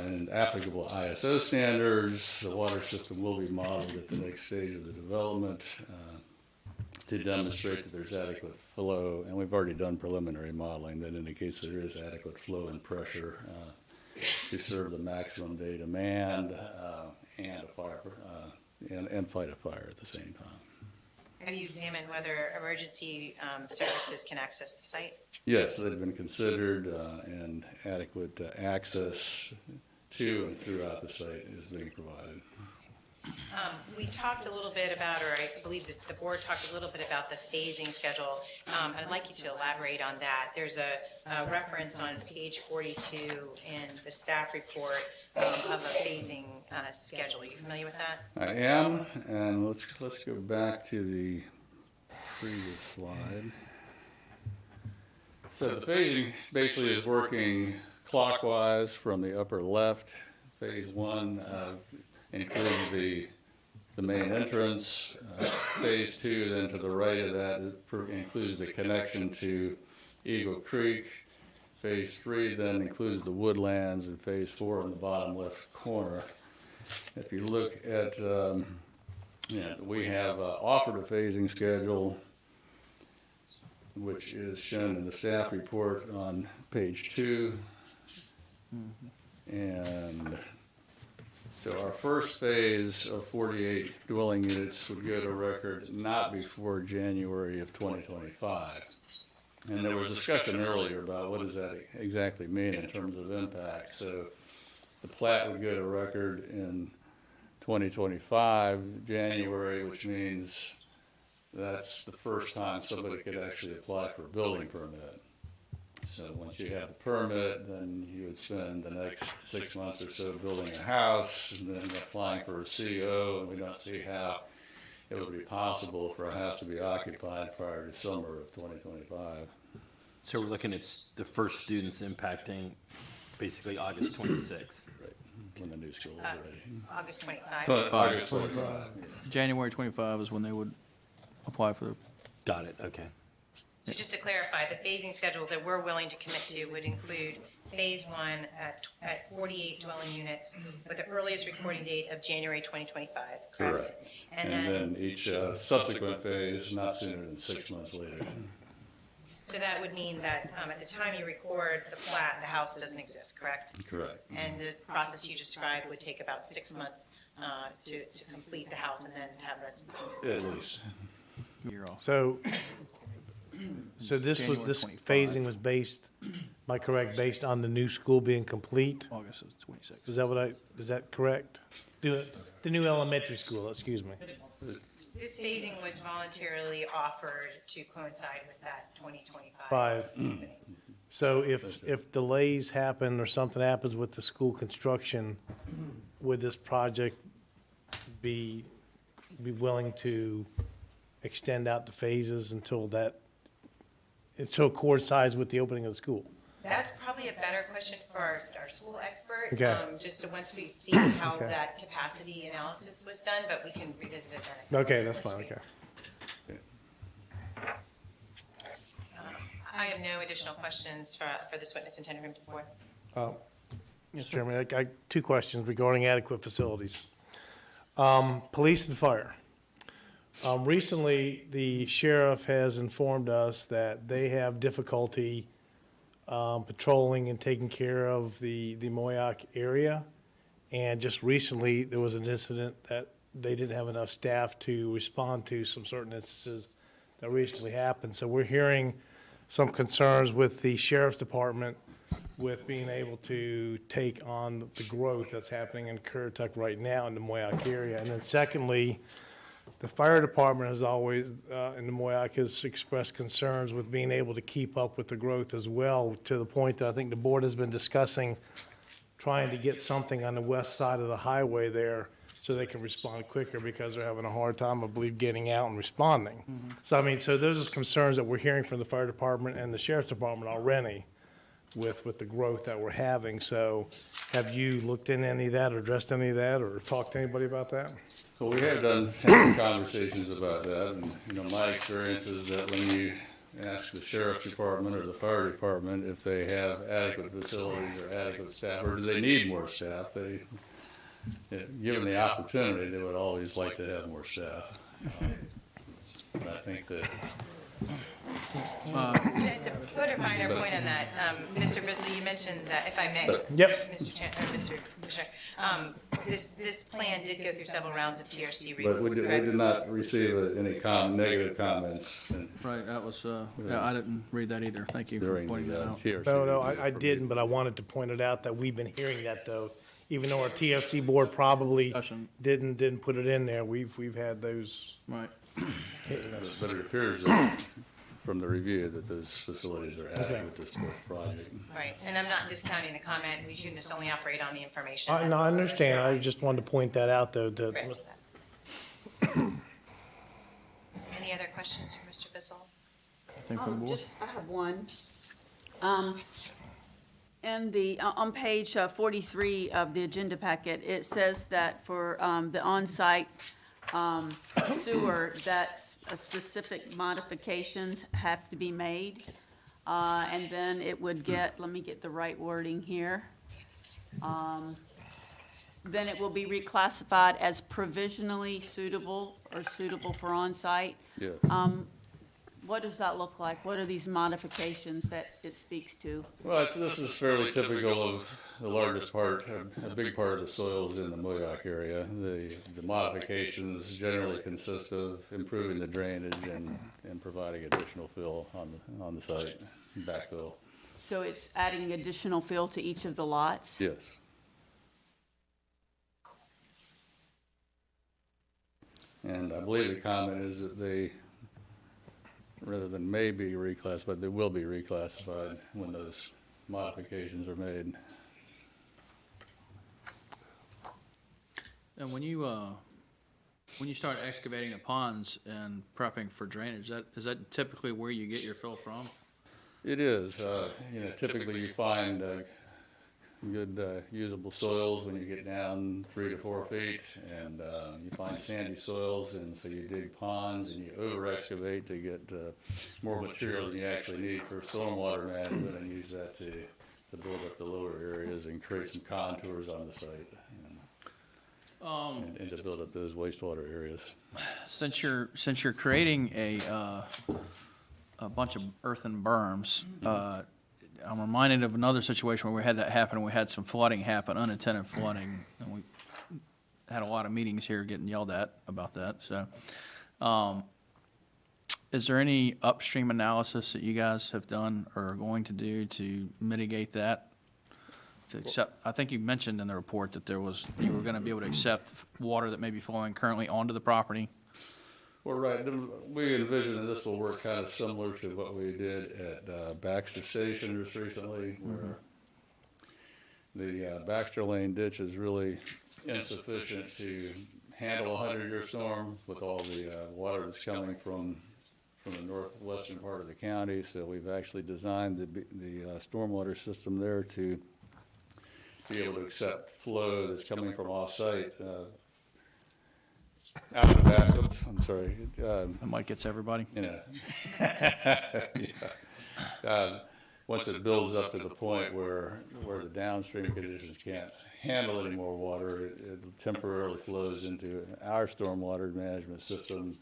C: and applicable ISO standards. The water system will be modeled at the next stage of the development to demonstrate that there's adequate flow, and we've already done preliminary modeling that indicates there is adequate flow and pressure to serve the maximum day demand and a fire and fight a fire at the same time.
U: Have you examined whether emergency services can access the site?
C: Yes, they've been considered, and adequate access to and throughout the site is being provided.
U: We talked a little bit about, or I believe that the board talked a little bit about the phasing schedule. I'd like you to elaborate on that. There's a reference on page 42 in the staff report of a phasing schedule. Are you familiar with that?
C: I am, and let's go back to the previous slide. So the phasing basically is working clockwise from the upper left. Phase 1 includes the main entrance. Phase 2, then to the right of that, includes the connection to Eagle Creek. Phase 3 then includes the woodlands, and Phase 4 in the bottom left corner. If you look at, we have offered a phasing schedule, which is shown in the staff report on page 2. And so our first phase of 48 dwelling units would go to record not before January of 2025. And there was discussion earlier about what does that exactly mean in terms of impact. So the plat would go to record in 2025, January, which means that's the first time somebody could actually apply for a building permit. So once you have the permit, then you would spend the next 6 months or so building a house and then applying for a CO, and we don't see how it would be possible for a house to be occupied prior to summer of 2025.
B: So we're looking at the first students impacting basically August 26th.
C: Right, when the new school is ready.
U: August 25.
C: August 25.
A: January 25 is when they would apply for the.
B: Got it, okay.
U: So just to clarify, the phasing schedule that we're willing to commit to would include phase 1 at 48 dwelling units with the earliest recording date of January 2025, correct?
C: Correct. And then each subsequent phase not sooner than 6 months later.
U: So that would mean that at the time you record the plat, the house doesn't exist, correct?
C: Correct.
U: And the process you described would take about 6 months to complete the house and then to have residents.
C: At least.
A: Year off.
L: So this
A: January 25.
L: phasing was based, am I correct, based on the new school being complete?
A: August is 26th.
L: Is that correct? The new elementary school, excuse me.
U: This phasing was voluntarily offered to coincide with that 2025.
L: Five. So if delays happen or something happens with the school construction, would this project be willing to extend out the phases until it coincides with the opening of the school?
U: That's probably a better question for our school expert.
L: Okay.
U: Just so once we see how
L: Okay.
U: that capacity analysis was done, but we can revisit it then.
L: Okay, that's fine, okay.
U: I have no additional questions for this witness in tender room to the board.
L: Mr. Chairman, I got two questions regarding adequate facilities. Police and fire. Recently, the sheriff has informed us that they have difficulty patrolling and taking care of the Moyoc area. And just recently, there was an incident that they didn't have enough staff to respond to some certain instances that recently happened. So we're hearing some concerns with the sheriff's department with being able to take on the growth that's happening in Currituck right now in the Moyoc area. And then secondly, the fire department has always, in the Moyoc, has expressed concerns with being able to keep up with the growth as well, to the point that I think the board has been discussing trying to get something on the west side of the highway there so they can respond quicker, because they're having a hard time, I believe, getting out and responding. So, I mean, so those are concerns that we're hearing from the fire department and the sheriff's department already with the growth that we're having. So have you looked into any of that or addressed any of that or talked to anybody about that?
C: Well, we have done some conversations about that, and, my experience is that when you ask the sheriff's department or the fire department if they have adequate facilities or adequate staff, or do they need more staff. Given the opportunity, they would always like to have more staff. But I think that
U: To put a finer point on that, Mr. Bissell, you mentioned that, if I may.
L: Yep.
U: Mr. Mr. Commissioner, this plan did go through several rounds of TRC
C: But
U: reviews,
C: we
U: correct?
C: did not receive any negative comments
A: Right, that was, yeah, I didn't read that either. Thank you for
C: during
A: pointing
C: the
A: that out.
C: TRC.
L: No,
C: review
L: I
C: for
L: didn't, but I wanted to point it out that we've been hearing that though. Even though our TFC board probably
A: Discussion.
L: didn't put it in there, we've had those.
A: Right.
C: But it appears that from the review that those facilities are adequate to support the project.
U: Right, and I'm not discounting the comment, we shouldn't just only operate on the information.
L: No, I understand. I just wanted to point that out though.
U: Correct. Any other questions for Mr. Bissell?
A: Anything from the board?
G: I have one. On page 43 of the agenda packet, it says that for the on-site sewer, that specific modifications have to be made. And then it would get, let me get the right wording here. Then it will be reclassified as provisionally suitable or suitable for on-site.
C: Yes.
G: What does that look like? What are these modifications that it speaks to?
C: Well, this is fairly typical of the largest part, a big part of the soils in the Moyoc area. The modifications generally consist of improving the drainage and providing additional fill on the site, backfill.
G: So it's adding additional fill to each of the lots?
C: Yes. And I believe the comment is that they, rather than may be reclassified, they will be reclassified when those modifications are made.
A: And when you start excavating the ponds and prepping for drainage, is that typically where you get your fill from?
C: It is. Typically you find good usable soils when you get down 3 to 4 feet, and you find sandy soils, and so you dig ponds and you over excavate to get more material than you actually need for stormwater management, and use that to build up the lower areas and create some contours on the site, and to build up those wastewater areas.
A: Since you're creating a bunch of earthen berms, I'm reminded of another situation where we had that happen, and we had some flooding happen, unintended flooding, and we had a lot of meetings here getting yelled at about that, so. Is there any upstream analysis that you guys have done or are going to do to mitigate that? To accept, I think you mentioned in the report that you were gonna be able to accept water that may be flowing currently onto the property.
C: Well, right, we envision that this will work kind of similar to what we did at Baxter Station just recently, where the Baxter Lane ditch is really insufficient to handle a 100-year storm with all the water that's coming from the northwestern part of the county. So we've actually designed the stormwater system there to be able to accept flow that's coming from off-site. Out of the back, oops, I'm sorry.
A: The mic gets everybody.
C: Once it builds up to the point where the downstream conditions can't handle any more water, it temporarily flows into our stormwater management system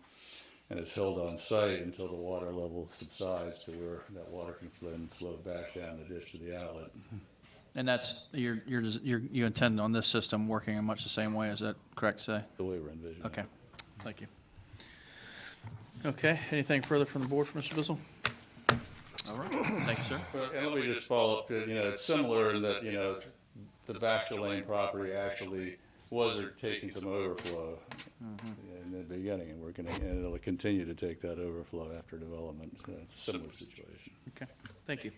C: and is held on site until the water level subsides to where that water can flow back down the ditch to the outlet.
A: And that's, you intend on this system working in much the same way, is that correct to say?
C: The way we're envisioning.
A: Okay, thank you. Okay, anything further from the board for Mr. Bissell? All right, thank you, sir.
C: Well, and let me just follow up, it's similar in that, the Baxter Lane property actually was taking some overflow in the beginning, and it'll continue to take that overflow after development. So it's a similar situation.
A: Okay, thank you.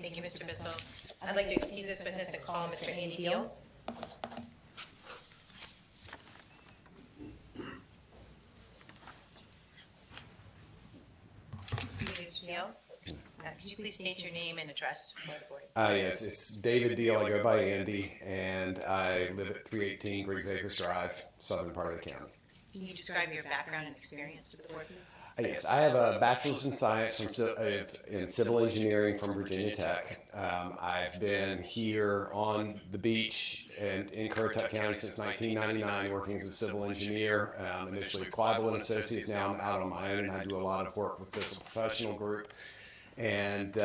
U: Thank you, Mr. Bissell. I'd like to excuse this witness and call Mr. Andy Deal. Mr. Deal, could you please state your name and address for the board?
I: Yes, it's David Deal. I go by Andy, and I live at 318 Griggs Acres Drive, southern part of the county.
U: Can you describe your background and experience to the board, please?
I: Yes, I have a bachelor's in science in civil engineering from Virginia Tech. I've been here on the beach and in Currituck County since 1999, working as a civil engineer. Initially with Quibble and Associates. Now I'm out on my own, and I do a lot of work with this professional group. And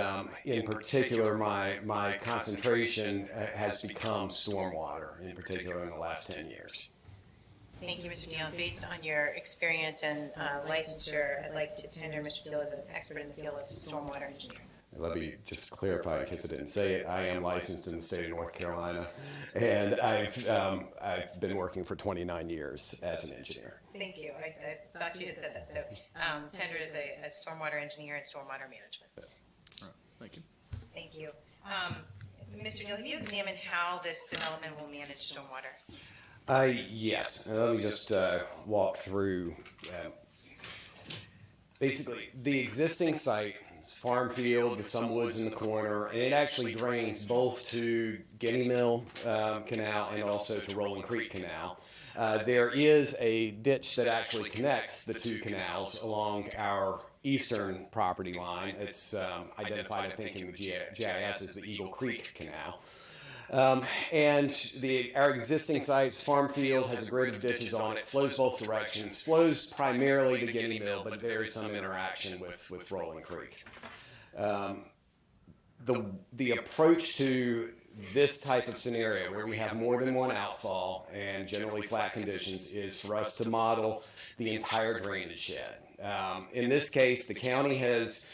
I: in particular, my concentration has become stormwater, in particular in the last 10 years.
U: Thank you, Mr. Deal. Based on your experience and licensure, I'd like to tender Mr. Deal as an expert in the field of stormwater engineering.
I: Let me just clarify in case I didn't say it. I am licensed in the state of North Carolina, and I've been working for 29 years as an engineer.
U: Thank you. I thought you had said that. So tendered as a stormwater engineer and stormwater management.
I: Yes.
A: All right. Thank you.
U: Thank you. Mr. Neal, have you examined how this development will manage stormwater?
I: Yes. Let me just walk through. Basically, the existing site is farm field with some woods in the corner, and it actually drains both to Guinea Mill Canal and also to Rolling Creek Canal. There is a ditch that actually connects the two canals along our eastern property line. It's identified, I think, in the GIS as the Eagle Creek Canal. And our existing site's farm field has a grid of ditches on it, flows both directions, flows primarily to Guinea Mill, but there is some interaction with Rolling Creek. The approach to this type of scenario, where we have more than one outfall and generally flat conditions, is for us to model the entire drainage shed. In this case, the county has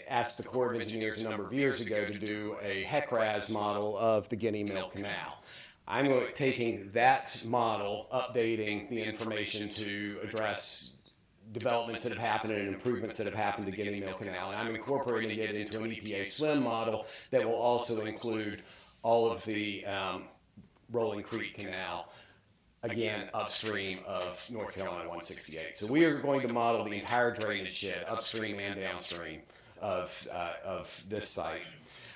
I: asked the Corps of Engineers a number of years ago to do a HECRAS model of the Guinea Mill Canal. I'm taking that model, updating the information to address developments that have happened and improvements that have happened to Guinea Mill Canal, and I'm incorporating it into an EPA SWIM model that will also include all of the Rolling Creek Canal, again, upstream of North Carolina 168. So we are going to model the entire drainage shed, upstream and downstream of this site.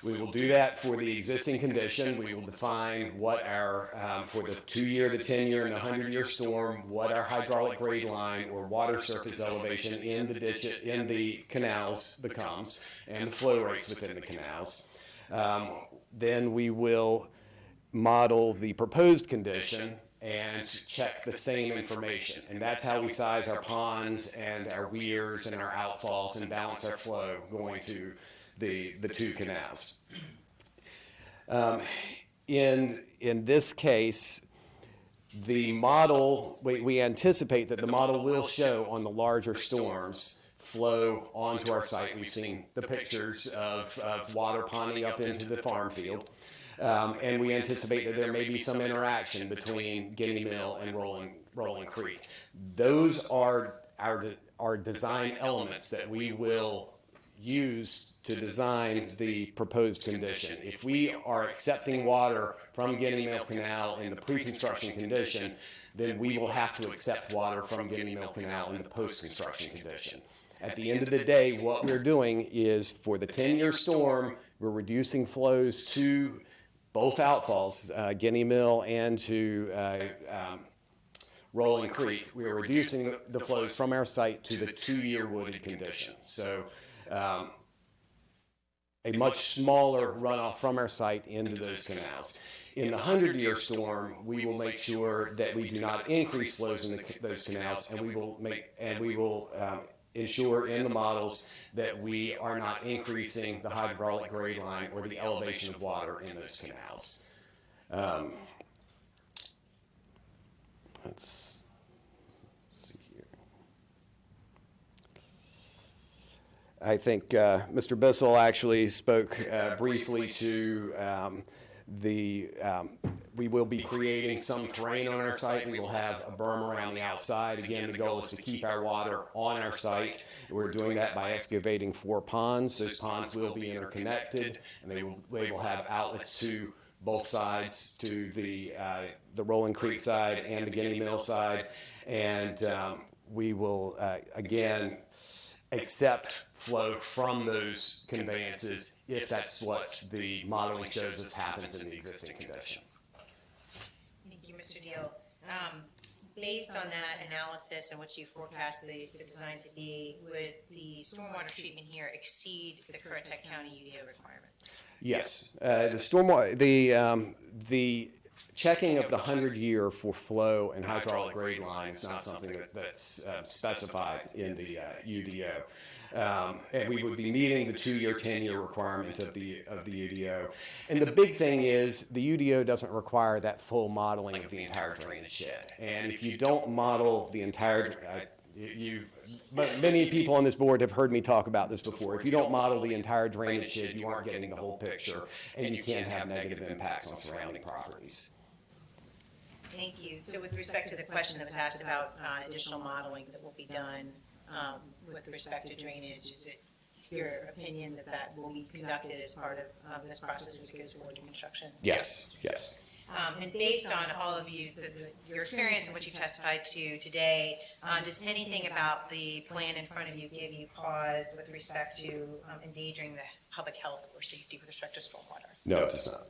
I: We will do that for the existing condition. We will define what our, for the 2-year, the 10-year, and the 100-year storm, what our hydraulic grade line or water surface elevation in the ditch, in the canals becomes, and the flow rates within the canals. Then we will model the proposed condition and check the same information. And that's how we size our ponds and our weirs and our outfalls and balance our flow going to the two canals. In this case, the model, we anticipate that the model will show on the larger storms flow onto our site. We've seen the pictures of water ponding up into the farm field. And we anticipate that there may be some interaction between Guinea Mill and Rolling Creek. Those are our design elements that we will use to design the proposed condition. If we are accepting water from Guinea Mill Canal in the pre-construction condition, then we will have to accept water from Guinea Mill Canal in the post-construction condition. At the end of the day, what we're doing is, for the 10-year storm, we're reducing flows to both outfalls, Guinea Mill and to Rolling Creek. We are reducing the flows from our site to the 2-year wooded condition. So a much smaller runoff from our site into those canals. In the 100-year storm, we will make sure that we do not increase flows in those canals, and we will ensure in the models that we are not increasing the hydraulic grade line or the elevation of water in those canals. Let's see here. I think Mr. Bissell actually spoke briefly to we will be creating some terrain on our site. We will have a berm around the outside. Again, the goal is to keep our water on our site. We're doing that by excavating 4 ponds. Those ponds will be interconnected, and they will have outlets to both sides, to the Rolling Creek side and the Guinea Mill side. And we will, again, accept flow from those conveyances if that's what the modeling shows us happens in the existing condition.
U: Thank you, Mr. Deal. based on that analysis and what you forecast the design to be, would the stormwater treatment here exceed the Currituck County UDO requirements?
I: Yes, the checking of the 100-year for flow and hydraulic grade line is not something that's specified in the UDO. And we would be meeting the 2-year, 10-year requirement of the UDO. And the big thing is the UDO doesn't require that full modeling of the entire drainage shed. And if you don't model the entire, but many people on this board have heard me talk about this before. If you don't model the entire drainage shed, you aren't getting the whole picture, and you can have negative impacts on surrounding properties.
U: Thank you. So with respect to the question that was asked about additional modeling that will be done with respect to drainage, is it your opinion that that will be conducted as part of this process as it goes forward to construction?
I: Yes, yes.
U: And based on all of you, your experience and what you've testified to today, does anything about the plan in front of you give you pause with respect to endangering the public health or safety with respect to stormwater?
I: No, it does not.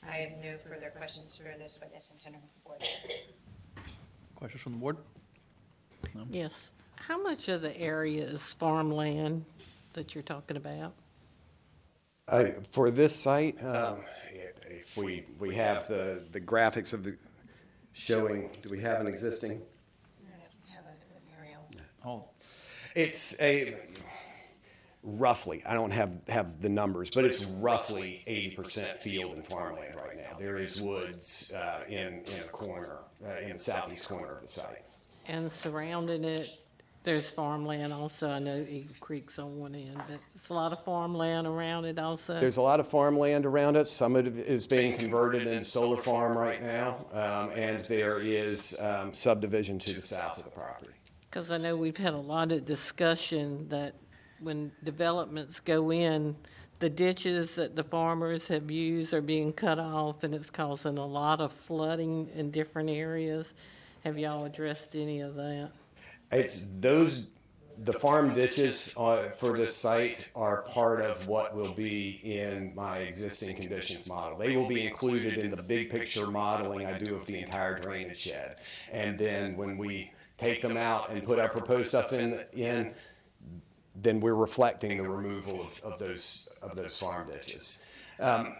U: I have no further questions for this witness and tender the board.
A: Questions from the board? No?
F: Yes. How much of the area is farmland that you're talking about?
I: For this site, if we have the graphics of the showing, do we have an existing?
U: Have an aerial.
A: Oh.
I: It's a roughly, I don't have the numbers, but it's roughly 80% field and farmland right now. There is woods in a corner, in the southeast corner of the site.
F: And surrounding it, there's farmland also. I know Eagle Creek's on one end, but it's a lot of farmland around it also.
I: There's a lot of farmland around it. Some of it is being converted into solar farm right now, and there is subdivision to the south of the property.
F: Because I know we've had a lot of discussion that when developments go in, the ditches that the farmers have used are being cut off, and it's causing a lot of flooding in different areas. Have y'all addressed any of that?
I: The farm ditches for this site are part of what will be in my existing conditions model. They will be included in the big picture modeling I do of the entire drainage shed. And then when we take them out and put our proposed stuff in, then we're reflecting the removal of those farm ditches. I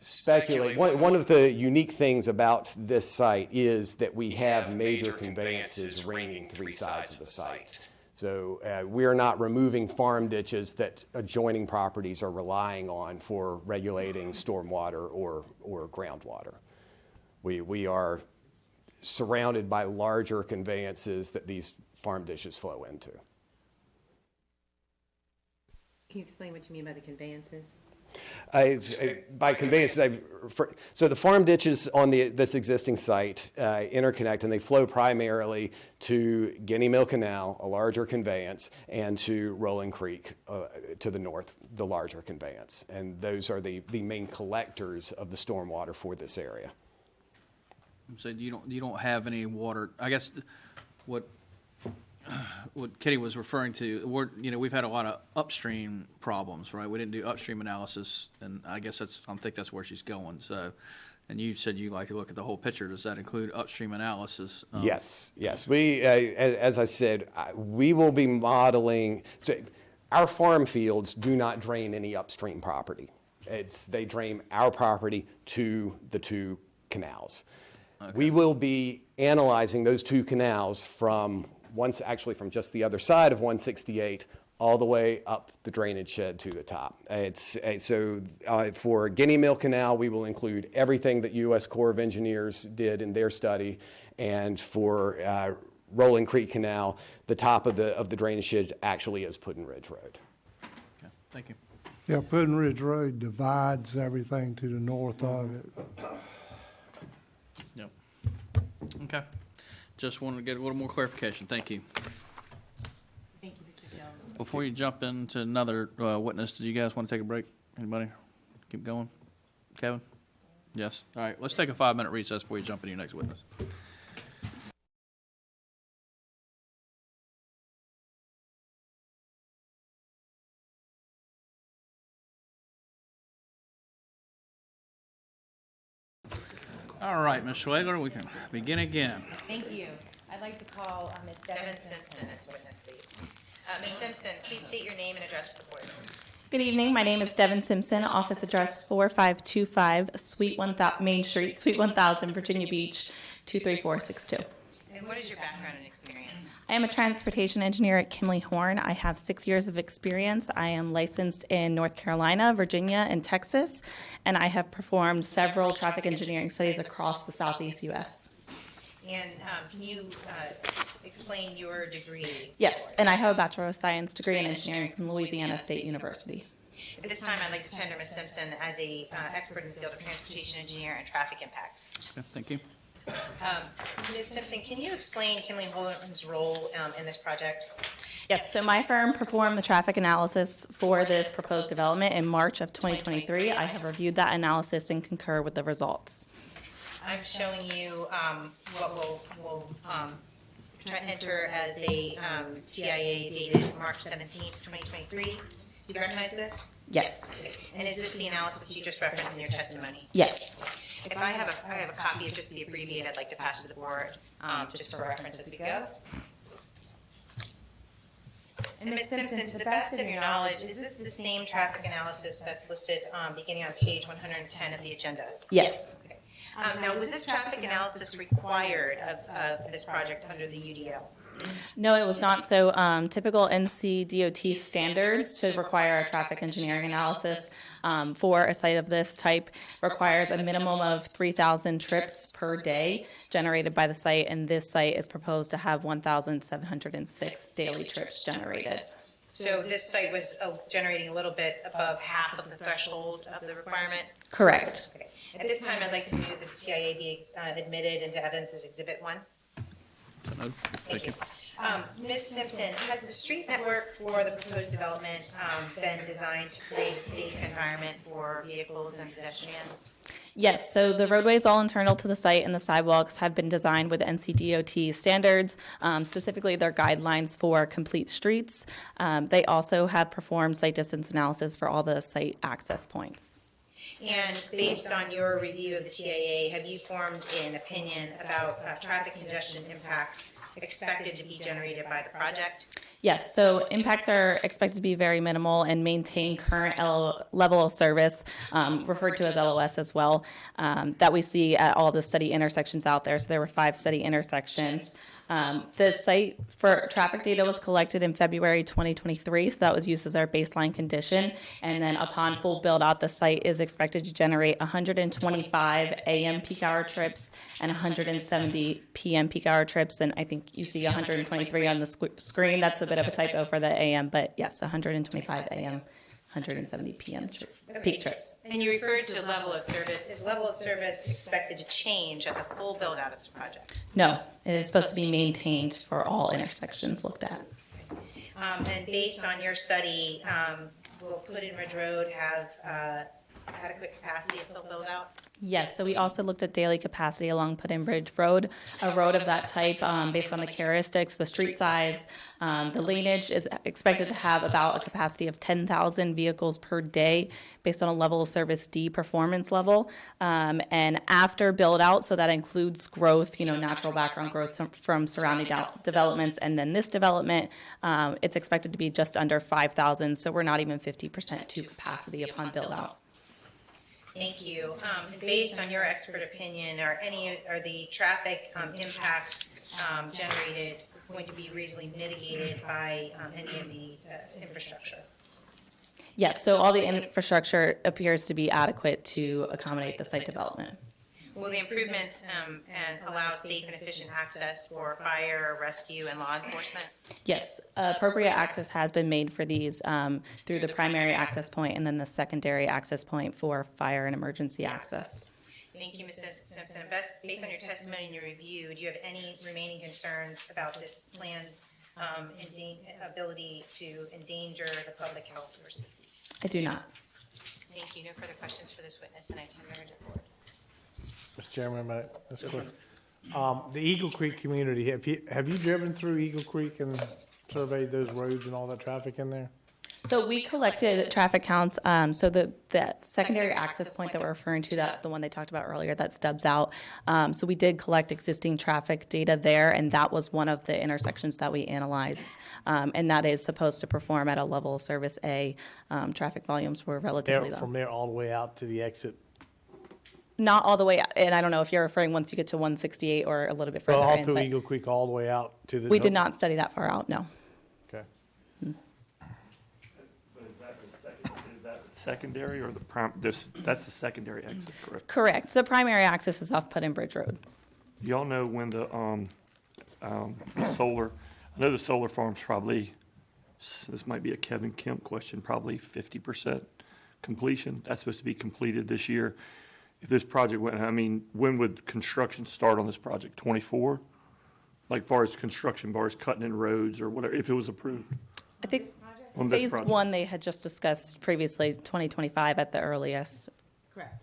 I: speculate. One of the unique things about this site is that we have major conveyances ringing 3 sides of the site. So we are not removing farm ditches that adjoining properties are relying on for regulating stormwater or groundwater. We are surrounded by larger conveyances that these farm ditches flow into.
U: Can you explain what you mean by the conveyances?
I: By conveyances, so the farm ditches on this existing site interconnect, and they flow primarily to Guinea Mill Canal, a larger conveyance, and to Rolling Creek to the north, the larger conveyance. And those are the main collectors of the stormwater for this area.
A: So you don't have any water, I guess what Kitty was referring to, we've had a lot of upstream problems, right? We didn't do upstream analysis, and I guess I think that's where she's going. So, and you said you like to look at the whole picture. Does that include upstream analysis?
I: Yes. We, as I said, we will be modeling. So our farm fields do not drain any upstream property. They drain our property to the 2 canals. Okay. We will be analyzing those 2 canals from just the other side of 168 all the way up the drainage shed to the top. For Guinea Mill Canal, we will include everything that U.S. Corps of Engineers did in their study, and for Rolling Creek Canal, the top of the drainage shed actually is Puddin Ridge Road.
A: Okay, thank you.
K: Yeah, Puddin Ridge Road divides everything to the north of it.
A: Yep. Okay. Just wanted to get a little more clarification. Thank you.
U: Thank you, Mr. Gill.
A: Before you jump into another witness, do you guys want to take a break? Anybody? Keep going? Kevin? Yes? All right, let's take a 5-minute recess before you jump into your next witness. All right, Ms. Schwegler, we can begin again.
U: Thank you. I'd like to call Ms. Devin Simpson as witness, please. Ms. Simpson, please state your name and address for the board.
J: Good evening. My name is Devin Simpson, office address 4525 Suite 1000, Main Street, Suite 1000, Virginia Beach, 23462.
U: And what is your background and experience?
J: I am a transportation engineer at Kimley Horn. I have 6 years of experience. I am licensed in North Carolina, Virginia, and Texas, and I have performed several traffic engineering studies across the Southeast U.S.
U: And can you explain your degree?
J: Yes, and I have a Bachelor of Science degree in engineering from Louisiana State University.
U: At this time, I'd like to tender Ms. Simpson as a expert in the field of transportation engineer and traffic impacts.
A: Okay, thank you.
U: Ms. Simpson, can you explain Kimley Horton's role in this project?
J: Yes, so my firm performed the traffic analysis for this proposed development in March of 2023. I have reviewed that analysis and concur with the results.
U: I'm showing you what we'll try to enter as a TIA dated March 17th, 2023. Do you recognize this?
J: Yes.
U: And is this the analysis you just referenced in your testimony?
J: Yes.
U: If I have a copy of just the abbreviated, I'd like to pass to the board, just for reference as we go. And Ms. Simpson, to the best of your knowledge, is this the same traffic analysis that's listed beginning on page 110 of the agenda?
J: Yes.
U: Okay. Now, was this traffic analysis required of this project under the UDO?
J: No, it was not. So typical NCDOT standards to require a traffic engineering analysis for a site of this type requires a minimum of 3,000 trips per day generated by the site, and this site is proposed to have 1,706 daily trips generated.
U: So this site was generating a little bit above half of the threshold of the requirement?
J: Correct.
U: Okay. At this time, I'd like to move that the TIA be admitted into evidence as Exhibit 1.
A: Thank you.
U: Ms. Simpson, has the street network for the proposed development been designed to create a safe environment for vehicles and pedestrians?
J: Yes, so the roadways all internal to the site and the sidewalks have been designed with NCDOT standards, specifically their guidelines for complete streets. They also have performed site distance analysis for all the site access points.
U: And based on your review of the TIA, have you formed an opinion about traffic congestion impacts expected to be generated by the project?
J: Yes, so impacts are expected to be very minimal and maintain current level of service, referred to as LOS as well, that we see at all the study intersections out there. So there were 5 study intersections. The site for traffic data was collected in February 2023, so that was used as our baseline condition. And then upon full build out, the site is expected to generate 125 AM peak hour trips and 170 PM peak hour trips. And I think you see 123 on the screen. That's a bit of a typo for the AM, but yes, 125 AM. 170 PM peak trips.
U: And you referred to level of service. Is level of service expected to change at the full build out of this project?
J: No, it is supposed to be maintained for all intersections looked at.
U: And based on your study, will Puddin Ridge Road have adequate capacity at full build out?
J: Yes, so we also looked at daily capacity along Puddin Bridge Road, a road of that type, based on the characteristics, the street size. The laneage is expected to have about a capacity of 10,000 vehicles per day based on a level of service D performance level. And after build out, so that includes growth, natural background growth from surrounding developments, and then this development, it's expected to be just under 5,000, so we're not even 50% to capacity upon build out.
U: Thank you. And based on your expert opinion, are the traffic impacts generated going to be reasonably mitigated by any of the infrastructure?
J: Yes, so all the infrastructure appears to be adequate to accommodate the site development.
U: Will the improvements allow safe and efficient access for fire, rescue, and law enforcement?
J: Yes, appropriate access has been made for these through the primary access point and then the secondary access point for fire and emergency access.
U: Thank you, Ms. Simpson. Based on your testimony and your review, do you have any remaining concerns about this plan's ability to endanger the public health or safety?
J: I do not.
U: Thank you. No further questions for this witness, and I tender her to the board.
L: Mr. Chairman, that's quick. The Eagle Creek community, have you driven through Eagle Creek and surveyed those roads and all that traffic in there?
J: So we collected traffic counts, so that secondary access point that we're referring to, that the one they talked about earlier, that stubs out. So we did collect existing traffic data there, and that was one of the intersections that we analyzed. And that is supposed to perform at a level of service A. Traffic volumes were relatively low.
L: From there all the way out to the exit?
J: Not all the way, and I don't know if you're referring once you get to 168 or a little bit further
L: All
J: in,
L: through
J: but
L: Eagle Creek, all the way out to the?
J: we did not study that far out, no.
L: Okay.
E: But is that the secondary or the that's the secondary exit, correct?
J: Correct. The primary access is off Put-in Bridge Road.
E: Y'all know when the solar, I know the solar farm's probably, this might be a Kevin Kemp question, probably 50% completion. That's supposed to be completed this year. If this project went, I mean, when would construction start on this project? 24? Like far as construction, far as cutting in roads or whatever, if it was approved?
J: I think
E: On this
J: phase
E: project.
J: one, they had just discussed previously, 2025 at the earliest.
U: Correct.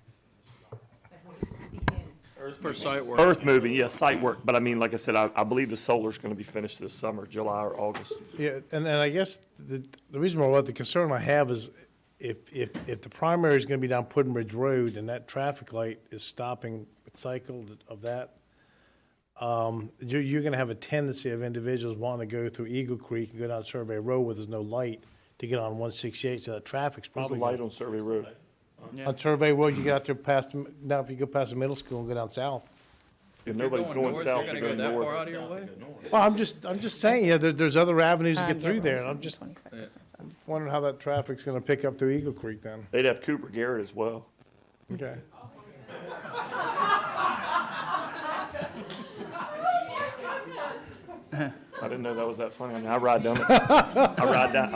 A: For site work.
E: Earth moving, yeah, site work, but I mean, like I said, I believe the solar's gonna be finished this summer, July or August.
L: Yeah, and I guess the reason why, the concern I have is if the primary is gonna be down Puddin Bridge Road and that traffic light is stopping the cycle of that, you're gonna have a tendency of individuals wanting to go through Eagle Creek and go down Survey Road where there's no light to get on 168, so that traffic's
E: There's a
L: probably.
E: light on Survey Road.
L: On Survey Road, you get out there past, now if you go past the middle school and go down south.
E: If nobody's going south,
A: You're
E: they're
A: gonna go
E: going
A: that far
E: north.
A: out of your way?
L: Well, I'm just saying, yeah, there's other avenues to get through there, and I'm just
J: 25%.
L: wondering how that traffic's gonna pick up through Eagle Creek then.
E: They'd have Cooper Garrett as well.
L: Okay.
E: I didn't know that was that funny. I mean, I ride down it. I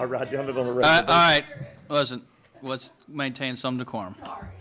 E: ride down it on the road.
A: All right, listen, let's maintain some decorum.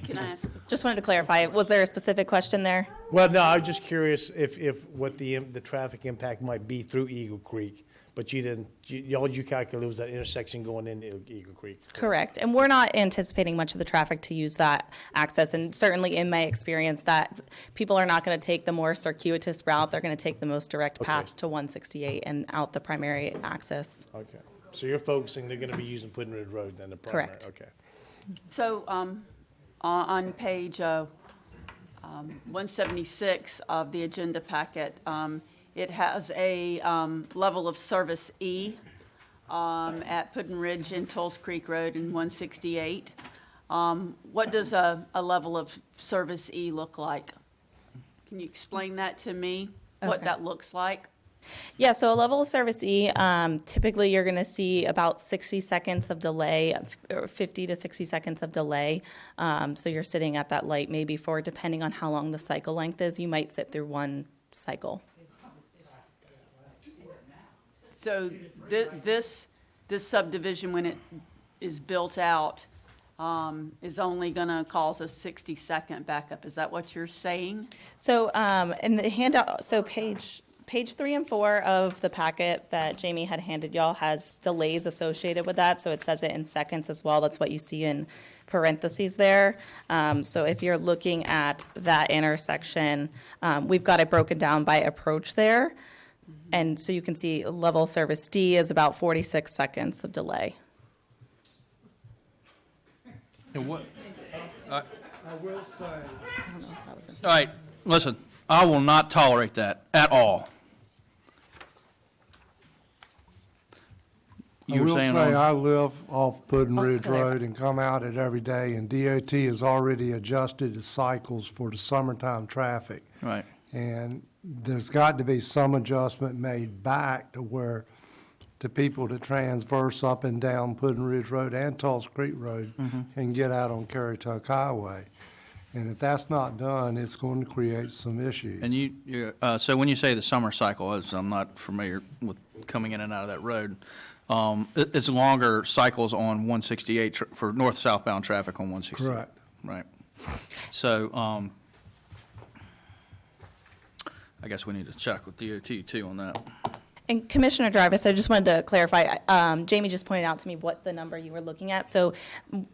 G: Can I ask?
J: Just wanted to clarify, was there a specific question there?
L: Well, no, I was just curious if what the traffic impact might be through Eagle Creek, but you didn't, all you calculated was that intersection going into Eagle Creek.
J: Correct. And we're not anticipating much of the traffic to use that access. And certainly in my experience, that people are not going to take the more circuitous route. They're going to take the most direct path to 168 and out the primary access.
L: Okay, so you're focusing, they're gonna be using Puddin Ridge Road then, the primary?
J: Correct.
L: Okay.
G: So, on page 176 of the agenda packet, it has a level of service E at Puddin Ridge and Tulse Creek Road and 168. What does a level of service E look like? Can you explain that to me, what
J: Okay.
G: that looks like?
J: Yeah, so a level of service E, typically you're going to see about 60 seconds of delay, or 50 to 60 seconds of delay. So you're sitting at that light maybe for, depending on how long the cycle length is, you might sit through one cycle.
G: So this subdivision, when it is built out, is only going to cause a 60-second backup. Is that what you're saying?
J: So in the handout, so page 3 and 4 of the packet that Jamie had handed y'all has delays associated with that. So it says it in seconds as well. That's what you see in parentheses there. So if you're looking at that intersection, we've got it broken down by approach there. And so you can see level service D is about 46 seconds of delay.
A: And what,
K: I will say.
A: all right, listen, I will not tolerate that at all. You were saying
K: I will say,
A: on-
K: I live off Puddin Ridge Road and come out it every day, and DOT has already adjusted the cycles for the summertime traffic.
A: Right.
K: And there's got to be some adjustment made back to where the people that transverse up and down Puddin Ridge Road and Tulse Creek Road can get out on Currituck Highway. And if that's not done, it's going to create some issues.
A: And so when you say the summer cycle, as I'm not familiar with coming in and out of that road, it's longer cycles on 168 for north-southbound traffic on 168.
K: Correct.
A: Right. So, I guess we need to check with DOT too on that.
J: And Commissioner Jarvis, I just wanted to clarify, Jamie just pointed out to me what the number you were looking at. So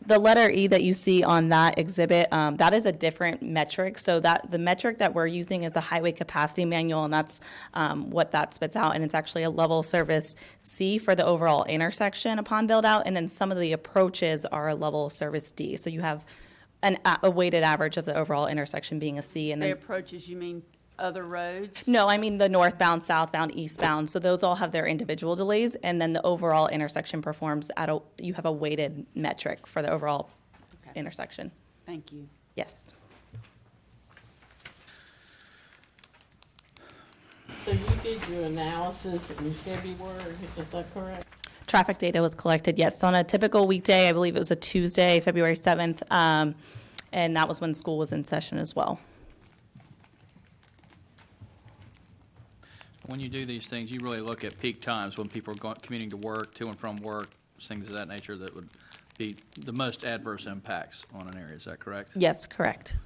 J: the letter E that you see on that exhibit, that is a different metric. So that the metric that we're using is the highway capacity manual, and that's what that spits out. And it's actually a level service C for the overall intersection upon build out. And then some of the approaches are a level service D. So you have a weighted average of the overall intersection being a C. And
G: The
J: then
G: approaches, you mean other roads?
J: no, I mean the northbound, southbound, eastbound. So those all have their individual delays, and then the overall intersection performs you have a weighted metric for the overall intersection.
G: Thank you.
J: Yes.
F: So you did your analysis in February, is that correct?
J: Traffic data was collected, yes, on a typical weekday. I believe it was a Tuesday, February 7th, and that was when school was in session as well.
A: When you do these things, you really look at peak times when people are commuting to work, to and from work, things of that nature that would be the most adverse impacts on an area. Is that correct?
J: Yes, correct.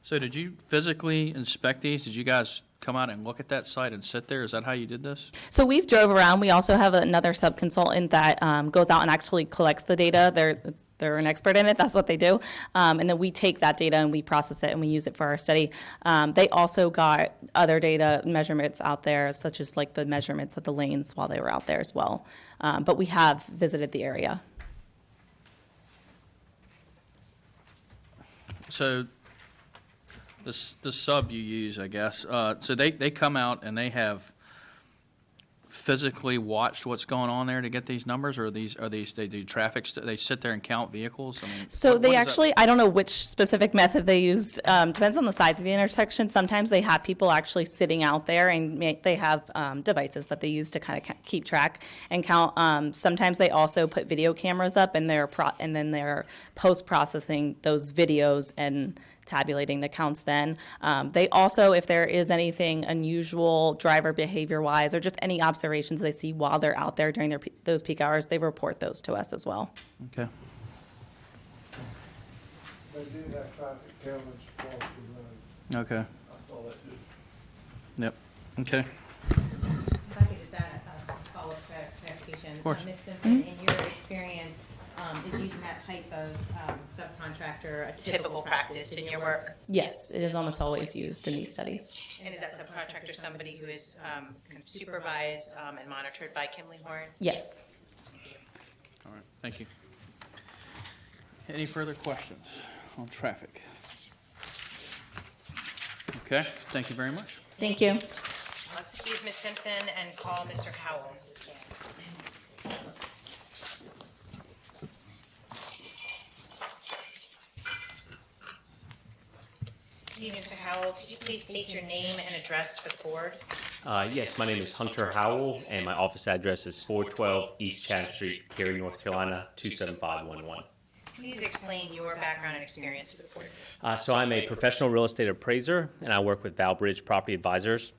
A: So did you physically inspect these? Did you guys come out and look at that site and sit there? Is that how you did this?
J: So we've drove around. We also have another sub-consultant that goes out and actually collects the data. They're an expert in it. That's what they do. And then we take that data and we process it and we use it for our study. They also got other data measurements out there, such as like the measurements of the lanes while they were out there as well. But we have visited the area.
A: So the sub you use, I guess, so they come out and they have physically watched what's going on there to get these numbers, or they do traffic, they sit there and count vehicles? I mean,
J: So
A: what
J: they
A: is that?
J: actually, I don't know which specific method they used, depends on the size of the intersection. Sometimes they have people actually sitting out there and they have devices that they use to kind of keep track and count. Sometimes they also put video cameras up and then they're post-processing those videos and tabulating the counts then. They also, if there is anything unusual driver behavior-wise or just any observations they see while they're out there during those peak hours, they report those to us as well.
A: Okay.
K: They do have traffic cameras across the road.
A: Okay.
K: I saw that too.
A: Yep. Okay.
U: If I could just add a follow-up clarification.
A: Of course.
U: Ms. Simpson, in your experience, is using that type of subcontractor a typical practice in your work?
J: Yes, it is almost always used in these studies.
U: And is that subcontractor somebody who is kind of supervised and monitored by Kimley Horn?
J: Yes.
A: All right, thank you. Any further questions on traffic? Okay, thank you very much.
J: Thank you.
U: I'll excuse Ms. Simpson and call Mr. Howell to stand. Mr. Howell, could you please state your name and address for the board?
B: Yes, my name is Hunter Howell, and my office address is 412 East Chatham Street, Cary, North Carolina, 27511.
U: Please explain your background and experience to the board.
B: So I'm a professional real estate appraiser, and I work with Valbridge Property Advisors.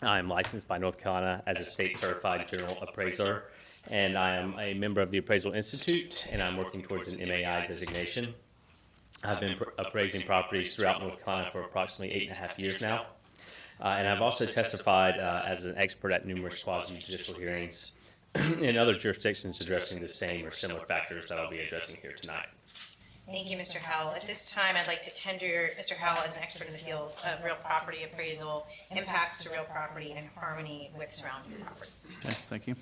B: I'm licensed by North Carolina as a state certified general appraiser, and I am a member of the Appraisal Institute, and I'm working towards an MAI designation. I've been appraising properties throughout North Carolina for approximately 8.5 years now. And I've also testified as an expert at numerous quasi-judicial hearings in other jurisdictions addressing the same or similar factors that I'll be addressing here tonight.
U: Thank you, Mr. Howell. At this time, I'd like to tender Mr. Howell as an expert in the field of real property appraisal, impacts to real property, and harmony with surrounding properties.
A: Okay, thank you.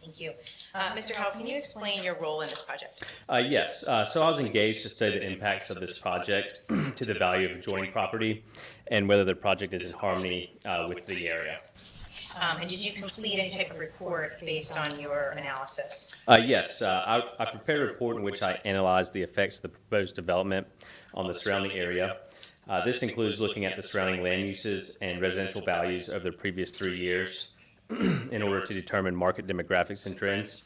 U: Thank you. Mr. Howell, can you explain your role in this project?
B: Yes, so I was engaged to study the impacts of this project to the value of adjoining property and whether the project is in harmony with the area.
U: And did you complete any type of report based on your analysis?
B: Yes, I prepared a report in which I analyzed the effects of the proposed development on the surrounding area. This includes looking at the surrounding land uses and residential values over the previous 3 years in order to determine market demographics and trends.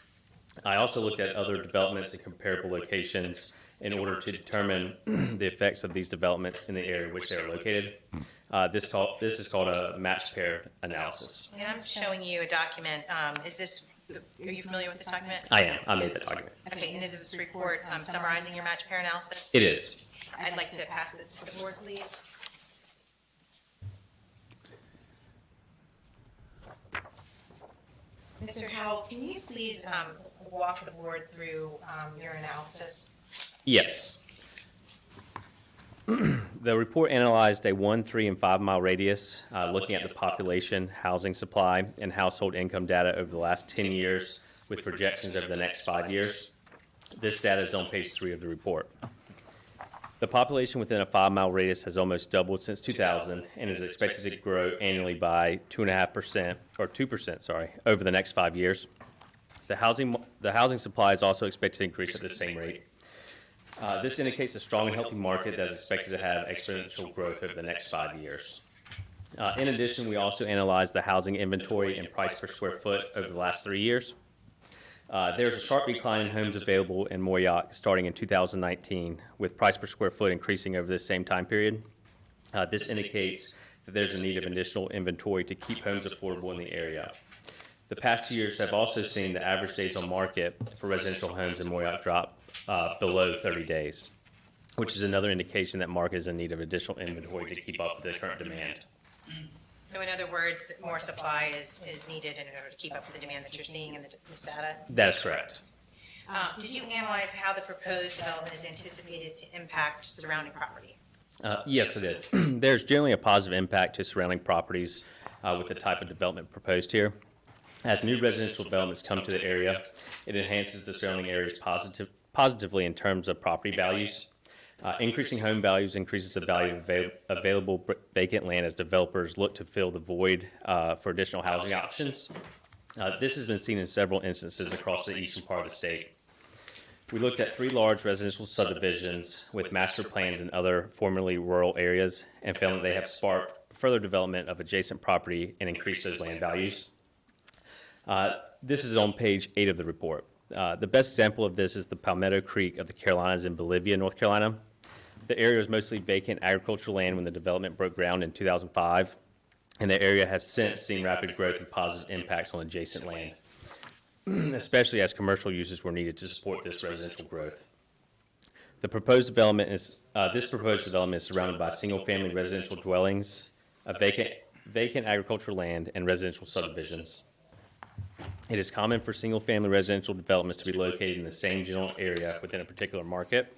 B: I also looked at other developments in comparable locations in order to determine the effects of these developments in the area in which they are located. This is called a match pair analysis.
U: And I'm showing you a document. Are you familiar with this document?
B: I am. I made that document.
U: Okay, and is this report summarizing your match pair analysis?
B: It is.
U: I'd like to pass this to the board, please. Mr. Howell, can you please walk the board through your analysis?
B: Yes. The report analyzed a 1, 3, and 5 mile radius, looking at the population, housing supply, and household income data over the last 10 years with projections over the next 5 years. This data is on page 3 of the report. The population within a 5 mile radius has almost doubled since 2000 and is expected to grow annually by 2.5% or 2%, over the next 5 years. The housing supply is also expected to increase at the same rate. This indicates a strong and healthy market that is expected to have exponential growth over the next 5 years. In addition, we also analyzed the housing inventory and price per square foot over the last 3 years. There's a sharp decline in homes available in Moyock starting in 2019, with price per square foot increasing over this same time period. This indicates that there's a need of additional inventory to keep homes affordable in the area. The past 2 years have also seen the average days on market for residential homes in Moyock drop below 30 days, which is another indication that market is in need of additional inventory to keep up with the current demand.
U: So in other words, more supply is needed in order to keep up with the demand that you're seeing in this data?
B: That is correct.
U: Did you analyze how the proposed development is anticipated to impact surrounding property?
B: Yes, it did. There's generally a positive impact to surrounding properties with the type of development proposed here. As new residential developments come to the area, it enhances the surrounding areas positively in terms of property values. Increasing home values increases the value of available vacant land as developers look to fill the void for additional housing options. This has been seen in several instances across the eastern part of the state. We looked at 3 large residential subdivisions with master plans in other formerly rural areas and found that they have sparked further development of adjacent property and increased those land values. This is on page 8 of the report. The best example of this is the Palmetto Creek of the Carolinas in Bolivia, North Carolina. The area was mostly vacant agricultural land when the development broke ground in 2005, and the area has since seen rapid growth and positive impacts on adjacent land, especially as commercial uses were needed to support this residential growth. This proposed development is surrounded by single-family residential dwellings, vacant agricultural land, and residential subdivisions. It is common for single-family residential developments to be located in the same general area within a particular market.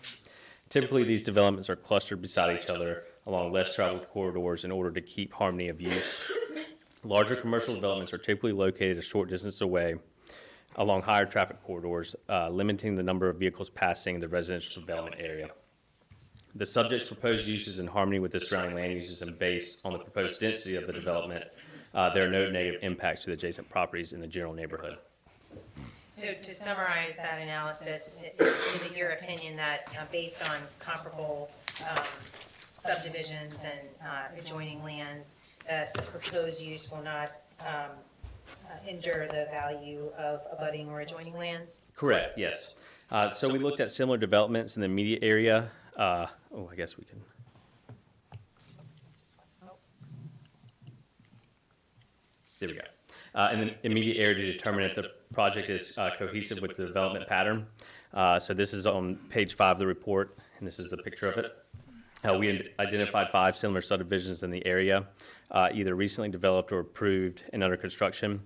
B: Typically, these developments are clustered beside each other along less traveled corridors in order to keep harmony of use. Larger commercial developments are typically located a short distance away along higher traffic corridors, limiting the number of vehicles passing the residential development area. The subject's proposed use is in harmony with the surrounding land uses, and based on the proposed density of the development, there are no negative impacts to the adjacent properties in the general neighborhood.
U: So to summarize that analysis, is it your opinion that based on comparable subdivisions and adjoining lands, that the proposed use will not injure the value of abutting or adjoining lands?
B: Correct, yes. So we looked at similar developments in the immediate area. I guess we can. There we go. In the immediate area to determine if the project is cohesive with the development pattern. So this is on page 5 of the report, and this is a picture of it. We identified 5 similar subdivisions in the area, either recently developed or approved and under construction.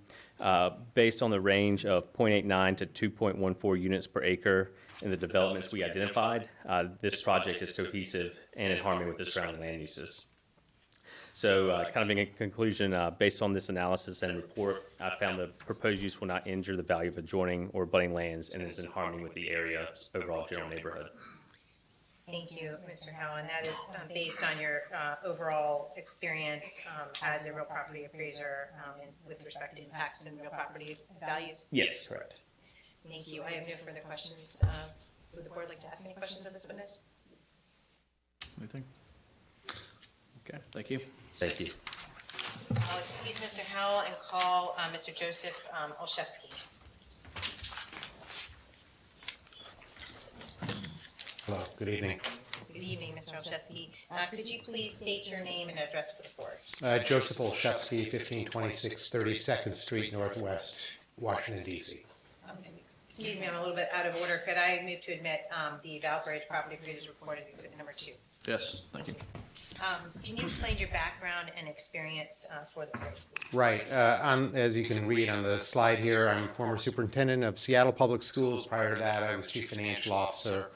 B: Based on the range of 0.89 to 2.14 units per acre in the developments we identified, this project is cohesive and in harmony with the surrounding land uses. So kind of in conclusion, based on this analysis and report, I found the proposed use will not injure the value of adjoining or abutting lands and is in harmony with the area's overall general neighborhood.
U: Thank you, Mr. Howell. And that is based on your overall experience as a real property appraiser and with respect to impacts and real property values?
B: Yes, correct.
U: Thank you. I have no further questions. Would the board like to ask any questions of this witness?
A: Anything? Okay, thank you.
B: Thank you.
U: I'll excuse Mr. Howell and call Mr. Joseph Olszewski.
H: Hello, good evening.
U: Good evening, Mr. Olszewski. Could you please state your name and address for the board?
H: Joseph Olszewski, 1526 32nd Street Northwest, Washington, D.C.
U: Excuse me, I'm a little bit out of order. Could I move to admit the Valbridge property appraisers report as exhibit number 2?
A: Yes, thank you.
U: Can you explain your background and experience for the board?
H: Right. As you can read on the slide here, I'm former superintendent of Seattle Public Schools. Prior to that, I was chief financial officer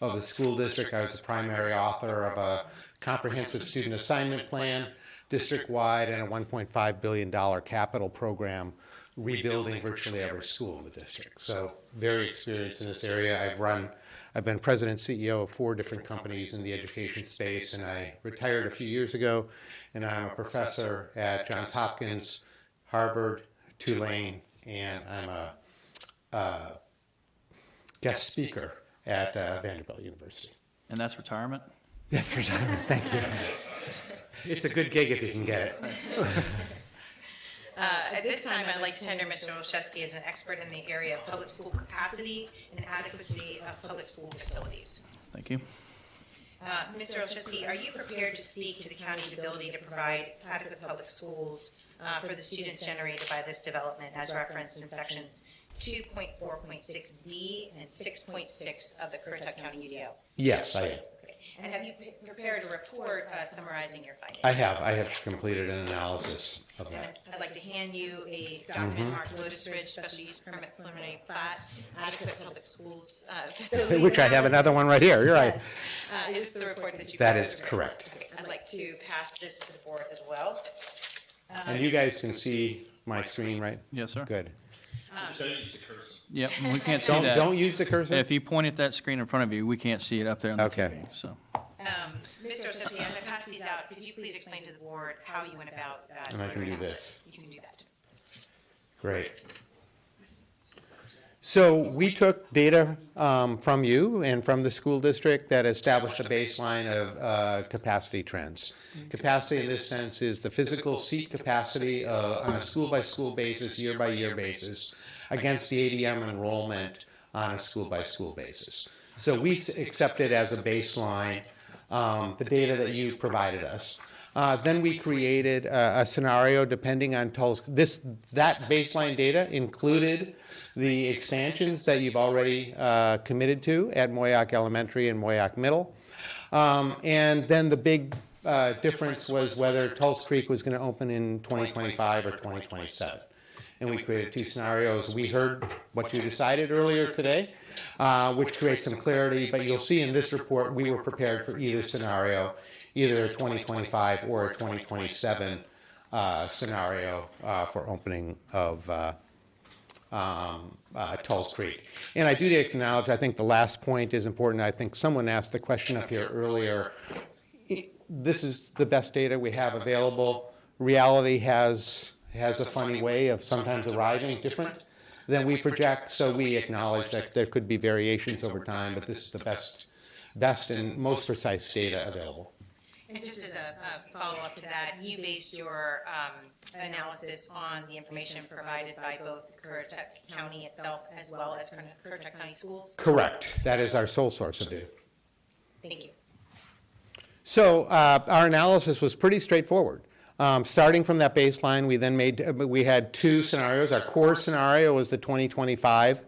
H: of the school district. I was the primary author of a comprehensive student assignment plan district-wide and a $1.5 billion capital program rebuilding virtually every school in the district. So very experienced in this area. I've been president CEO of 4 different companies in the education space, and I retired a few years ago, and I'm a professor at Johns Hopkins, Harvard, Tulane, and I'm a guest speaker at Vanderbilt University.
A: And that's retirement?
H: That's retirement, thank you. It's a good gig if you can get it.
U: At this time, I'd like to tender Mr. Olszewski as an expert in the area of public school capacity and adequacy of public school facilities.
A: Thank you.
U: Mr. Olszewski, are you prepared to speak to the county's ability to provide adequate public schools for the students generated by this development as referenced in sections 2.4.6D and 6.6 of the Currituck County UDO?
H: Yes, I am.
U: And have you prepared a report summarizing your findings?
H: I have completed an analysis of that.
U: I'd like to hand you a document marked Lotus Ridge Special Use Permit Preliminary Plat, Adequate Public Schools Facilities.
H: Which I have another one right here, you're right.
U: Is this the report that you
H: That
U: prepared?
H: is correct.
U: Okay, I'd like to pass this to the board as well.
H: And you guys can see my screen, right?
A: Yes, sir.
H: Good.
A: Yep, we can't see
H: Don't-
A: that.
H: don't use the cursor?
A: If you point at that screen in front of you, we can't see it up there on the
H: Okay.
A: TV, so.
U: Mr. Olszewski, as I pass these out, could you please explain to the board how you went about?
H: And I can do
U: analysis?
H: this.
U: You can do that.
H: Great. So we took data from you and from the school district that established a baseline of capacity trends. Capacity in this sense is the physical seat capacity on a school-by-school basis, year-by-year basis, against the ADM enrollment on a school-by-school basis. So we accepted as a baseline the data that you provided us. Then we created a scenario depending on that baseline data included the expansions that you've already committed to at Moyock Elementary and Moyock Middle. And then the big difference was whether Tulse Creek was going to open in 2025 or 2027. And we created 2 scenarios. We heard what you decided earlier today, which creates some clarity, but you'll see in this report we were prepared for either scenario, either a 2025 or a 2027 scenario for opening of Tulse Creek. And I do acknowledge, I think the last point is important. I think someone asked the question up here earlier. This is the best data we have available. Reality has a funny way of sometimes arriving different than we project, so we acknowledge that there could be variations over time, but this is the best and most precise data available.
U: And just as a follow-up to that, you based your analysis on the information provided by both Currituck County itself as well as Currituck County Schools?
H: Correct. That is our sole source of data.
U: Thank you.
H: So our analysis was pretty straightforward. Starting from that baseline, we had 2 scenarios. Our core scenario was the 2025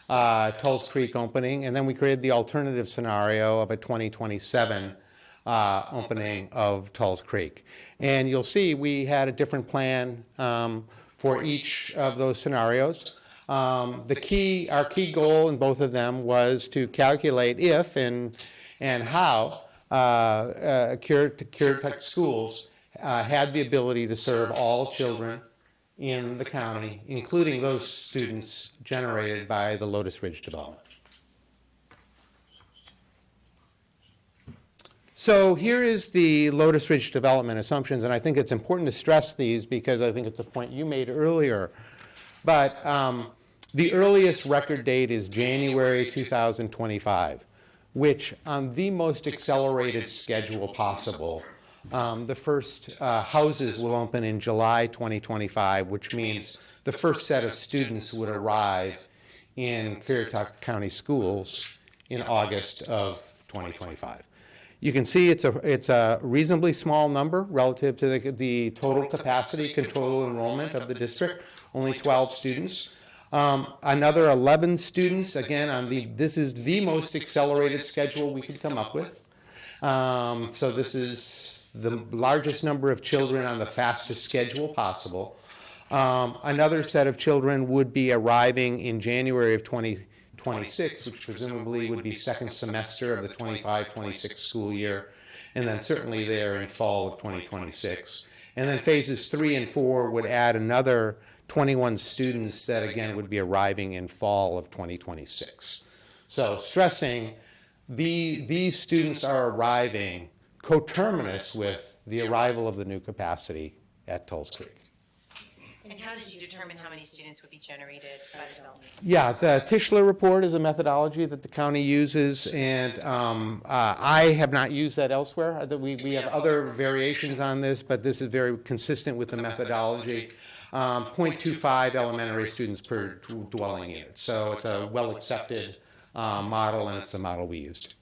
H: Tulse Creek opening, and then we created the alternative scenario of a 2027 opening of Tulse Creek. And you'll see we had a different plan for each of those scenarios. Our key goal in both of them was to calculate if and how Currituck schools had the ability to serve all children in the county, including those students generated by the Lotus Ridge development. So here is the Lotus Ridge development assumptions, and I think it's important to stress these because I think it's a point you made earlier. But the earliest record date is January 2025, which on the most accelerated schedule possible, the first houses will open in July 2025, which means the first set of students would arrive in Currituck County Schools in August of 2025. You can see it's a reasonably small number relative to the total capacity, total enrollment of the district, only 12 students. Another 11 students, again, this is the most accelerated schedule we could come up with. So this is the largest number of children on the fastest schedule possible. Another set of children would be arriving in January of 2026, which presumably would be second semester of the 25-26 school year, and then certainly there in fall of 2026. And then phases 3 and 4 would add another 21 students that again would be arriving in fall of 2026. So stressing, these students are arriving coterminous with the arrival of the new capacity at Tulls Creek.
U: And how did you determine how many students would be generated by development?
H: Yeah, the Tischler report is a methodology that the county uses, and I have not used that elsewhere. We have other variations on this, but this is very consistent with the methodology. 0.25 elementary students per dwelling unit. So it's a well-accepted model, and it's the model we used.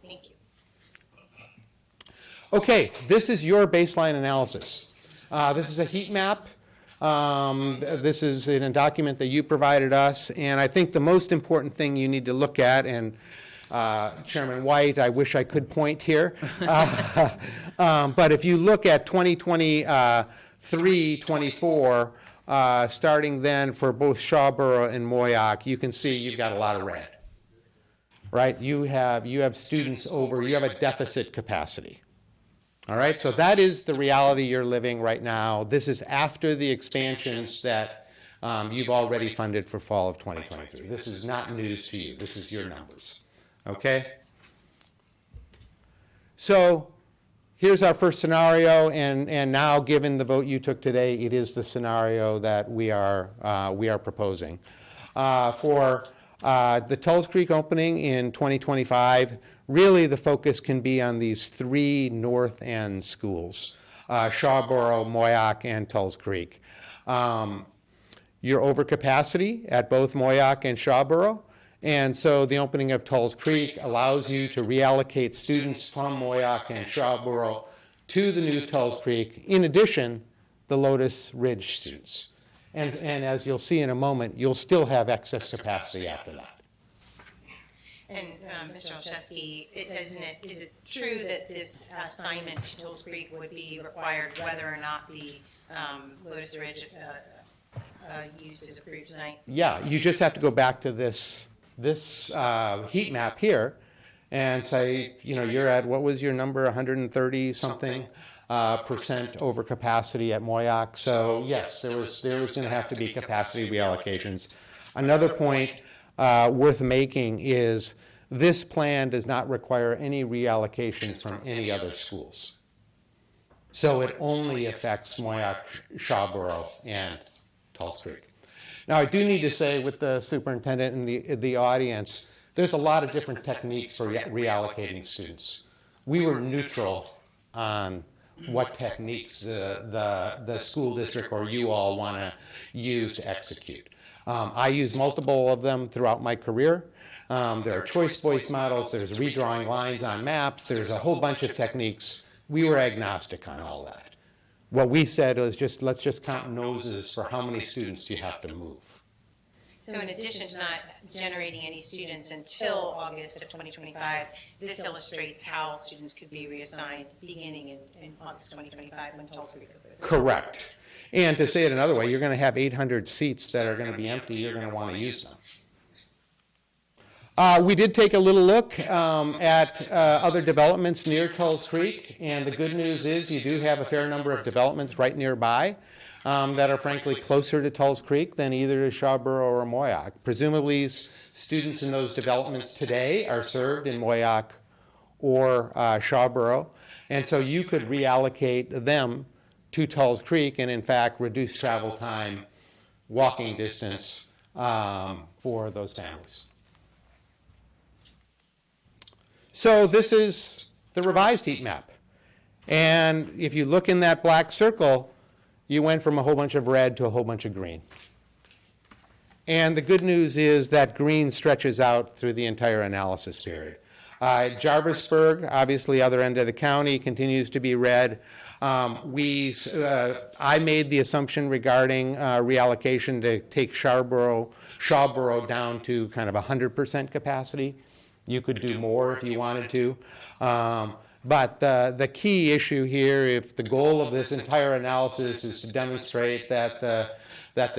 U: Thank you.
H: Okay, this is your baseline analysis. This is a heat map. This is in a document that you provided us, and I think the most important thing you need to look at, and Chairman White, I wish I could point here, but if you look at 2023-24, starting then for both Shawboro and Moyock, you can see you've got a lot of red, right? You have students over, you have a deficit capacity. All right, so that is the reality you're living right now. This is after the expansions that you've already funded for fall of 2023. This is not news to you. This is your numbers, okay? So here's our first scenario, and now, given the vote you took today, it is the scenario that we are proposing. For the Tulls Creek opening in 2025, really the focus can be on these 3 north end schools, Shawboro, Moyock, and Tulls Creek. You're over capacity at both Moyock and Shawboro, and so the opening of Tulls Creek allows you to reallocate students from Moyock and Shawboro to the new Tulls Creek, in addition, the Lotus Ridge students. And as you'll see in a moment, you'll still have excess capacity after that.
U: And Mr. Olszewski, is it true that this assignment to Tulls Creek would be required whether or not the Lotus Ridge use is approved tonight?
H: Yeah, you just have to go back to this heat map here and say, you're at, what was your number, 130 something percent over capacity at Moyock. So yes, there was going to have to be capacity reallocations. Another point worth making is this plan does not require any reallocations from any other schools. So it only affects Moyock, Shawboro, and Tulls Creek. Now, I do need to say with the superintendent and the audience, there's a lot of different techniques for reallocating students. We were neutral on what techniques the school district or you all want to use to execute. I use multiple of them throughout my career. There are choice voice models, there's redrawing lines on maps, there's a whole bunch of techniques. We were agnostic on all that. What we said was let's just count noses for how many students you have to move.
U: So in addition to not generating any students until August of 2025, this illustrates how students could be reassigned beginning in August 2025 when Tulls Creek opens.
H: Correct. And to say it another way, you're going to have 800 seats that are going to be empty. You're going to want to use them. We did take a little look at other developments near Tulls Creek, and the good news is you do have a fair number of developments right nearby that are frankly closer to Tulls Creek than either to Shawboro or Moyock. Presumably, students in those developments today are served in Moyock or Shawboro, and so you could reallocate them to Tulls Creek and in fact reduce travel time, walking distance for those families. So this is the revised heat map. And if you look in that black circle, you went from a whole bunch of red to a whole bunch of green. And the good news is that green stretches out through the entire analysis period. Jarvisburg, obviously other end of the county, continues to be red. I made the assumption regarding reallocation to take Shawboro down to kind of 100% capacity. You could do more if you wanted to. But the key issue here, if the goal of this entire analysis is to demonstrate that the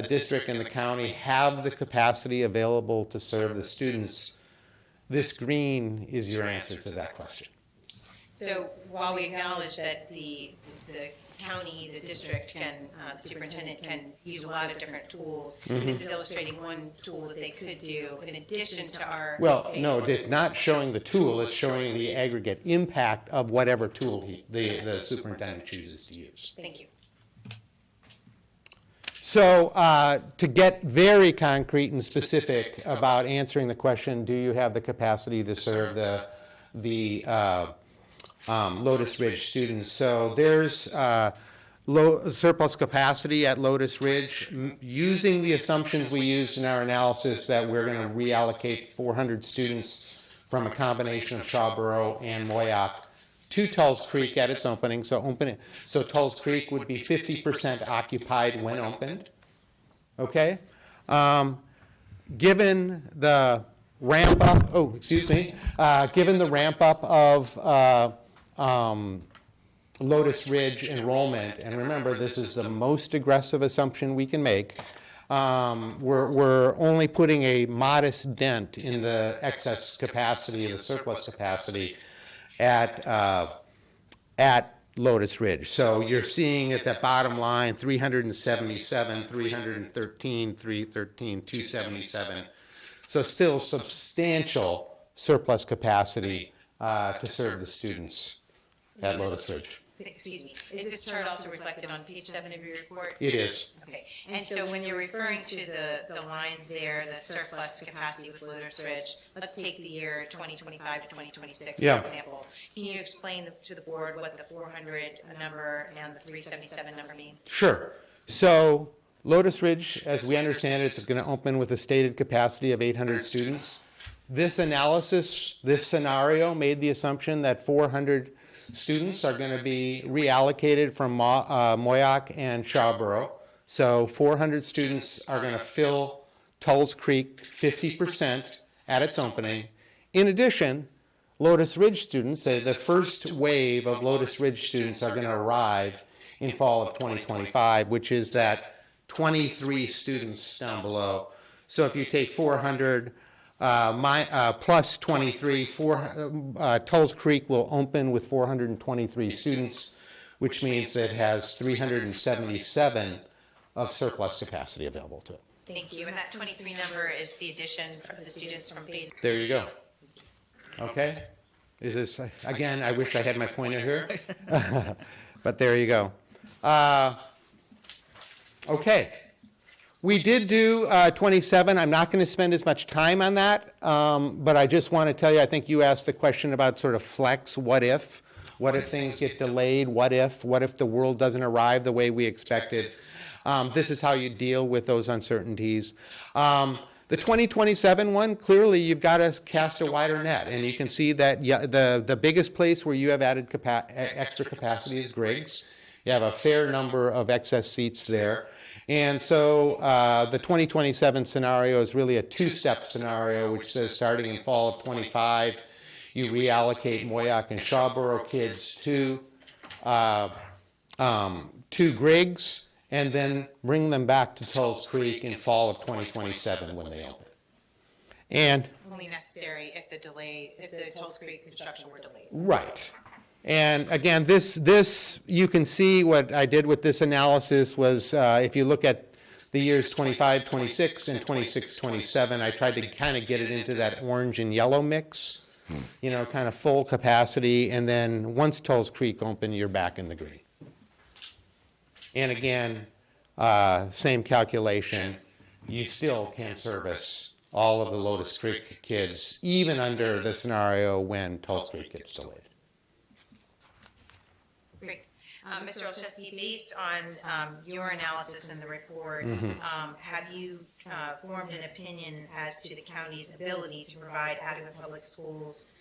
H: district and the county have the capacity available to serve the students, this green is your answer to that question.
U: So while we acknowledge that the county, the district can, the superintendent can use a lot of different tools, this is illustrating one tool that they could do in addition to our.
H: Well, no, it's not showing the tool, it's showing the aggregate impact of whatever tool the superintendent chooses to use.
U: Thank you.
H: So to get very concrete and specific about answering the question, do you have the capacity to serve the Lotus Ridge students? So there's surplus capacity at Lotus Ridge. Using the assumptions we used in our analysis that we're going to reallocate 400 students from a combination of Shawboro and Moyock to Tulls Creek at its opening. So Tulls Creek would be 50% occupied when opened. Okay? Given the ramp up, given the ramp up of Lotus Ridge enrollment, and remember this is the most aggressive assumption we can make, we're only putting a modest dent in the excess capacity, the surplus capacity at Lotus Ridge. So you're seeing at the bottom line 377, 313, 313, 277. So still substantial surplus capacity to serve the students at Lotus Ridge.
U: Excuse me, is this chart also reflected on page 7 of your report?
H: It is.
U: Okay, and so when you're referring to the lines there, the surplus capacity with Lotus Ridge, let's take the year 2025 to 2026,
H: Yeah.
U: for example. Can you explain to the board what the 400 number and the 377 number mean?
H: Sure. So Lotus Ridge, as we understand it, is going to open with a stated capacity of 800 students. This analysis, this scenario made the assumption that 400 students are going to be reallocated from Moyock and Shawboro. So 400 students are going to fill Tulls Creek 50% at its opening. In addition, Lotus Ridge students, the first wave of Lotus Ridge students are going to arrive in fall of 2025, which is that 23 students down below. So if you take 400 plus 23, Tulls Creek will open with 423 students, which means it has 377 of surplus capacity available to it.
U: Thank you, and that 23 number is the addition of the students from phase.
H: There you go. Okay? Is this, again, I wish I had my pointer here, but there you go. Okay. We did do 27. I'm not going to spend as much time on that, but I just want to tell you, I think you asked the question about sort of flex, what if things get delayed, what if the world doesn't arrive the way we expected. This is how you deal with those uncertainties. The 2027 one, clearly you've got to cast a wider net, and you can see that the biggest place where you have added extra capacity is Griggs. You have a fair number of excess seats there. And so the 2027 scenario is really a two-step scenario, which says starting in fall of 25, you reallocate Moyock and Shawboro kids to Griggs, and then bring them back to Tulls Creek in fall of 2027 when they open. And
U: Only necessary if the Tulls Creek construction were delayed.
H: right. And again, this you can see what I did with this analysis was if you look at the years 25, 26, and 26, 27, I tried to kind of get it into that orange and yellow mix, kind of full capacity, and then once Tulls Creek open, you're back in the green. And again, same calculation, you still can service all of the Lotus Creek kids, even under the scenario when Tulls Creek gets delayed.
U: Great. Mr. Olszewski, based on your analysis in the report, have you formed an opinion as to the county's ability to provide adequate public schools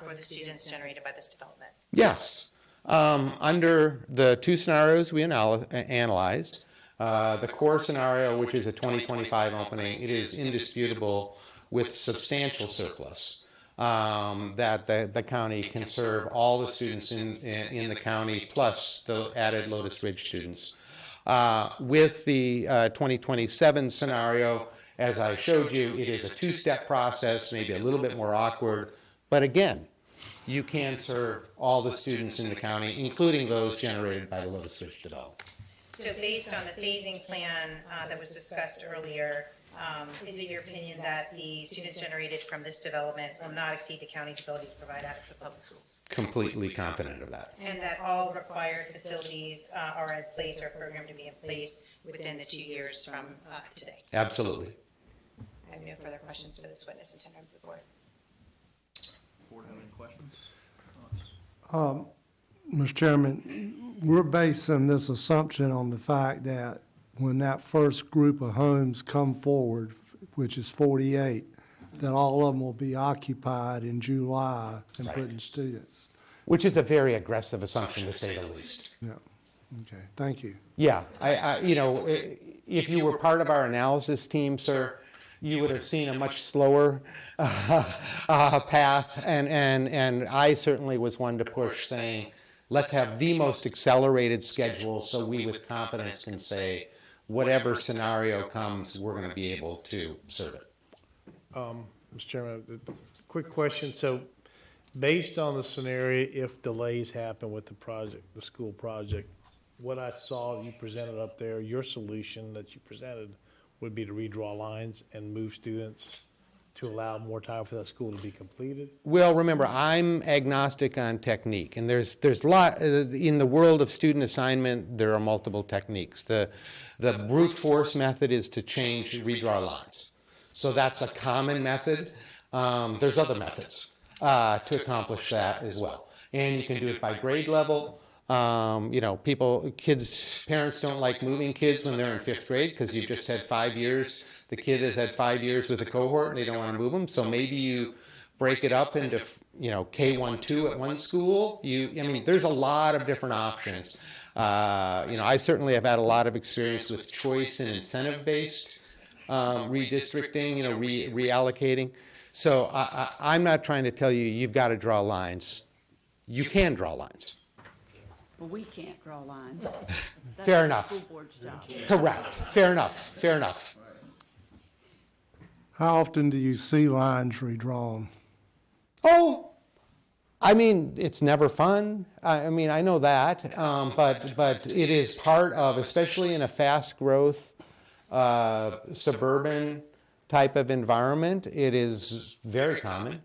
U: for the students generated by this development?
H: Yes. Under the two scenarios we analyzed, the core scenario, which is a 2025 opening, it is indisputable with substantial surplus. that the county can serve all the students in the county, plus the added Lotus Ridge students. With the 2027 scenario, as I showed you, it is a two-step process, maybe a little bit more awkward, but again, you can serve all the students in the county, including those generated by the Lotus Ridge development.
U: So based on the phasing plan that was discussed earlier, is it your opinion that the students generated from this development will not exceed the county's ability to provide adequate public schools?
H: Completely confident of that.
U: And that all required facilities are in place or programmed to be in place within the 2 years from today?
H: Absolutely.
U: I have no further questions for this witness and tender to the board.
A: Board have any questions?
K: Mr. Chairman, we're basing this assumption on the fact that when that first group of homes come forward, which is 48, that all of them will be occupied in July and put in students.
H: Which is a very aggressive assumption, to say the least.
K: Yeah, okay, thank you.
H: Yeah, you know, if you were part of our analysis team, sir, you would have seen a much slower path, and I certainly was one to push, saying, let's have the most accelerated schedule so we with confidence can say, whatever scenario comes, we're going to be able to serve it.
L: Mr. Chairman, quick question. So based on the scenario, if delays happen with the project, the school project, what I saw you presented up there, your solution that you presented would be to redraw lines and move students to allow more time for that school to be completed?
H: Well, remember, I'm agnostic on technique, and there's lot in the world of student assignment. There are multiple techniques. The brute force method is to redraw lines. So that's a common method. There's other methods to accomplish that as well, and you can do it by grade level. You know, parents don't like moving kids when they're in 5th grade because you've just had 5 years. The kid has had 5 years with a cohort and they don't want to move them. So maybe you break it up into, you know, K1, 2 at one school. I mean, there's a lot of different options. You know, I certainly have had a lot of experience with choice and incentive-based redistricting, you know, reallocating. So I'm not trying to tell you you've got to draw lines. You can draw lines.
G: Well, we can't draw lines. That's
H: Fair
G: the
H: enough.
G: school board's job.
H: Correct. Fair enough. Fair enough.
K: How often do you see lines redrawn?
H: Oh, I mean, it's never fun. I mean, I know that, but it is part of, especially in a fast growth suburban type of environment, it is very common.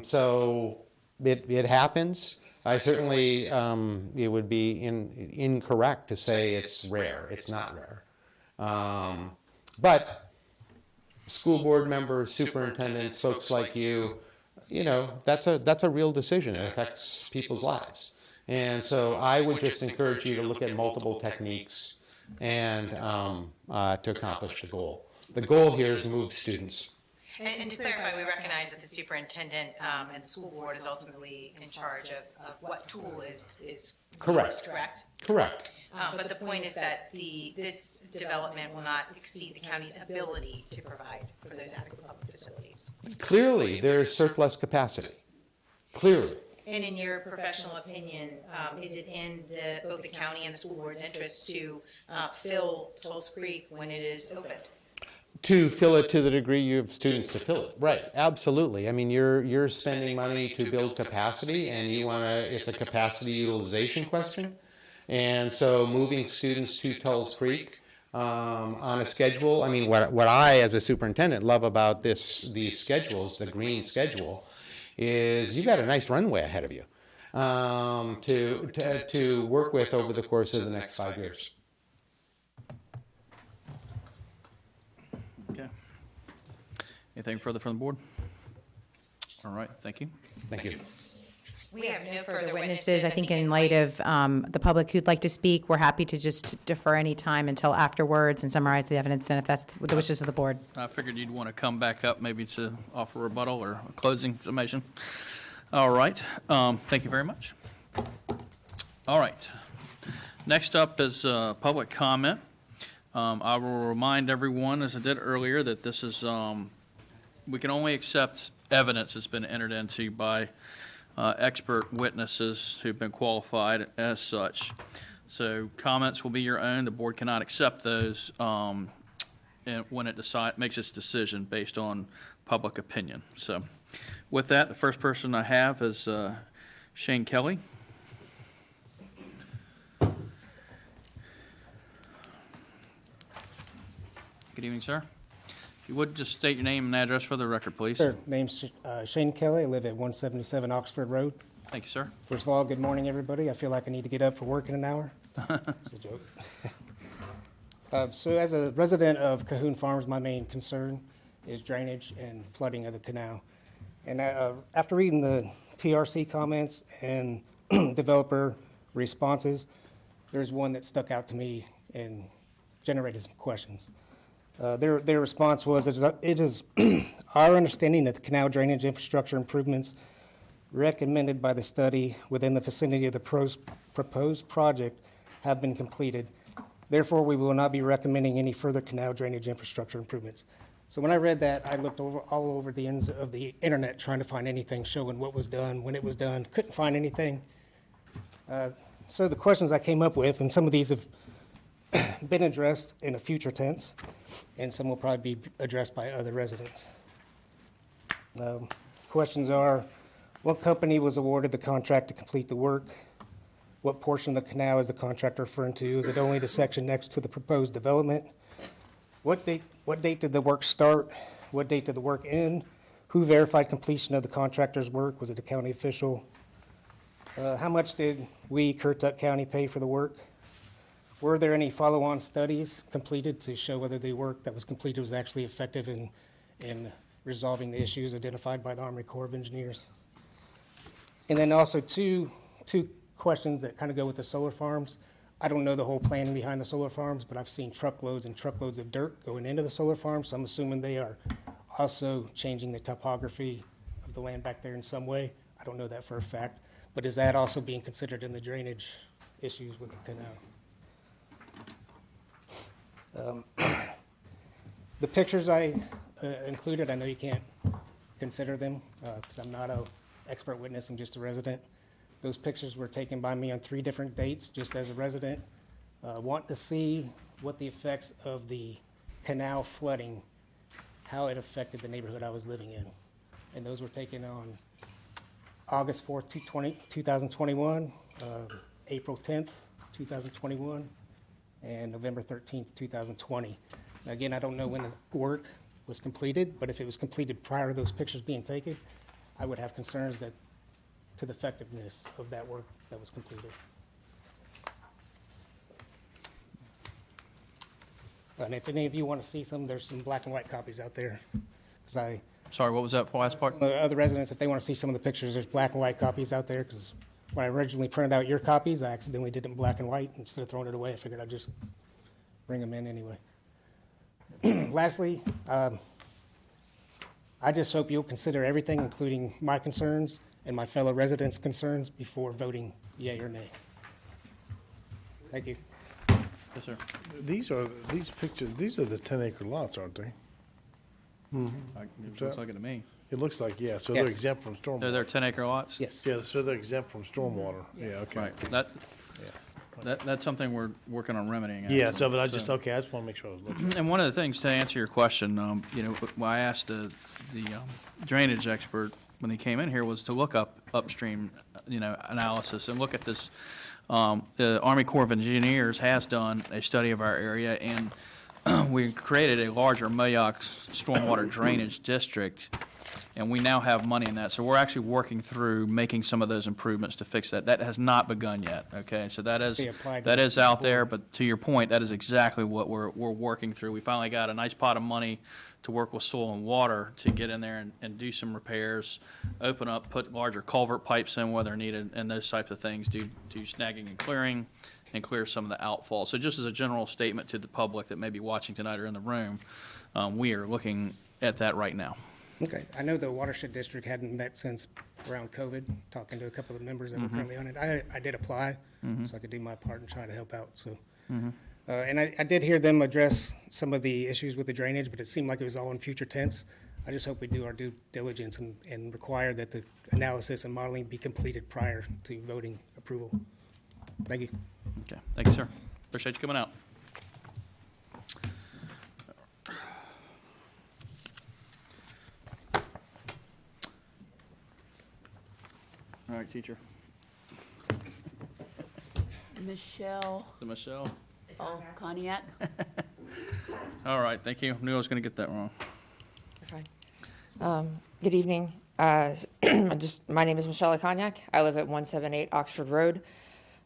H: So it happens. I certainly, it would be incorrect to say it's rare. It's not rare. But school board members, superintendents, folks like you, you know, that's a real decision. It affects people's lives. And so I would just encourage you to look at multiple techniques and to accomplish the goal. The goal here is to move students.
U: And to clarify, we recognize that the superintendent and the school board is ultimately in charge of what tool is
H: Correct.
U: correct?
H: Correct.
U: But the point is that this development will not exceed the county's ability to provide for those adequate public facilities.
H: Clearly, there is surplus capacity. Clearly.
U: And in your professional opinion, is it in both the county and the school board's interest to fill Tulse Creek when it is opened?
H: To fill it to the degree you have students to fill it. Right, absolutely. I mean, you're spending money to build capacity, and it's a capacity utilization question. And so moving students to Tulse Creek on a schedule, I mean, what I, as a superintendent, love about these schedules, the green schedule, is you've got a nice runway ahead of you to work with over the course of the next 5 years.
A: Okay. Anything further from the board? All right, thank you.
H: Thank you.
U: We have no further witnesses. I think in light of the public who'd like to speak, we're happy to just defer any time until afterwards and summarize the evidence, and if that's the wishes of the board.
A: I figured you'd want to come back up maybe to offer rebuttal or a closing summation. All right, thank you very much. All right, next up is public comment. I will remind everyone, as I did earlier, that this is, we can only accept evidence has been entered into by expert witnesses who've been qualified as such. So comments will be your own. The board cannot accept those and when it makes its decision based on public opinion. So with that, the first person I have is Shane Kelly. Good evening, sir. If you would, just state your name and address for the record, please.
N: Sure. Name's Shane Kelly. I live at 177 Oxford Road.
A: Thank you, sir.
N: First of all, good morning, everybody. I feel like I need to get up for work in an hour. It's a joke. So as a resident of Cahoon Farms, my main concern is drainage and flooding of the canal. And after reading the TRC comments and developer responses, there's one that stuck out to me and generated some questions. Their response was, it is our understanding that the canal drainage infrastructure improvements recommended by the study within the vicinity of the proposed project have been completed. Therefore, we will not be recommending any further canal drainage infrastructure improvements. So when I read that, I looked all over the ends of the internet trying to find anything showing what was done, when it was done. Couldn't find anything. So the questions I came up with, and some of these have been addressed in a future tense, and some will probably be addressed by other residents. Questions are, what company was awarded the contract to complete the work? What portion of the canal is the contractor referring to? Is it only the section next to the proposed development? What date did the work start? What date did the work end? Who verified completion of the contractor's work? Was it a county official? How much did we, Currituck County, pay for the work? Were there any follow-on studies completed to show whether the work that was completed was actually effective in resolving the issues identified by the Army Corps of Engineers? And then also two questions that kind of go with the solar farms. I don't know the whole planning behind the solar farms, but I've seen truckloads and truckloads of dirt going into the solar farms, so I'm assuming they are also changing the topography of the land back there in some way. I don't know that for a fact, but is that also being considered in the drainage issues with the canal? The pictures I included, I know you can't consider them because I'm not an expert witness, I'm just a resident. Those pictures were taken by me on 3 different dates, just as a resident. Want to see what the effects of the canal flooding, how it affected the neighborhood I was living in. And those were taken on August 4th, 2021, April 10th, 2021, and November 13th, 2020. Again, I don't know when the work was completed, but if it was completed prior to those pictures being taken, I would have concerns that to the effectiveness of that work that was completed. And if any of you want to see some, there's some black and white copies out there.
A: Sorry, what was that last part?
N: The other residents, if they want to see some of the pictures, there's black and white copies out there, because when I originally printed out your copies, I accidentally did it in black and white. Instead of throwing it away, I figured I'd just bring them in anyway. Lastly, I just hope you'll consider everything, including my concerns and my fellow residents' concerns, before voting yea or nay. Thank you.
A: Yes, sir.
L: These pictures, these are the 10-acre lots, aren't they?
A: It looks like it to me.
L: It looks like, yeah, so
N: Yes.
L: they're exempt from stormwater.
A: They're 10-acre lots?
N: Yes.
L: Yeah, so they're exempt from stormwater. Yeah, okay.
A: Right. That's something we're working on remedying.
L: Yeah, so, but I just want to make sure I was looking.
A: And one of the things, to answer your question, when I asked the drainage expert when he came in here, was to look up upstream, analysis and look at this. The Army Corps of Engineers has done a study of our area, and we created a larger MAYOC stormwater drainage district, and we now have money in that. So we're actually working through making some of those improvements to fix that. That has not begun yet, okay? So that is out there, but to your point, that is exactly what we're working through. We finally got a nice pot of money to work with soil and water to get in there and do some repairs, open up, put larger culvert pipes in where they're needed, and those types of things, do snagging and clear some of the outfall. So just as a general statement to the public that may be watching tonight or in the room, we are looking at that right now.
N: Okay. I know the watershed district hadn't met since around COVID, talking to a couple of members that were currently on it. I did apply, so I could do my part and try to help out. So And I did hear them address some of the issues with the drainage, but it seemed like it was all in future tense. I just hope we do our due diligence and require that the analysis and modeling be completed prior to voting approval. Thank you.
A: Okay, thank you, sir. Appreciate you coming out. All right, teacher.
G: Michelle.
A: Is it Michelle?
G: Oh, Cognac.
A: All right, thank you. Knew I was going to get that wrong.
Q: Good evening. My name is Michelle Cognac. I live at 178 Oxford Road.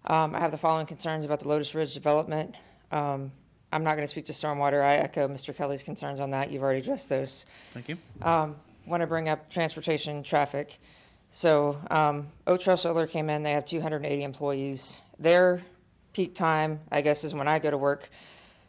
Q: I have the following concerns about the Lotus Ridge development. I'm not going to speak to stormwater. I echo Mr. Kelly's concerns on that. You've already addressed those.
A: Thank you.
Q: Want to bring up transportation traffic. So Oak Trail Solar came in. They have 280 employees. Their peak time, I guess, is when I go to work.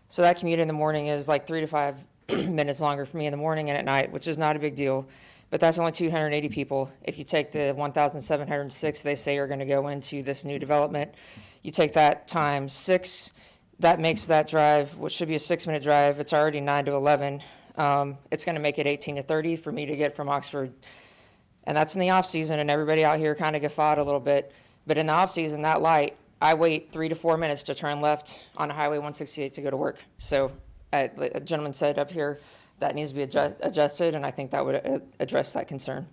Q: So that commute in the morning is like 3 to 5 minutes longer for me in the morning and at night, which is not a big deal. But that's only 280 people. If you take the 1,706 they say are going to go into this new development, you take that times 6, that makes that drive, which should be a 6-minute drive, it's already 9 to 11. It's going to make it 18 to 30 for me to get from Oxford. And that's in the off season, and everybody out here kind of guffawed a little bit. But in the off season, that light, I wait 3 to 4 minutes to turn left on Highway 168 to go to work. So a gentleman said up here that needs to be adjusted, and I think that would address that concern.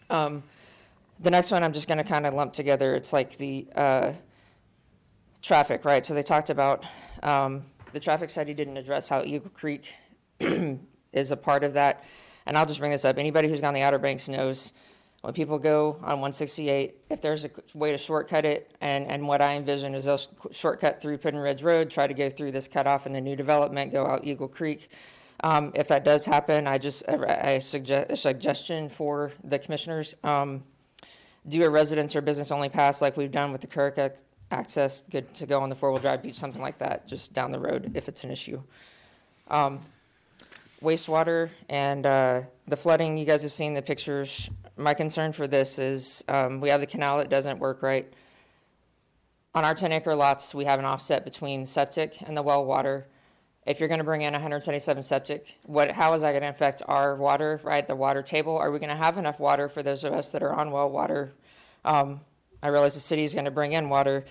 Q: The next one I'm just going to kind of lump together. It's like the traffic, right? So they talked about the traffic study didn't address how Eagle Creek is a part of that. And I'll just bring this up. Anybody who's gone the Outer Banks knows when people go on 168, if there's a way to shortcut it, and what I envision is they'll shortcut through Puddin Ridge Road, try to go through this cutoff in the new development, go out Eagle Creek. If that does happen, I suggest a suggestion for the commissioners, do a residence or business only pass like we've done with the Currituck access, good to go on the 4-wheel drive beach, something like that, just down the road if it's an issue. Wastewater and the flooding, you guys have seen the pictures. My concern for this is we have the canal that doesn't work right. On our 10-acre lots, we have an offset between septic and the well water. If you're going to bring in 177 septic, how is that going to affect our water, right, the water table? Are we going to have enough water for those of us that are on well water? I realize the city is going to bring in water,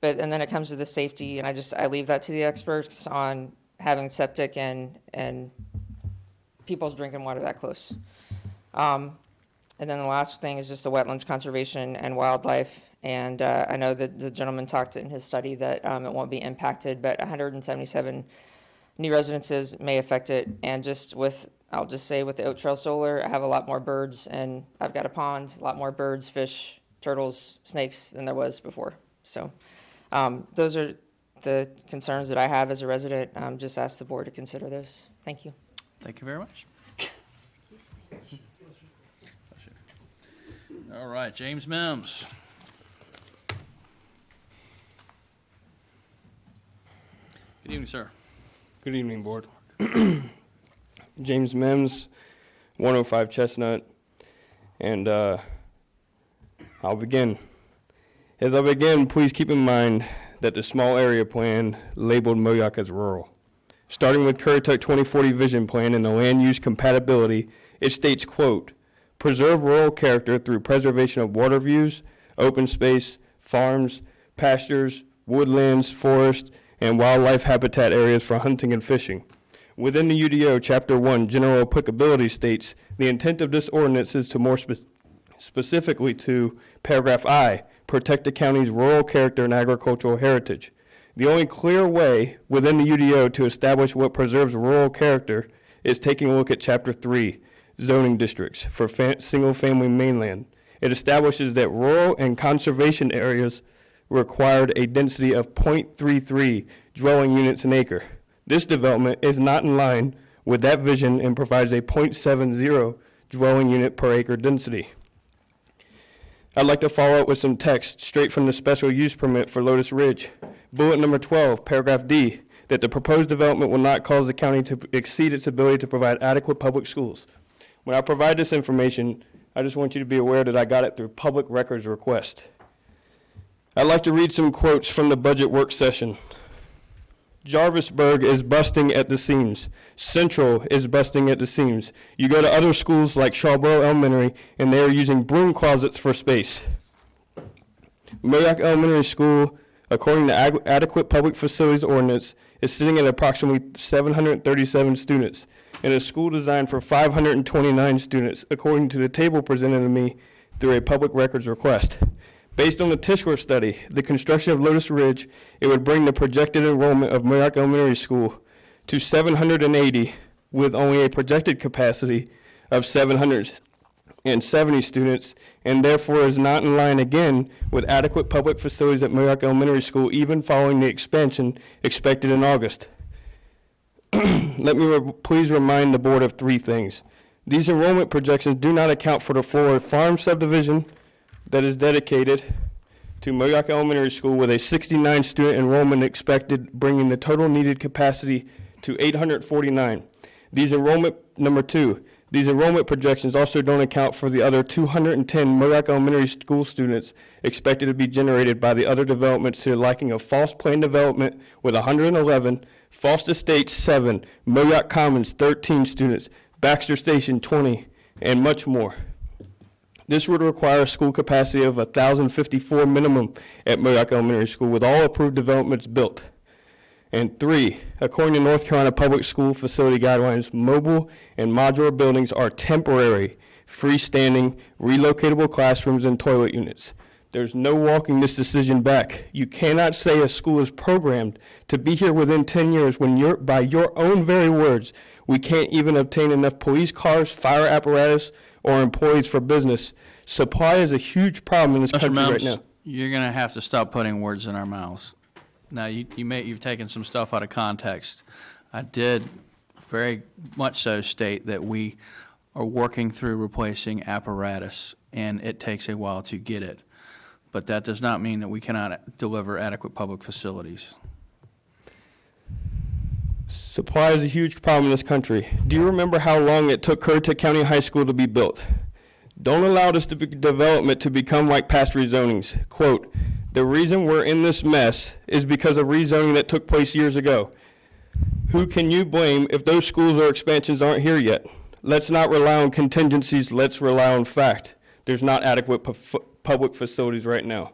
Q: and then it comes to the safety, and I leave that to the experts on having septic and people's drinking water that close. And then the last thing is just the wetlands conservation and wildlife. And I know that the gentleman talked in his study that it won't be impacted, but 177 new residences may affect it. And I'll just say with the Oak Trail Solar, I have a lot more birds, and I've got a pond, a lot more birds, fish, turtles, snakes than there was before. So those are the concerns that I have as a resident. Just ask the board to consider those. Thank you.
A: Thank you very much. All right, James Mims. Good evening, sir.
V: Good evening, board. James Mims, 105 Chestnut, and I'll begin. As I begin, please keep in mind that the small area plan labeled Moyock as rural. Starting with Currituck 2040 vision plan and the land use compatibility, it states, quote, preserve rural character through preservation of water views, open space, farms, pastures, woodlands, forest, and wildlife habitat areas for hunting and fishing. Within the UDO, Chapter 1, General Applicability states, the intent of this ordinance is to more specifically to paragraph I, protect the county's rural character and agricultural heritage. The only clear way within the UDO to establish what preserves rural character is taking a look at Chapter 3, zoning districts for single-family mainland. It establishes that rural and conservation areas required a density of 0.33 dwelling units an acre. This development is not in line with that vision and provides a 0.70 dwelling unit per acre density. I'd like to follow up with some text straight from the special use permit for Lotus Ridge. Bullet number 12, paragraph D, that the proposed development will not cause the county to exceed its ability to provide adequate public schools. When I provide this information, I just want you to be aware that I got it through public records request. I'd like to read some quotes from the budget work session. Jarvisburg is busting at the seams. Central is busting at the seams. You go to other schools like Shawboro Elementary, and they are using broom closets for space. Moayoc Elementary School, according to adequate public facilities ordinance, is sitting at approximately 737 students, in a school designed for 529 students, according to the table presented to me through a public records request. Based on the Tischler study, the construction of Lotus Ridge, it would bring the projected enrollment of Moayoc Elementary School to 780, with only a projected capacity of 770 students, and therefore is not in line again with adequate public facilities at Moayoc Elementary School, even following the expansion expected in August. Let me please remind the board of three things. These enrollment projections do not account for the Florida Farm subdivision that is dedicated to Moayoc Elementary School with a 69 student enrollment expected, bringing the total needed capacity to 849. Number two, these enrollment projections also don't account for the other 210 Moayoc Elementary School students expected to be generated by the other developments to the liking of Falls Plain Development with 111, Falls Estates 7, Moayoc Commons 13 students, Baxter Station 20, and much more. This would require a school capacity of 1,054 minimum at Moayoc Elementary School with all approved developments built. And three, according to North Carolina Public School Facility Guidelines, mobile and modular buildings are temporary, freestanding, relocatable classrooms and toilet units. There's no walking this decision back. You cannot say a school is programmed to be here within 10 years when by your own very words, we can't even obtain enough police cars, fire apparatus, or employees for business. Supply is a huge problem in this country right now.
A: You're going to have to stop putting words in our mouths. Now, you've taken some stuff out of context. I did very much so state that we are working through replacing apparatus, and it takes a while to get it. But that does not mean that we cannot deliver adequate public facilities.
V: Supply is a huge problem in this country. Do you remember how long it took Currituck County High School to be built? Don't allow this development to become like past rezonings. Quote, the reason we're in this mess is because of rezoning that took place years ago. Who can you blame if those schools or expansions aren't here yet? Let's not rely on contingencies, let's rely on fact. There's not adequate public facilities right now.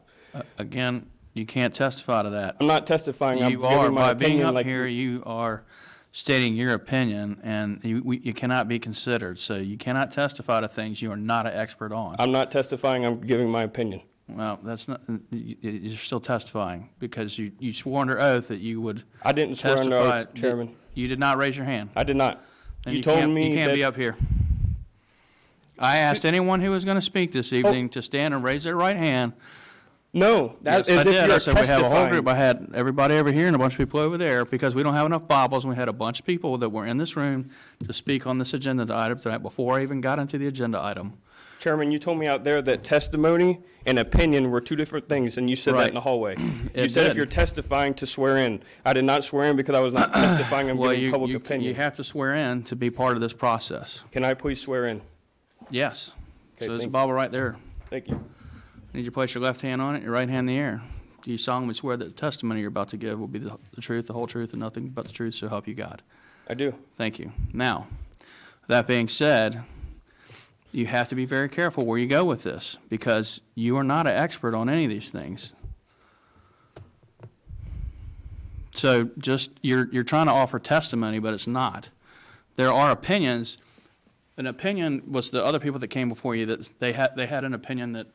A: Again, you can't testify to that.
V: I'm not testifying, I'm
A: You are,
V: giving my
A: by being
V: opinion
A: up
V: like
A: here, you are stating your opinion, and you cannot be considered. So you cannot testify to things you are not an expert on.
V: I'm not testifying, I'm giving my opinion.
A: Well, that's not, you're still testifying, because you swore under oath that you would
V: I didn't swear under
A: testify.
V: oath, Chairman.
A: You did not raise your hand.
V: I did not.
A: And
V: You told me
A: you can't
V: that-
A: be up here. I asked anyone who was going to speak this evening to stand and raise their right hand.
V: No, that
A: Yes,
V: is
A: I
V: if
A: did.
V: you're
A: I said we have a whole group.
V: testifying.
A: I had everybody over here and a bunch of people over there, because we don't have enough Bibles, and we had a bunch of people that were in this room to speak on this agenda item tonight before I even got into the agenda item.
V: Chairman, you told me out there that testimony and opinion were two different things, and you said that
A: Right.
V: in the hallway. You
A: It
V: said if
A: did.
V: you're testifying to swear in. I did not swear in because I was not testifying, I'm
A: Well,
V: giving public
A: you
V: opinion.
A: have to swear in to be part of this process.
V: Can I please swear in?
A: Yes.
V: Okay,
A: So there's a
V: thank
A: Bible right there.
V: Thank you.
A: Need you to place your left hand on it, your right hand in the air. Do you solemnly swear that the testimony you're about to give will be the truth, the whole truth, and nothing but the truth, so help you God?
V: I do.
A: Thank you. Now, that being said, you have to be very careful where you go with this, because you are not an expert on any of these things. So just, you're trying to offer testimony, but it's not. There are opinions. An opinion was the other people that came before you, that they had an opinion that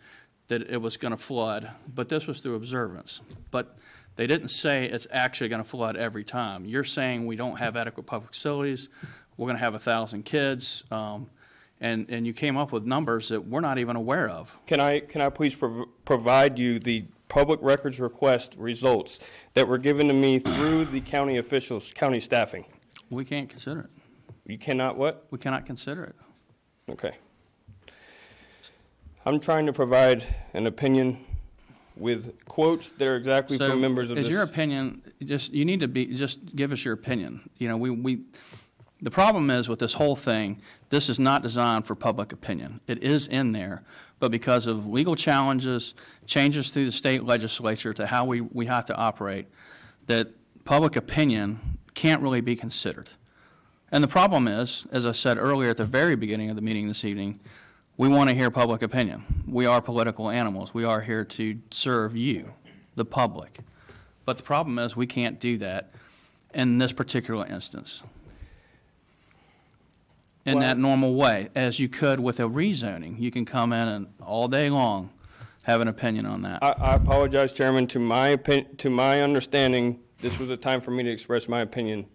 A: it was going to flood, but this was through observance. But they didn't say it's actually going to flood every time. You're saying we don't have adequate public facilities, we're going to have 1,000 kids, and you came up with numbers that we're not even aware of.
V: Can I please provide you the public records request results that were given to me through the county officials, county staffing?
A: We can't consider it.
V: You cannot what?
A: We cannot consider it.
V: Okay. I'm trying to provide an opinion with quotes that are exactly
A: So
V: from members of
A: is
V: this.
A: your opinion, you need to just give us your opinion. You know, the problem is with this whole thing, this is not designed for public opinion. It is in there, but because of legal challenges, changes through the state legislature to how we have to operate, that public opinion can't really be considered. And the problem is, as I said earlier at the very beginning of the meeting this evening, we want to hear public opinion. We are political animals. We are here to serve you, the public. But the problem is we can't do that in this particular instance in that normal way, as you could with a rezoning. You can come in and all day long have an opinion on that.
V: I apologize, Chairman. To my understanding, this was a time for me to express my opinion.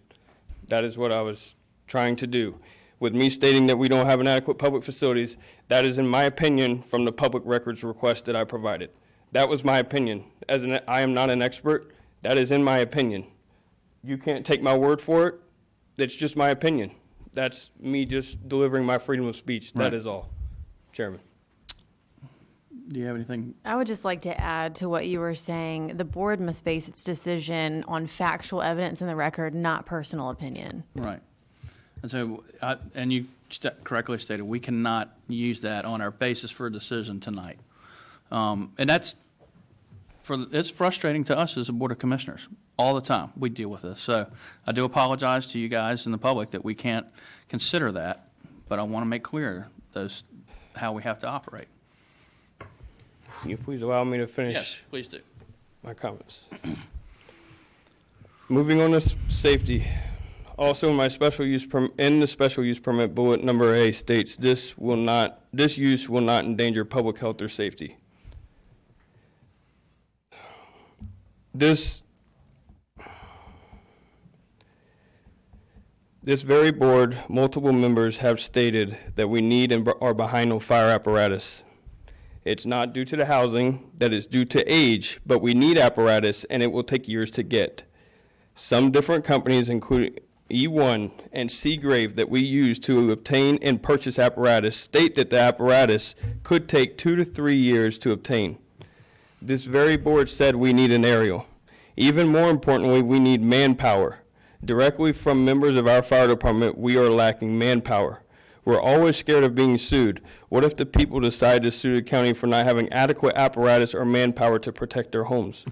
V: That is what I was trying to do. With me stating that we don't have inadequate public facilities, that is in my opinion from the public records request that I provided. That was my opinion. I am not an expert. That is in my opinion. You can't take my word for it. It's just my opinion. That's me just delivering my freedom of speech.
A: Right.
V: That is all, Chairman.
A: Do you have anything?
D: I would just like to add to what you were saying. The board must base its decision on factual evidence in the record, not personal opinion.
A: Right. And so, and you correctly stated, we cannot use that on our basis for a decision tonight. And it's frustrating to us as a Board of Commissioners. All the time we deal with this. So I do apologize to you guys and the public that we can't consider that, but I want to make clear how we have to operate.
V: Can you please allow me to finish?
A: Yes, please do.
V: My comments. Moving on to safety. Also, in the special use permit bullet number A states this use will not endanger public health or safety. This very board, multiple members have stated that we need and are behind on fire apparatus. It's not due to the housing, that is due to age, but we need apparatus and it will take years to get. Some different companies, including E1 and Seagrave, that we use to obtain and purchase apparatus, state that the apparatus could take 2 to 3 years to obtain. This very board said we need an aerial. Even more importantly, we need manpower. Directly from members of our fire department, we are lacking manpower. We're always scared of being sued. What if the people decide to sue the county for not having adequate apparatus or manpower to protect their homes?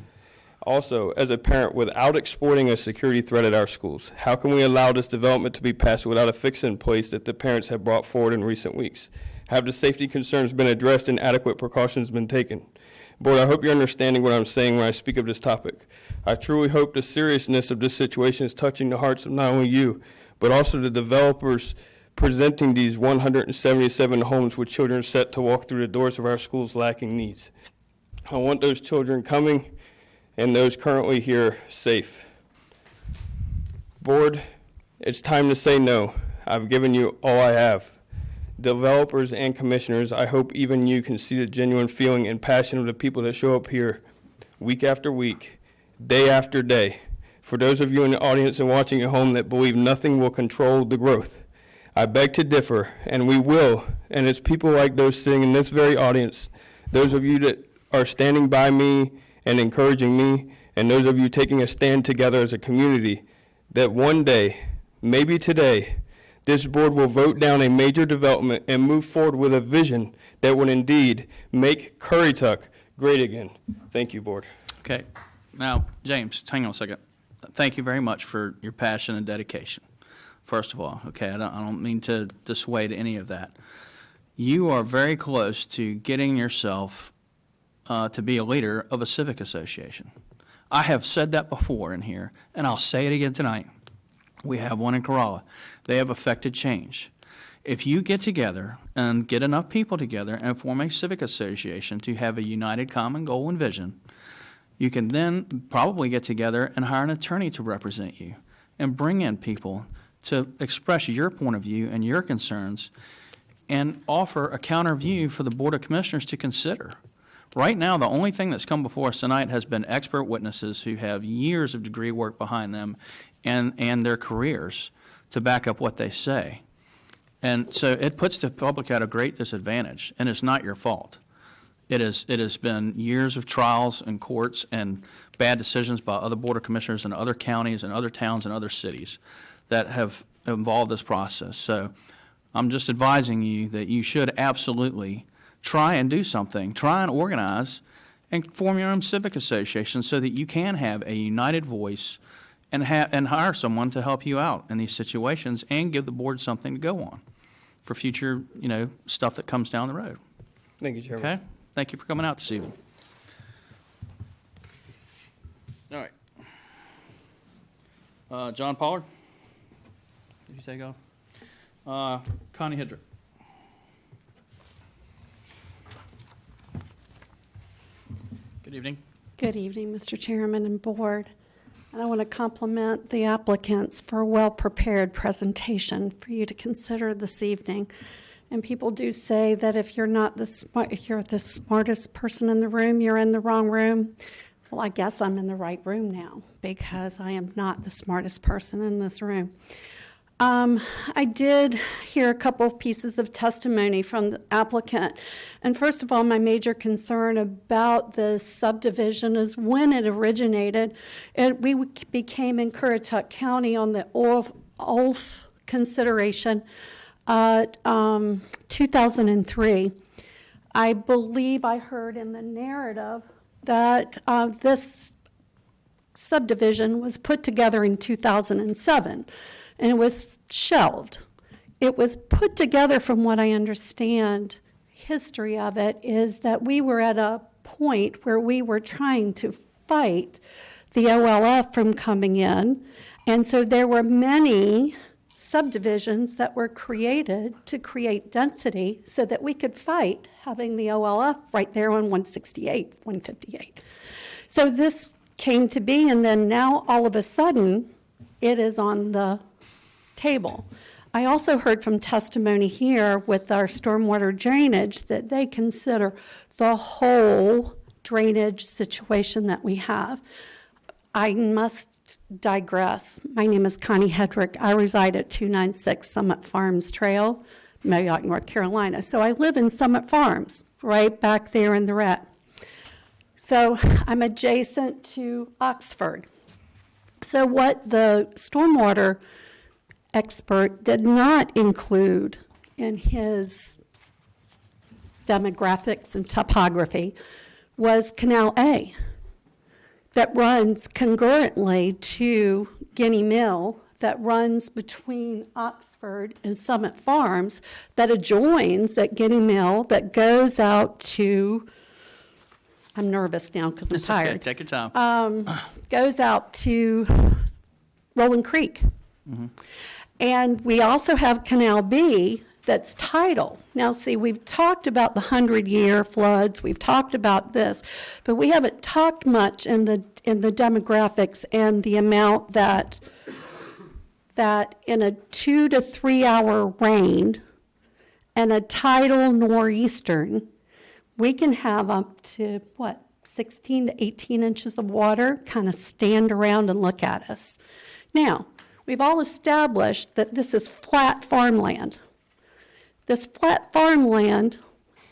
V: Also, as a parent, without exploiting a security threat at our schools, how can we allow this development to be passed without a fix in place that the parents have brought forward in recent weeks? Have the safety concerns been addressed and adequate precautions been taken? Board, I hope you're understanding what I'm saying when I speak of this topic. I truly hope the seriousness of this situation is touching the hearts of not only you, but also the developers presenting these 177 homes with children set to walk through the doors of our schools lacking needs. I want those children coming and those currently here safe. Board, it's time to say no. I've given you all I have. Developers and commissioners, I hope even you can see the genuine feeling and passion of the people that show up here week after week, day after day. For those of you in the audience and watching at home that believe nothing will control the growth, I beg to differ, and we will, and it's people like those sitting in this very audience, those of you that are standing by me and encouraging me, and those of you taking a stand together as a community, that one day, maybe today, this board will vote down a major development and move forward with a vision that would indeed make Currituck great again. Thank you, board.
A: Okay. Now, James, hang on a second. Thank you very much for your passion and dedication. First of all, okay, I don't mean to dissuade any of that. You are very close to getting yourself to be a leader of a civic association. I have said that before in here, and I'll say it again tonight. We have one in Corolla. They have affected change. If you get together and get enough people together and form a civic association to have a united common goal and vision, you can then probably get together and hire an attorney to represent you and bring in people to express your point of view and your concerns and offer a counter view for the Board of Commissioners to consider. Right now, the only thing that's come before us tonight has been expert witnesses who have years of degree work behind them and their careers to back up what they say. And so it puts the public at a great disadvantage, and it's not your fault. It has been years of trials and courts and bad decisions by other Board of Commissioners in other counties and other towns and other cities that have involved this process. So I'm just advising you that you should absolutely try and do something, try and organize and form your own civic association so that you can have a united voice and hire someone to help you out in these situations and give the board something to go on for future, stuff that comes down the road.
V: Thank you, Chairman.
A: Okay? Thank you for coming out this evening. All right. John Pollard? Did you take off? Connie Hedrick. Good evening.
S: Good evening, Mr. Chairman and Board. And I want to compliment the applicants for a well-prepared presentation for you to consider this evening. And people do say that if you're not if you're the smartest person in the room, you're in the wrong room. Well, I guess I'm in the right room now because I am not the smartest person in this room. I did hear a couple of pieces of testimony from the applicant. And first of all, my major concern about the subdivision is when it originated. We became in Currituck County on the OLF consideration 2003. I believe I heard in the narrative that this subdivision was put together in 2007. And it was shelved. It was put together, from what I understand, history of it is that we were at a point where we were trying to fight the OLF from coming in. And so there were many subdivisions that were created to create density so that we could fight having the OLF right there on 168, 158. So this came to be, and then now all of a sudden it is on the table. I also heard from testimony here with our stormwater drainage that they consider the whole drainage situation that we have. I must digress. My name is Connie Hedrick. I reside at 296 Summit Farms Trail, Moyock, North Carolina. So I live in Summit Farms, right back there in the red. So I'm adjacent to Oxford. So what the stormwater expert did not include in his demographics and topography was Canal A that runs concurrently to Guinea Mill, that runs between Oxford and Summit Farms, that adjoins at Guinea Mill, that goes out to, I'm nervous now because I'm tired.
A: Okay, take your time.
S: Goes out to Rolling Creek.
A: Mm-hmm.
S: And we also have Canal B that's tidal. Now, see, we've talked about the 100-year floods. We've talked about this, but we haven't talked much in the demographics and the amount that in a 2 to 3 hour rain and a tidal nor'eastern, we can have up to 16 to 18 inches of water kind of stand around and look at us. Now, we've all established that this is flat farmland. This flat farmland,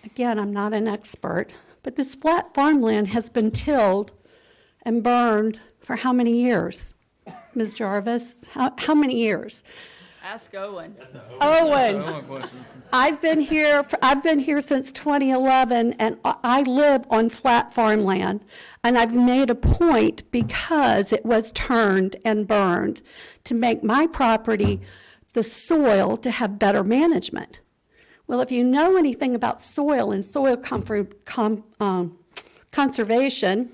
S: again, I'm not an expert, but this flat farmland has been tilled and burned for how many years? Ms. Jarvis, how many years?
G: Ask Owen.
S: Owen, I've been here since 2011, and I live on flat farmland, and I've made a point, because it was turned and burned, to make my property, the soil, to have better management. Well, if you know anything about soil and soil conservation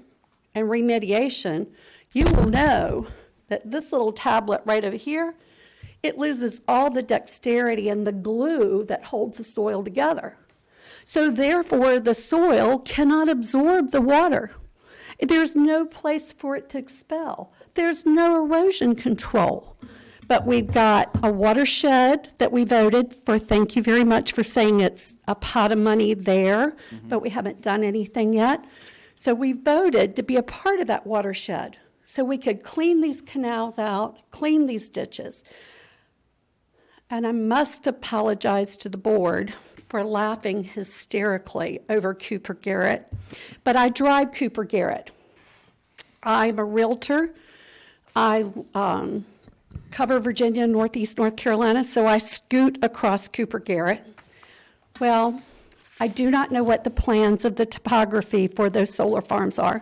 S: and remediation, you will know that this little tablet right over here, it loses all the dexterity and the glue that holds the soil together. So therefore, the soil cannot absorb the water. There's no place for it to expel. There's no erosion control. But we've got a watershed that we voted for. Thank you very much for saying it's a pot of money there, but we haven't done anything yet. So we voted to be a part of that watershed so we could clean these canals out, clean these ditches. And I must apologize to the board for laughing hysterically over Cooper Garrett, but I drive Cooper Garrett. I'm a realtor. I cover Virginia, Northeast North Carolina, so I scoot across Cooper Garrett. Well, I do not know what the plans of the topography for those solar farms are,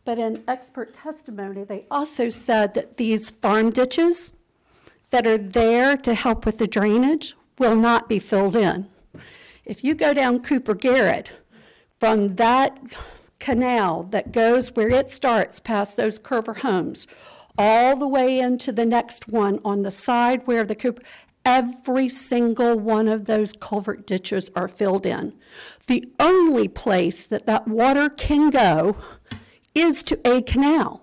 S: But in expert testimony, they also said that these farm ditches that are there to help with the drainage will not be filled in. If you go down Cooper Garrett, from that canal that goes where it starts past those Curver homes, all the way into the next one on the side where the Cooper, every single one of those culvert ditches are filled in. The only place that that water can go is to a canal.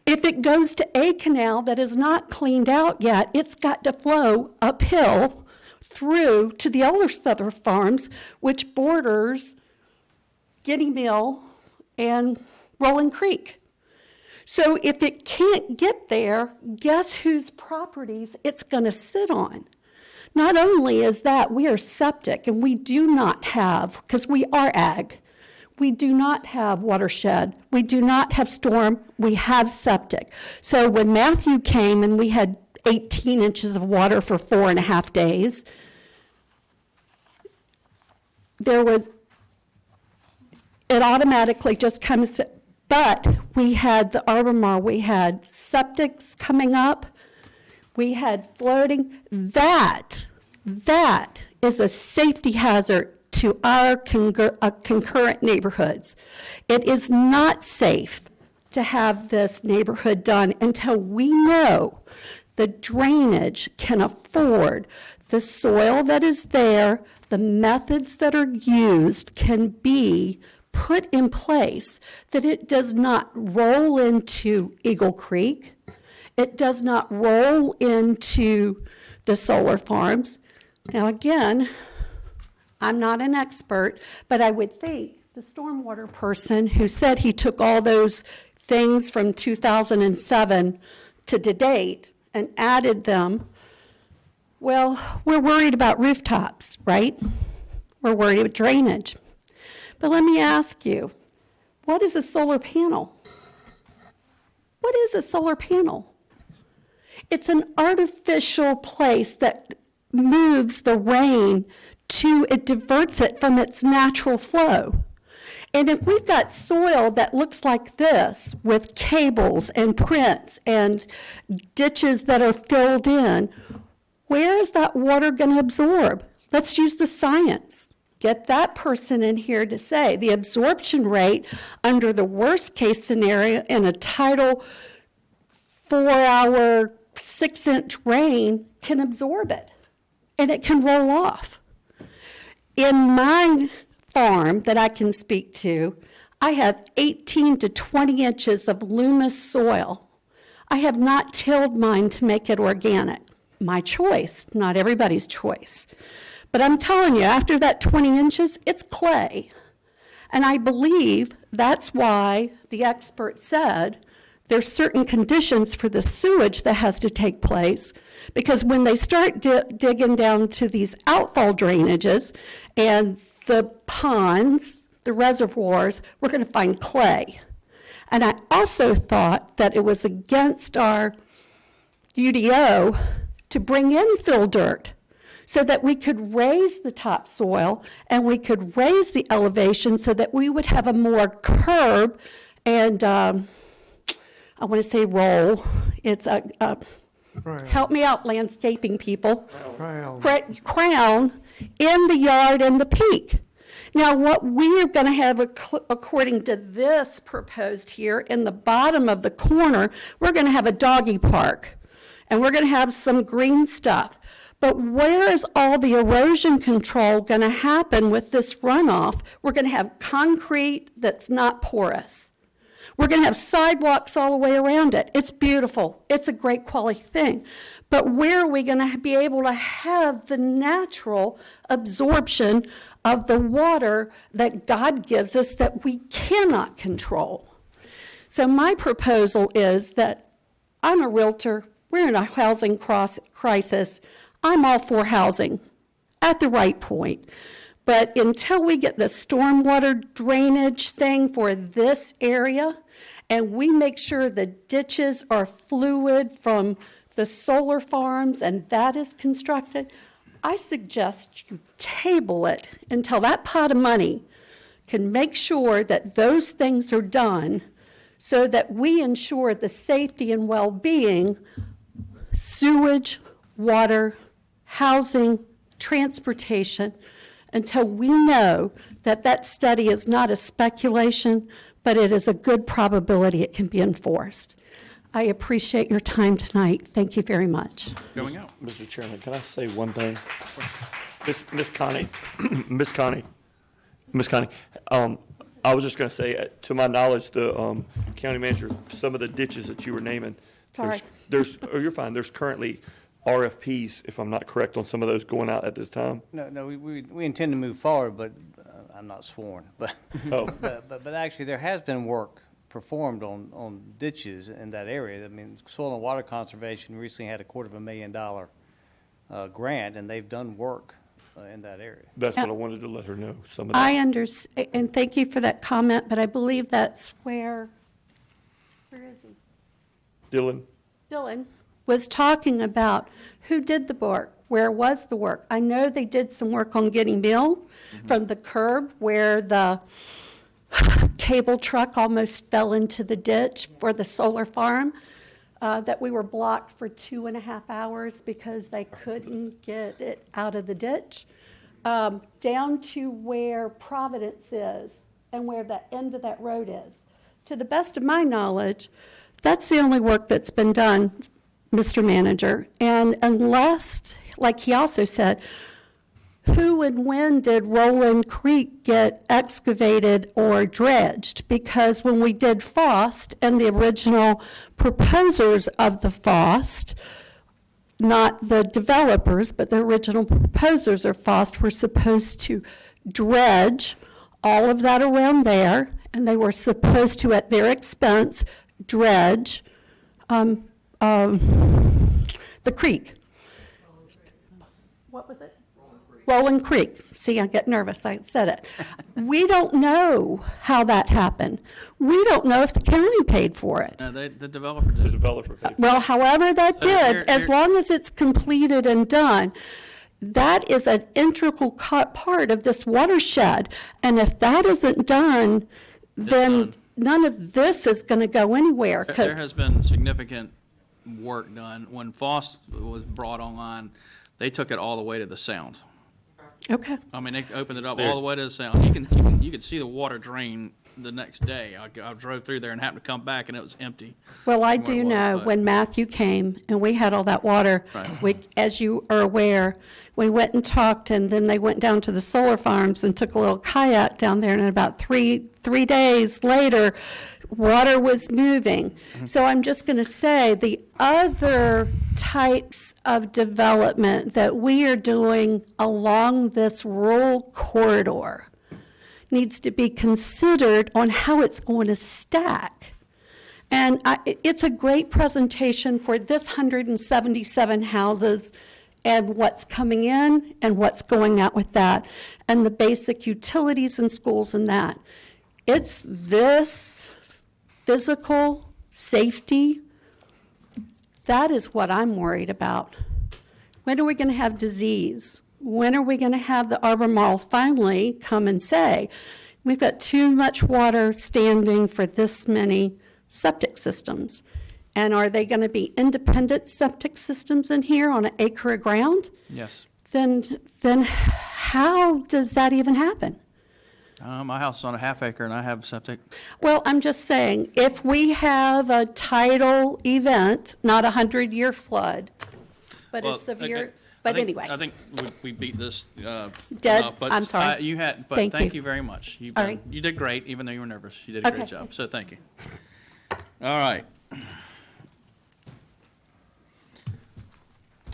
S: If it goes to a canal that is not cleaned out yet, it's got to flow uphill through to the other Southern farms, which borders Guinea Mill and Rolling Creek. So if it can't get there, guess whose properties it's going to sit on? Not only is that, we are septic, and we do not have, because we are ag, we do not have watershed, we do not have storm, we have septic. So when Matthew came and we had 18 inches of water for 4.5 days, it automatically just comes, but we had the Arbor, we had septics coming up, we had floating. That is a safety hazard to our concurrent neighborhoods. It is not safe to have this neighborhood done until we know the drainage can afford the soil that is there, the methods that are used can be put in place, that it does not roll into Eagle Creek, it does not roll into the solar farms. Now again, I'm not an expert, but I would think the stormwater person who said he took all those things from 2007 to date and added them, well, we're worried about rooftops, right? We're worried about drainage. But let me ask you, what is a solar panel? What is a solar panel? It's an artificial place that moves the rain it diverts it from its natural flow. And if we've got soil that looks like this with cables and prints and ditches that are filled in, where is that water going to absorb? Let's use the science. Get that person in here to say the absorption rate under the worst case scenario in a tidal 4-hour 6-inch rain can absorb it and it can roll off. In my farm that I can speak to, I have 18 to 20 inches of loamy soil. I have not tilled mine to make it organic. My choice, not everybody's choice. But I'm telling you, after that 20 inches, it's clay. And I believe that's why the expert said there's certain conditions for the sewage that has to take place, because when they start digging down to these outfall drainages and the ponds, the reservoirs, we're going to find clay. And I also thought that it was against our UDO to bring in fill dirt so that we could raise the topsoil and we could raise the elevation so that we would have a more curb and I want to say roll. It's help me out, landscaping people. Crown in the yard and the peak. Now, what we are going to have, according to this proposed here, in the bottom of the corner, we're going to have a doggy park, and we're going to have some green stuff. But where is all the erosion control going to happen with this runoff? We're going to have concrete that's not porous. We're going to have sidewalks all the way around it. It's beautiful. It's a great quality thing. But where are we going to be able to have the natural absorption of the water that God gives us that we cannot control? So my proposal is that I'm a realtor. We're in a housing crisis. I'm all for housing at the right point. But until we get the stormwater drainage thing for this area, and we make sure the ditches are fluid from the solar farms and that is constructed, I suggest you table it until that pot of money can make sure that those things are done so that we ensure the safety and well-being, sewage, water, housing, transportation, until we know that that study is not a speculation, but it is a good probability it can be enforced. I appreciate your time tonight. Thank you very much.
A: Going out.
E: Mr. Chairman, can I say one thing? Miss Connie, I was just gonna say, to my knowledge, the, county manager, some of the ditches that you were naming.
S: Sorry.
E: Oh, you're fine. There's currently RFPs, if I'm not correct, on some of those going out at this time.
M: No, we intend to move forward, but I'm not sworn. But,
E: Oh.
M: but actually, there has been work performed on ditches in that area. I mean, Soil and Water Conservation recently had a $250,000 grant, and they've done work in that area.
E: That's what I wanted to let her know, some of that.
S: I understand, and thank you for that comment, but I believe that's where is he?
E: Dylan?
S: Dylan was talking about who did the work, where was the work. I know they did some work on Getty Mill from the curb where the cable truck almost fell into the ditch for the solar farm, that we were blocked for 2.5 hours because they couldn't get it out of the ditch, down to where Providence is and where the end of that road is. To the best of my knowledge, that's the only work that's been done, Mr. Manager. And unless, like he also said, who and when did Roland Creek get excavated or dredged? Because when we did FOST, and the original proposers of the FOST, not the developers, but the original proposers of FOST, were supposed to dredge all of that around there, and they were supposed to, at their expense, dredge the creek. What was it? Roland Creek. See, I get nervous. I said it. We don't know how that happened. We don't know if the county paid for it.
A: The developer did.
E: The developer paid.
S: Well, however that did,
A: here-
S: as long as it's completed and done, that is an integral part of this watershed. And if that isn't done, then none of this is going to go anywhere. 'Cause
A: There has been significant work done. When FOST was brought online, they took it all the way to the sound.
S: Okay.
A: I mean, they opened it up all the way to the sound. You could see the water drain the next day. I drove through there and happened to come back, and it was empty.
S: Well, I
A: from where
S: do
A: it was,
S: know
A: but-
S: when Matthew came and we had all that water,
A: Right.
S: as you are aware, we went and talked, and then they went down to the solar farms and took a little kayak down there, and about three days later, water was moving. So I'm just going to say the other types of development that we are doing along this rural corridor needs to be considered on how it's going to stack. And it's a great presentation for this 177 houses and what's coming in and what's going out with that, and the basic utilities and schools and that. It's this physical safety. That is what I'm worried about. When are we going to have disease? When are we going to have the Albemarle finally come and say, we've got too much water standing for this many septic systems? And are they going to be independent septic systems in here on an acre of ground?
A: Yes.
S: Then how does that even happen?
A: My house is on a half acre, and I have septic.
S: Well, I'm just saying, if we have a tidal event, not a 100-year flood, but
A: Well,
S: a severe,
A: okay.
S: but
A: I think-
S: anyway.
A: I think we beat this.
S: Dead?
A: enough, but
S: I'm sorry.
A: Thank
S: Thank
A: you
S: you.
A: very much.
S: All right.
A: You did great, even though you were nervous. You did a great
S: Okay.
A: job, so thank you. All right.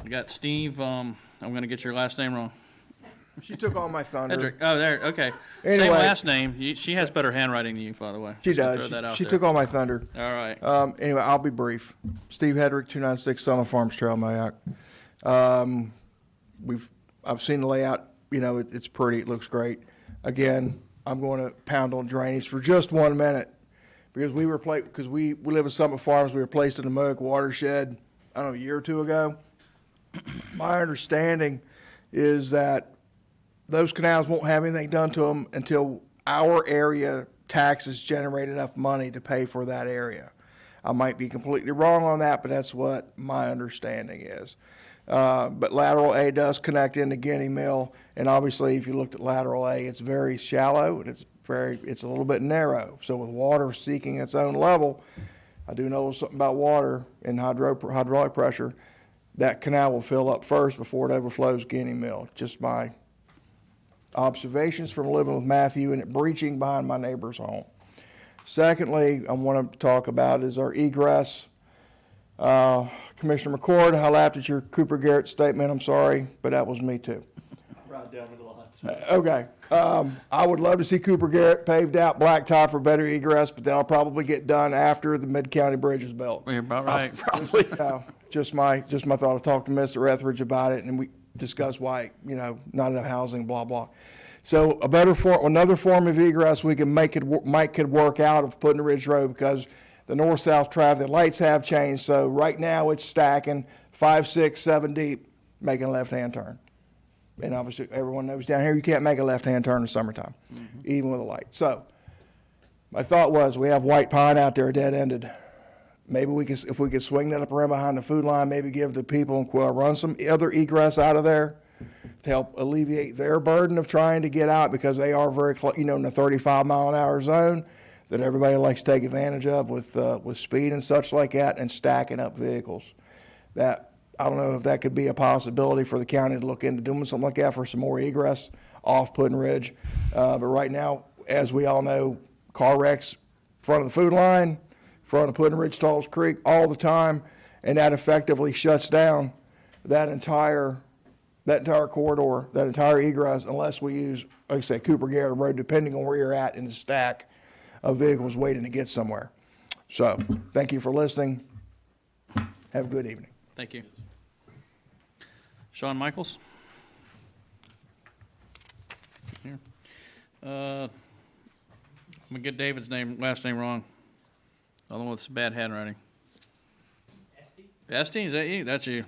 A: I got Steve, I'm going to get your last name wrong.
P: She took all my thunder.
A: Hedrick. Oh, there, okay. Same
P: Anyway.
A: last name. She has better handwriting than you, by the way.
P: She
A: Just to
P: does.
A: throw that out
P: She
A: there.
P: took all my thunder.
A: All right.
P: Anyway, I'll be brief. Steve Hedrick, 296 Summer Farms Trail, Mayak. I've seen the layout. You know, it's pretty. It looks great. Again, I'm going to pound on drainage for just 1 minute because we live at Summit Farms. We were placed in the Moak watershed, I don't know, a year or two ago. My understanding is that those canals won't have anything done to them until our area taxes generate enough money to pay for that area. I might be completely wrong on that, but that's what my understanding is. But lateral A does connect into Guinea Mill, and obviously if you looked at lateral A, it's very shallow and it's a little bit narrow. So with water seeking its own level, I do know something about water and hydraulic pressure. That canal will fill up first before it overflows Guinea Mill. Just my observations from living with Matthew and it breaching behind my neighbor's home. Secondly, I want to talk about is our egress. Commissioner McCord, I laughed at your Cooper Garrett statement. I'm sorry, but that was me too.
M: Right down with the lots.
P: Okay. I would love to see Cooper Garrett paved out, blacktop for better egress, but that'll probably get done after the Mid-County Bridge is built.
A: You're about right.
P: Probably. Just my thought. I talked to Mr. Etheridge about it, and we discussed why, not enough housing, blah, blah. So another form of egress we can could work out of putting Ridge Road, because the north-south traffic lights have changed. So right now it's stacking 5, 6, 7 deep, making a left-hand turn. And obviously everyone knows down here you can't make a left-hand turn in the summertime, even with a light. So my thought was we have White Pine out there dead-ended. Maybe if we could swing that up around behind the food line, maybe give the people in Quail Run some other egress out of there to help alleviate their burden of trying to get out, because they are very close, in the 35-mile-an-hour zone that everybody likes to take advantage of with speed and such like that, and stacking up vehicles. That, I don't know if that could be a possibility for the county to look into doing something like that for some more egress off Puddin Ridge. But right now, as we all know, car wrecks front of the food line, front of Puddin Ridge, Talls Creek all the time, and that effectively shuts down that entire corridor, that entire egress, unless we use, like I say, Cooper Garrett Road, depending on where you're at in the stack of vehicles waiting to get somewhere. So, thank you for listening. Have a good evening.
A: Thank you. Shawn Michaels? Here. I'm gonna get David's last name wrong. The other one with bad handwriting. Esty, is that you? That's you.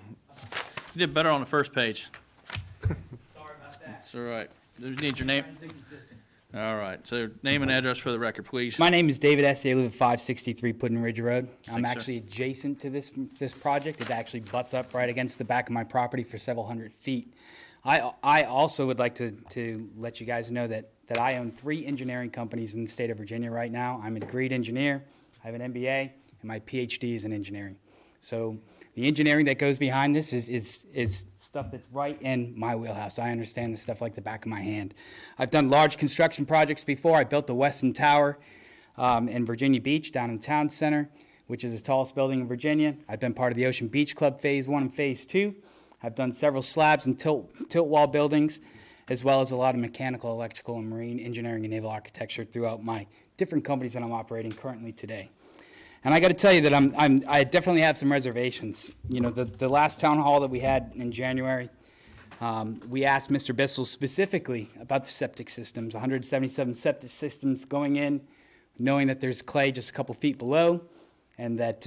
A: You did better on the first page.
R: Sorry about that.
A: That's all right. Do you need your name? All right. So name and address for the record, please.
R: My name is David Esty. I live at 563 Puddin Ridge Road. I'm
A: Thanks,
R: actually adjacent to this project. It actually butts up right against the back of my property for several hundred feet. I also would like to let you guys know that I own 3 engineering companies in the state of Virginia right now. I'm a degreed engineer. I have an MBA, and my PhD is in engineering. So the engineering that goes behind this is stuff that's right in my wheelhouse. I understand this stuff like the back of my hand. I've done large construction projects before. I built the Weston Tower in Virginia Beach down in Town Center, which is the tallest building in Virginia. I've been part of the Ocean Beach Club Phase 1 and Phase 2. I've done several slabs and tilt wall buildings, as well as a lot of mechanical, electrical, and marine engineering and naval architecture throughout my different companies that I'm operating currently today. And I got to tell you that I definitely have some reservations. The last town hall that we had in January, we asked Mr. Bissell specifically about the septic systems, 177 septic systems going in, knowing that there's clay just a couple feet below, and that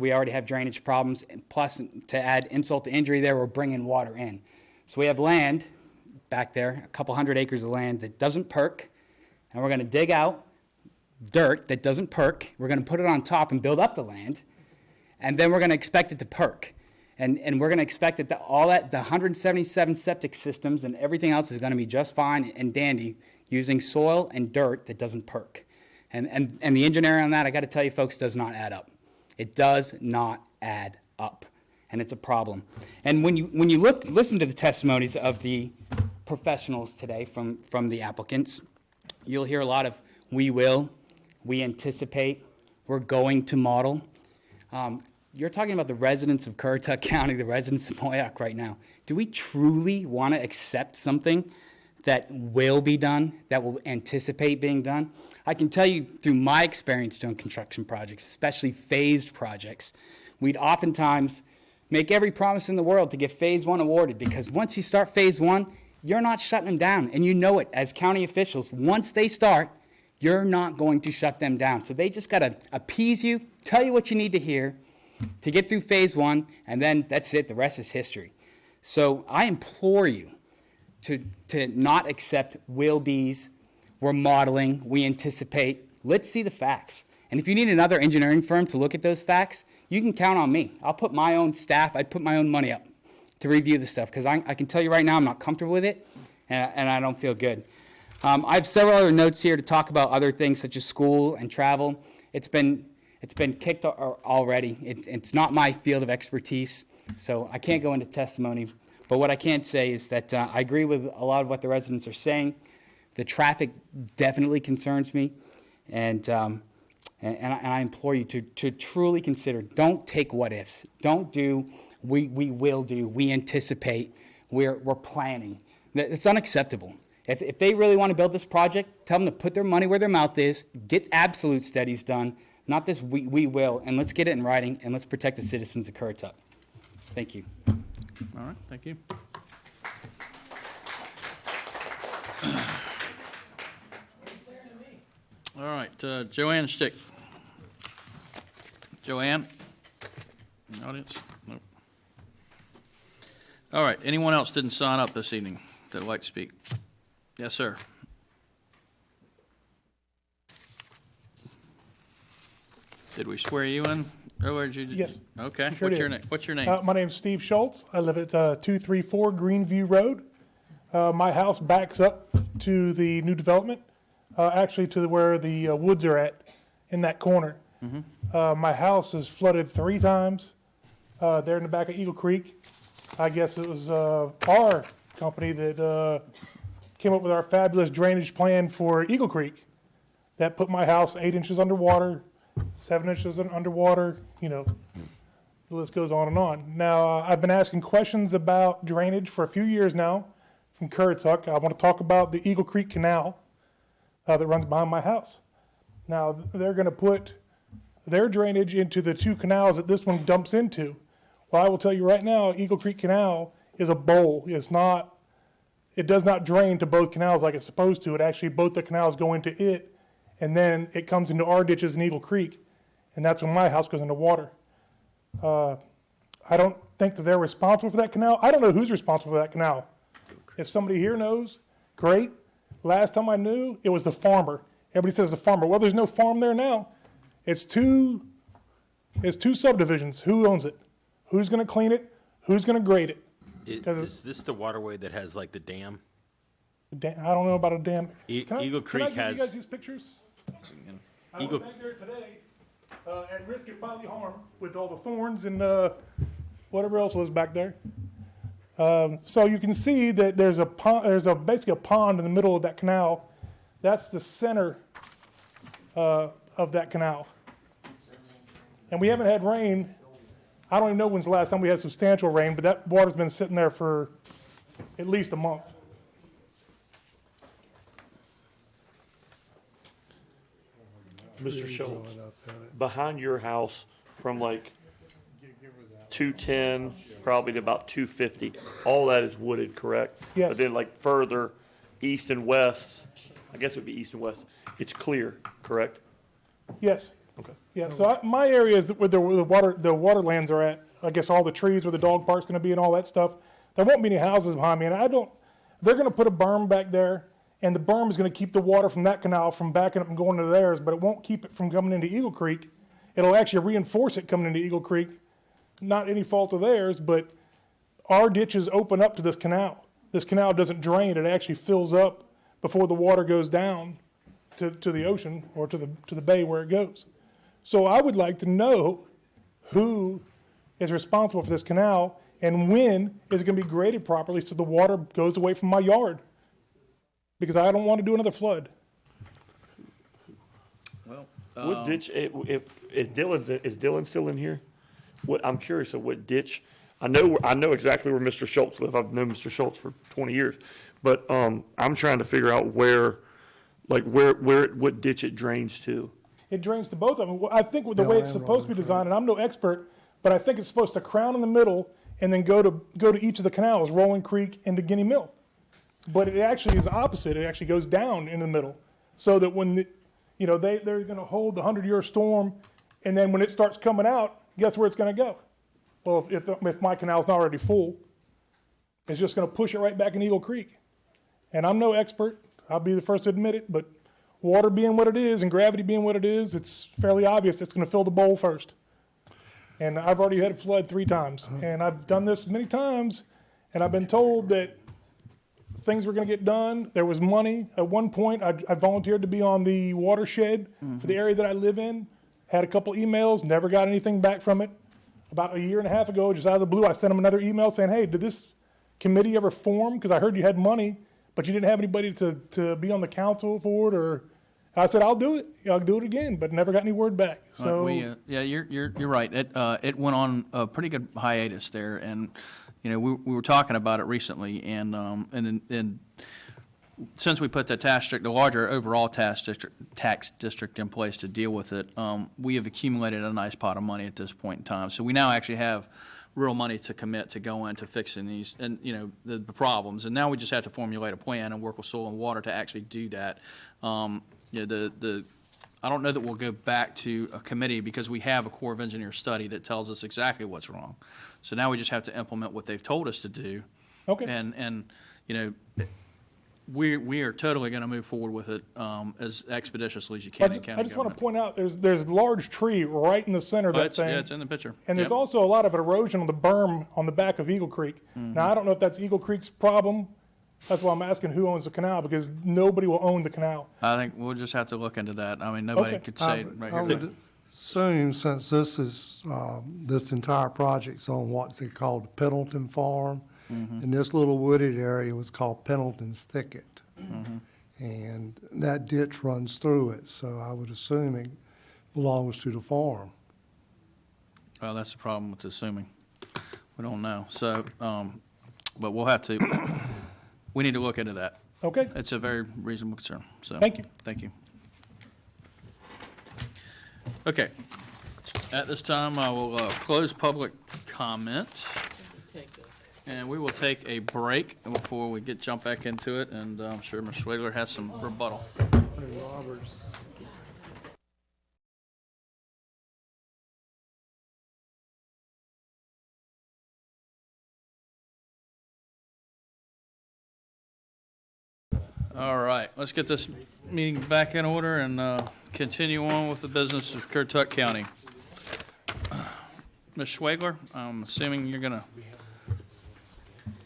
R: we already have drainage problems. And plus, to add insult to injury there, we're bringing water in. So we have land back there, a couple hundred acres of land that doesn't perk, and we're going to dig out dirt that doesn't perk. We're going to put it on top and build up the land, and then we're going to expect it to perk. And we're going to expect that the 177 septic systems and everything else is going to be just fine and dandy using soil and dirt that doesn't perk. And the engineering on that, I got to tell you folks, does not add up. It does not add up, and it's a problem. And when you listen to the testimonies of the professionals today from the applicants, you'll hear a lot of "we will," "we anticipate," "we're going to model." You're talking about the residents of Currituck County, the residents of Moyock right now. Do we truly want to accept something that will be done, that will anticipate being done? I can tell you through my experience doing construction projects, especially phased projects, we'd oftentimes make every promise in the world to get Phase 1 awarded, because once you start Phase 1, you're not shutting them down, and you know it as county officials. Once they start, you're not going to shut them down. So they just got to appease you, tell you what you need to hear to get through Phase 1, and then that's it. The rest is history. So I implore you to not accept will-be's we're modeling, we anticipate. Let's see the facts. And if you need another engineering firm to look at those facts, you can count on me. I'll put my own staff, I'd put my own money up to review the stuff, because I can tell you right now I'm not comfortable with it, and I don't feel good. I have several other notes here to talk about other things such as school and travel. It's been kicked already. It's not my field of expertise, so I can't go into testimony. But what I can say is that I agree with a lot of what the residents are saying. The traffic definitely concerns me, and I implore you to truly consider. Don't take what ifs. Don't do we will do. We anticipate. We're planning. It's unacceptable. If they really want to build this project, tell them to put their money where their mouth is. Get absolute studies done. Not this we will, and let's get it in writing, and let's protect the citizens of Currituck. Thank you.
A: All right, thank you. All right, Joanne Stick. Joanne? In the audience? Nope. All right, anyone else didn't sign up this evening that'd like to speak? Yes, sir. Did we swear you in? Or did you?
O: Yes.
A: Okay.
O: Sure
A: What's your
O: did.
A: name? What's your name?
O: My name's Steve Schultz. I live at 234 Greenview Road. My house backs up to the new development, actually to where the woods are at in that corner. My house is flooded 3 times there in the back of Eagle Creek. I guess it was our company that came up with our fabulous drainage plan for Eagle Creek that put my house 8 inches underwater, 7 inches underwater, you know, the list goes on and on. Now, I've been asking questions about drainage for a few years now from Currituck. I want to talk about the Eagle Creek Canal that runs behind my house. Now, they're going to put their drainage into the 2 canals that this one dumps into. Well, I will tell you right now, Eagle Creek Canal is a bowl. It does not drain to both canals like it's supposed to. It actually, both the canals go into it, and then it comes into our ditches in Eagle Creek, and that's when my house goes into water. I don't think that they're responsible for that canal. I don't know who's responsible for that canal. If somebody here knows, great. Last time I knew, it was the farmer. Everybody says the farmer. Well, there's no farm there now. It's two subdivisions. Who owns it? Who's going to clean it? Who's going to grade it?
B: Is this the waterway that has like the dam?
O: I don't know about a dam.
B: Eagle Creek
O: can I give
B: has.
O: you guys these pictures? I
B: Eagle.
O: went back there today at risk of bodily harm with all the thorns and whatever else was back there. So you can see that there's a pond. There's basically a pond in the middle of that canal. That's the center of that canal. And we haven't had rain. I don't even know when's the last time we had substantial rain, but that water's been sitting there for at least a month.
E: Mr. Schultz, behind your house from like 210 probably to about 250, all that is wooded, correct?
O: Yes.
E: But then like further east and west, I guess it would be east and west, it's clear, correct?
O: Yes.
E: Okay.
O: Yeah. So my area is where the water lands are at. I guess all the trees where the dog park's going to be and all that stuff. There won't be any houses behind me, and they're going to put a berm back there, and the berm is going to keep the water from that canal from backing up and going to theirs, but it won't keep it from coming into Eagle Creek. It'll actually reinforce it coming into Eagle Creek. Not any fault of theirs, but our ditches open up to this canal. This canal doesn't drain; it actually fills up before the water goes down to the ocean or to the bay where it goes. So I would like to know who is responsible for this canal and when is it going to be graded properly so the water goes away from my yard, because I don't want to do another flood.
A: Well,
E: What ditch, if is Dylan still in here? I'm curious of what ditch, I know exactly where Mr. Schultz lives. I've known Mr. Schultz for 20 years. But, I'm trying to figure out what ditch it drains to.
O: It drains to both of them. I think with the way it's supposed to be designed, and I'm no expert, but I think it's supposed to crown in the middle and then go to each of the canals, Rolling Creek and to Guinea Mill. But it actually is opposite. It actually goes down in the middle, so that when they're going to hold the 100-year storm, and then when it starts coming out, guess where it's going to go? Well, if my canal's not already full, it's just going to push it right back in Eagle Creek. And I'm no expert. I'll be the first to admit it, but water being what it is and gravity being what it is, it's fairly obvious it's going to fill the bowl first. And I've already had a flood 3 times, and I've done this many times, and I've been told that things were going to get done. There was money. At one point, I volunteered to be on the watershed for the area that I live in. Had a couple emails, never got anything back from it. About a year and a half ago, just out of the blue, I sent them another email saying, hey, did this committee ever form? Because I heard you had money, but you didn't have anybody to be on the council for it. Or I said, I'll do it. I'll do it again, but never got any word back. So
A: yeah, you're right. It went on a pretty good hiatus there, and you know we were talking about it recently, and since we put the larger overall tax district in place to deal with it, we have accumulated a nice pot of money at this point in time. So we now actually have real money to commit to go into fixing these and the problems. And now we just have to formulate a plan and work with soil and water to actually do that. I don't know that we'll go back to a committee because we have a Corps of Engineers study that tells us exactly what's wrong. So now we just have to implement what they've told us to do.
O: Okay.
A: And we are totally going to move forward with it as expeditiously as you can in county
O: I just want to
A: government.
O: point out there's a large tree right in the center of that thing.
A: Yeah, it's in the picture.
O: And there's
A: Yep.
O: also a lot of erosion on the berm on the back of Eagle Creek. Now, I don't know if that's Eagle Creek's problem. That's why I'm asking who owns the canal, because nobody will own the canal.
A: I think we'll just have to look into that. I mean, nobody
O: Okay.
A: could say right
K: I
A: here.
K: would assume, since this is, this entire project's on what's it called, the Pendleton Farm, and this little wooded area was called Pendleton's Thicket. And that ditch runs through it, so I would assume it belongs to the farm.
A: Well, that's the problem with assuming. We don't know. So, but we'll have to, we need to look into that.
O: Okay.
A: It's a very reasonable concern, so.
O: Thank you.
A: Thank you. Okay. At this time, I will close public comment. And we will take a break before we jump back into it, and I'm sure Mr. Swagler has some rebuttal. All right, let's get this meeting back in order and continue on with the business of Currituck County. Ms. Swagler, I'm assuming you're going to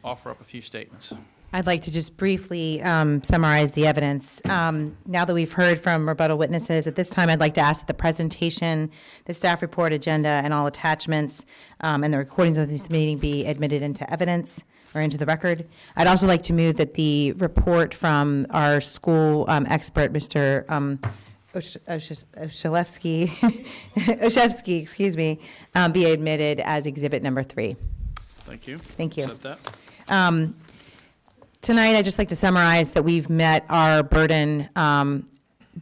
A: offer up a few statements.
U: I'd like to just briefly summarize the evidence. Now that we've heard from rebuttal witnesses, at this time, I'd like to ask that the presentation, the staff report, agenda, and all attachments, and the recordings of this meeting be admitted into evidence or into the record. I'd also like to move that the report from our school expert, Mr. Oshevsky, excuse me, be admitted as exhibit number 3.
A: Thank you.
U: Thank you.
A: Accept that.
U: Tonight, I'd just like to summarize that we've met our burden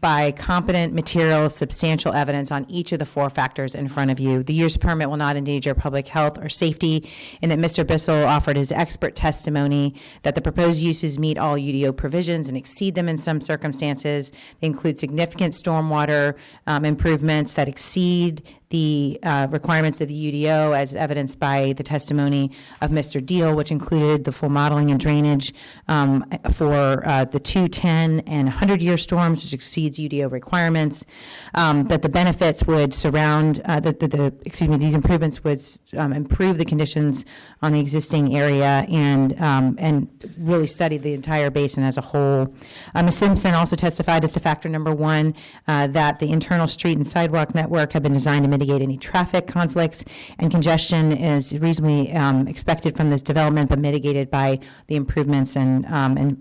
U: by competent materials, substantial evidence on each of the 4 factors in front of you. The use permit will not endanger public health or safety, and that Mr. Bissell offered his expert testimony that the proposed uses meet all UDO provisions and exceed them in some circumstances. They include significant stormwater improvements that exceed the requirements of the UDO, as evidenced by the testimony of Mr. Deal, which included the full modeling and drainage for the 210 and 100-year storms, which exceeds UDO requirements. That the benefits would surround these improvements would improve the conditions on the existing area and really study the entire basin as a whole. Ms. Simpson also testified as to factor number 1, that the internal street and sidewalk network have been designed to mitigate any traffic conflicts, and congestion is reasonably expected from this development, but mitigated by the improvements and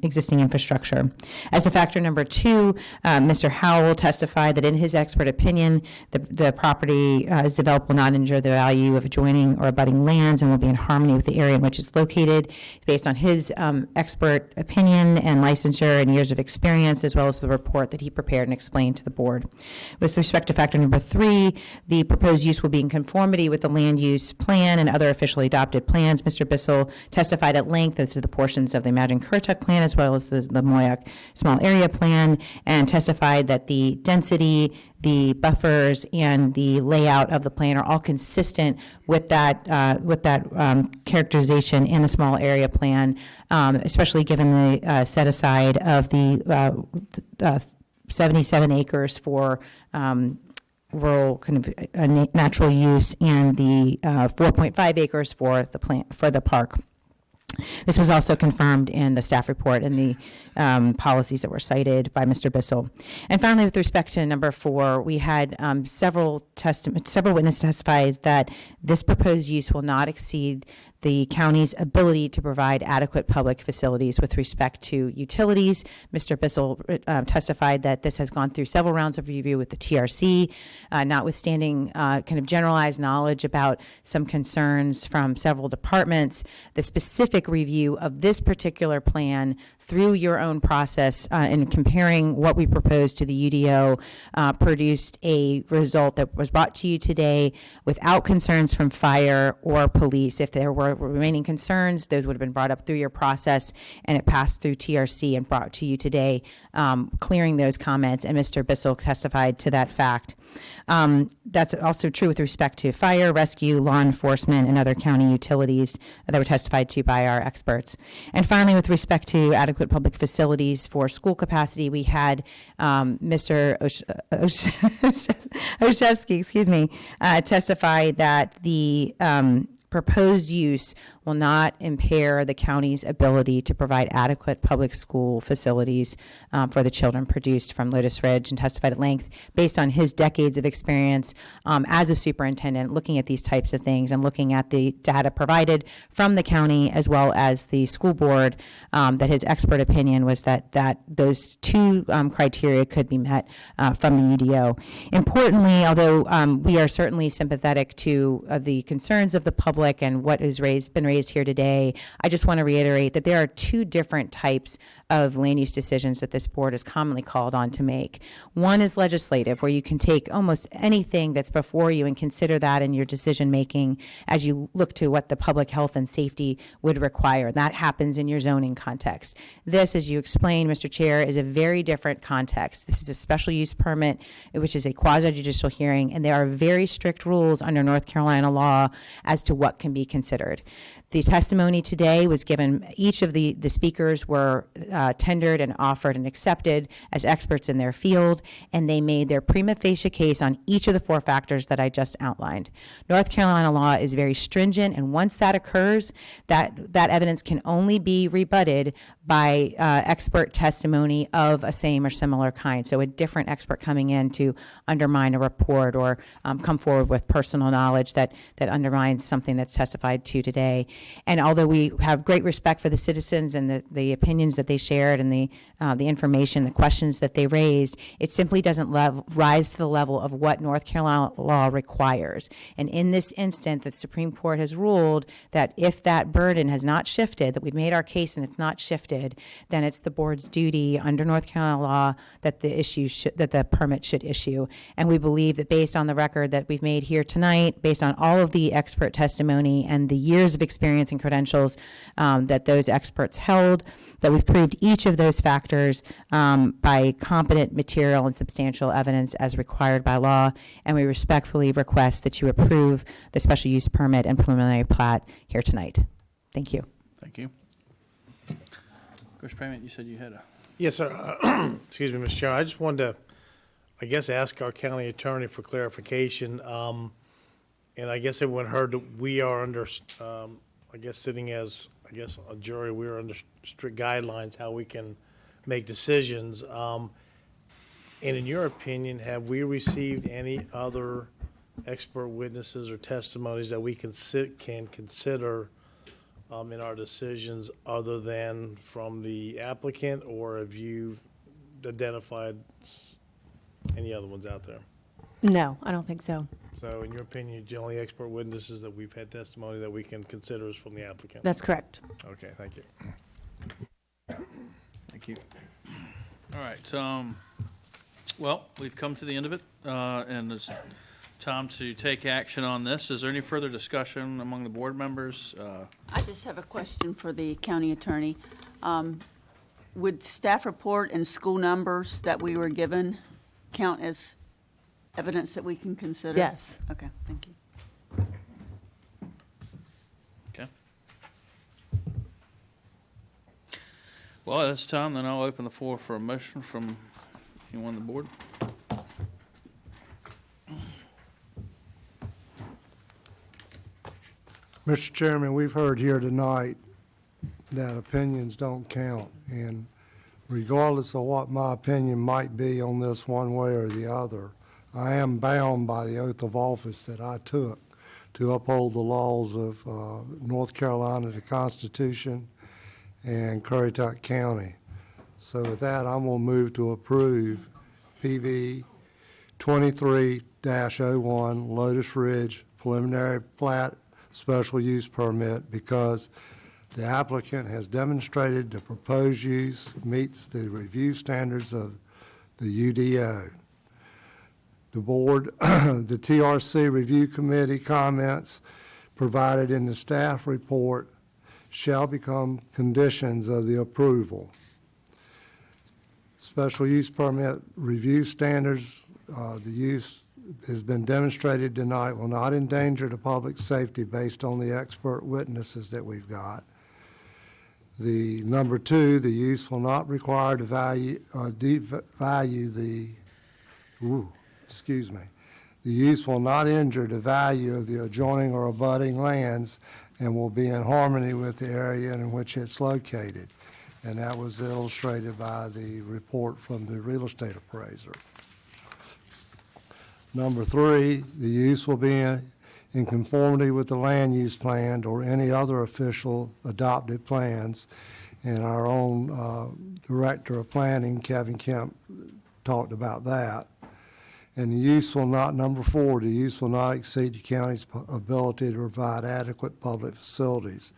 U: existing infrastructure. As to factor number 2, Mr. Howell testified that in his expert opinion, the property as developed will not injure the value of adjoining or abutting lands and will be in harmony with the area in which it's located, based on his expert opinion and licensure and years of experience, as well as the report that he prepared and explained to the board. With respect to factor number 3, the proposed use will be in conformity with the land use plan and other officially adopted plans. Mr. Bissell testified at length as to the portions of the Imagine Currituck plan as well as the Moyoc Small Area Plan, and testified that the density, the buffers, and the layout of the plan are all consistent with that characterization in the small area plan, especially given the set aside of the 77 acres for rural kind of natural use and the 4.5 acres for the plant for the park. This was also confirmed in the staff report and the policies that were cited by Mr. Bissell. And finally, with respect to number 4, we had several witnesses testify that this proposed use will not exceed the county's ability to provide adequate public facilities with respect to utilities. Mr. Bissell testified that this has gone through several rounds of review with the TRC, notwithstanding kind of generalized knowledge about some concerns from several departments. The specific review of this particular plan through your own process in comparing what we proposed to the UDO produced a result that was brought to you today without concerns from fire or police. If there were remaining concerns, those would have been brought up through your process, and it passed through TRC and brought to you today, clearing those comments, and Mr. Bissell testified to that fact. That's also true with respect to fire, rescue, law enforcement, and other county utilities that were testified to by our experts. And finally, with respect to adequate public facilities for school capacity, we had Mr. Oshevsky, testify that the proposed use will not impair the county's ability to provide adequate public school facilities for the children produced from Lotus Ridge, and testified at length based on his decades of experience as a superintendent looking at these types of things and looking at the data provided from the county as well as the school board, that his expert opinion was that those two criteria could be met from the UDO. Importantly, although we are certainly sympathetic to the concerns of the public and what has been raised here today, I just want to reiterate that there are two different types of land use decisions that this board is commonly called on to make. One is legislative, where you can take almost anything that's before you and consider that in your decision making as you look to what the public health and safety would require. That happens in your zoning context. This, as you explained, Mr. Chair, is a very different context. This is a special use permit, which is a quasi-judicial hearing, and there are very strict rules under North Carolina law as to what can be considered. The testimony today was given, each of the speakers were tendered and offered and accepted as experts in their field, and they made their prima facie case on each of the 4 factors that I just outlined. North Carolina law is very stringent, and once that occurs, that evidence can only be rebutted by expert testimony of a same or similar kind. So a different expert coming in to undermine a report or come forward with personal knowledge that undermines something that's testified to today. And although we have great respect for the citizens and the opinions that they shared and the information, the questions that they raised, it simply doesn't rise to the level of what North Carolina law requires. And in this instant, the Supreme Court has ruled that if that burden has not shifted, that we've made our case and it's not shifted, then it's the board's duty under North Carolina law that the permit should issue. And we believe that based on the record that we've made here tonight, based on all of the expert testimony and the years of experience and credentials that those experts held, that we've proved each of those factors by competent material and substantial evidence as required by law, and we respectfully request that you approve the special use permit and preliminary plat here tonight. Thank you.
A: Thank you. Coach Payment, you said you had a...
L: Yes, sir. Excuse me, Mr. Chairman. I just wanted to, I guess, ask our county attorney for clarification. And I guess everyone heard that we are under, I guess, sitting as, I guess, a jury, we are under strict guidelines how we can make decisions. And in your opinion, have we received any other expert witnesses or testimonies that we can consider in our decisions other than from the applicant, or have you identified any other ones out there?
D: No, I don't think so.
L: So in your opinion, the only expert witnesses that we've had testimony that we can consider is from the applicant?
D: That's correct.
L: Okay, thank you.
A: Thank you. All right, well, we've come to the end of it, and as time to take action on this. Is there any further discussion among the board members?
G: I just have a question for the county attorney. Would staff report and school numbers that we were given count as evidence that we can consider?
D: Yes.
G: Okay, thank you.
A: Okay. Well, at this time, then I'll open the floor for a motion from anyone on the board.
K: Mr. Chairman, we've heard here tonight that opinions don't count, and regardless of what my opinion might be on this one way or the other, I am bound by the oath of office that I took to uphold the laws of North Carolina, the Constitution, and Currituck County. So with that, I'm going to move to approve PB 23-01 Lotus Ridge preliminary plat special use permit because the applicant has demonstrated the proposed use meets the review standards of the UDO. The board, the TRC Review Committee comments provided in the staff report shall become conditions of the approval. Special use permit review standards, the use has been demonstrated tonight will not endanger the public safety based on the expert witnesses that we've got. The number two, the use will not require to devalue the, the use will not injure the value of the adjoining or abutting lands and will be in harmony with the area in which it's located. And that was illustrated by the report from the real estate appraiser. Number three, the use will be in conformity with the land use plan or any other official adopted plans. And our own Director of Planning, Kevin Kemp, talked about that. And the use will not, number four, the use will not exceed the county's ability to provide adequate public facilities.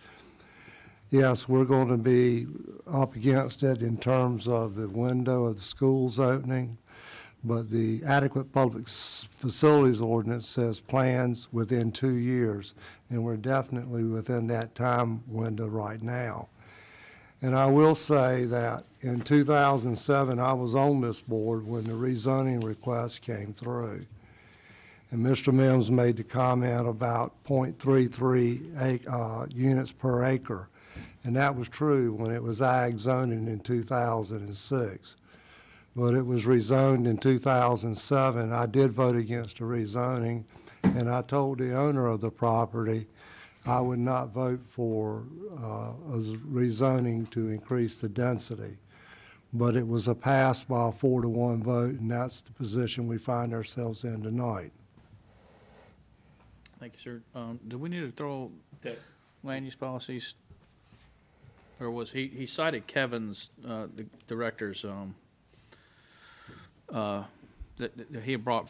K: Yes, we're going to be up against it in terms of the window of the schools opening, but the adequate public facilities ordinance says plans within 2 years, and we're definitely within that time window right now. And I will say that in 2007, I was on this board when the rezoning request came through. And Mr. Mims made the comment about 0.33 units per acre. And that was true when it was ag zoning in 2006. But it was rezoned in 2007. I did vote against the rezoning, and I told the owner of the property I would not vote for a rezoning to increase the density. But it was a pass by a 4-to-1 vote, and that's the position we find ourselves in tonight.
A: Thank you, sir. Do we need to throw the land use policies? Or was he cited Kevin's, the director's, that he had brought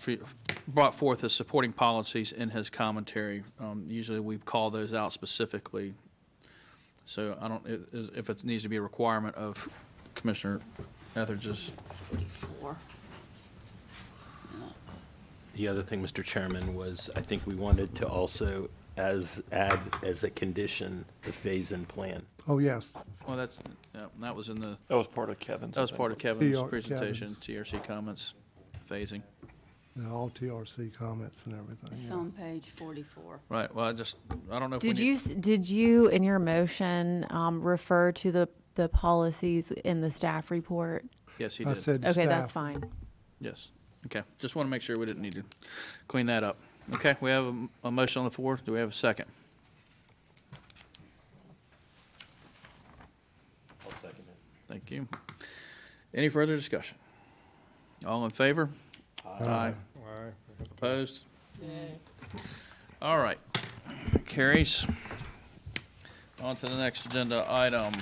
A: forth as supporting policies in his commentary. Usually we call those out specifically. So I don't, if it needs to be a requirement of Commissioner Etheridge's.
B: The other thing, Mr. Chairman, was I think we wanted to also add as a condition the phase-in plan.
K: Oh, yes.
A: Well, that's, yeah, that was in the.
E: That was part of Kevin's.
A: That was part of Kevin's
K: TR
A: presentation, TRC comments, phasing.
K: Yeah, all TRC comments and everything.
G: It's
K: yeah.
G: on page 44.
A: Right, well, I don't know if we
D: Did you, in your motion, refer to the policies in the staff report?
A: Yes, he
K: I
A: did.
K: said
D: Okay,
K: staff.
D: that's fine.
A: Yes. Okay, just want to make sure we didn't need to clean that up. Okay, we have a motion on the floor. Do we have a second?
B: I'll second it.
A: Thank you. Any further discussion? All in favor? Aye. Opposed? All right. Carries. On to the next agenda item.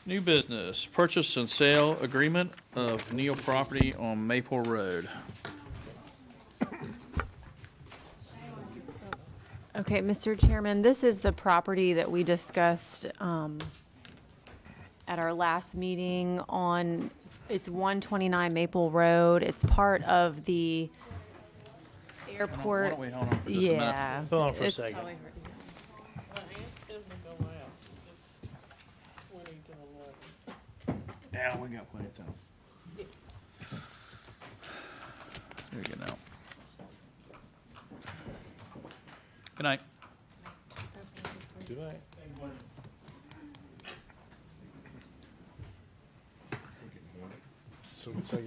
A: New business, purchase and sale agreement of Neal property on Maple Road.
D: Okay, Mr. Chairman, this is the property that we discussed at our last meeting on It's 129 Maple Road. It's part of the airport.
A: Why don't we hold on for just a minute?
D: Yeah.
L: Hold on for a
D: It's
L: second.
D: probably-
A: Yeah, we got plenty of time. There you go now. Good night.
L: Good night.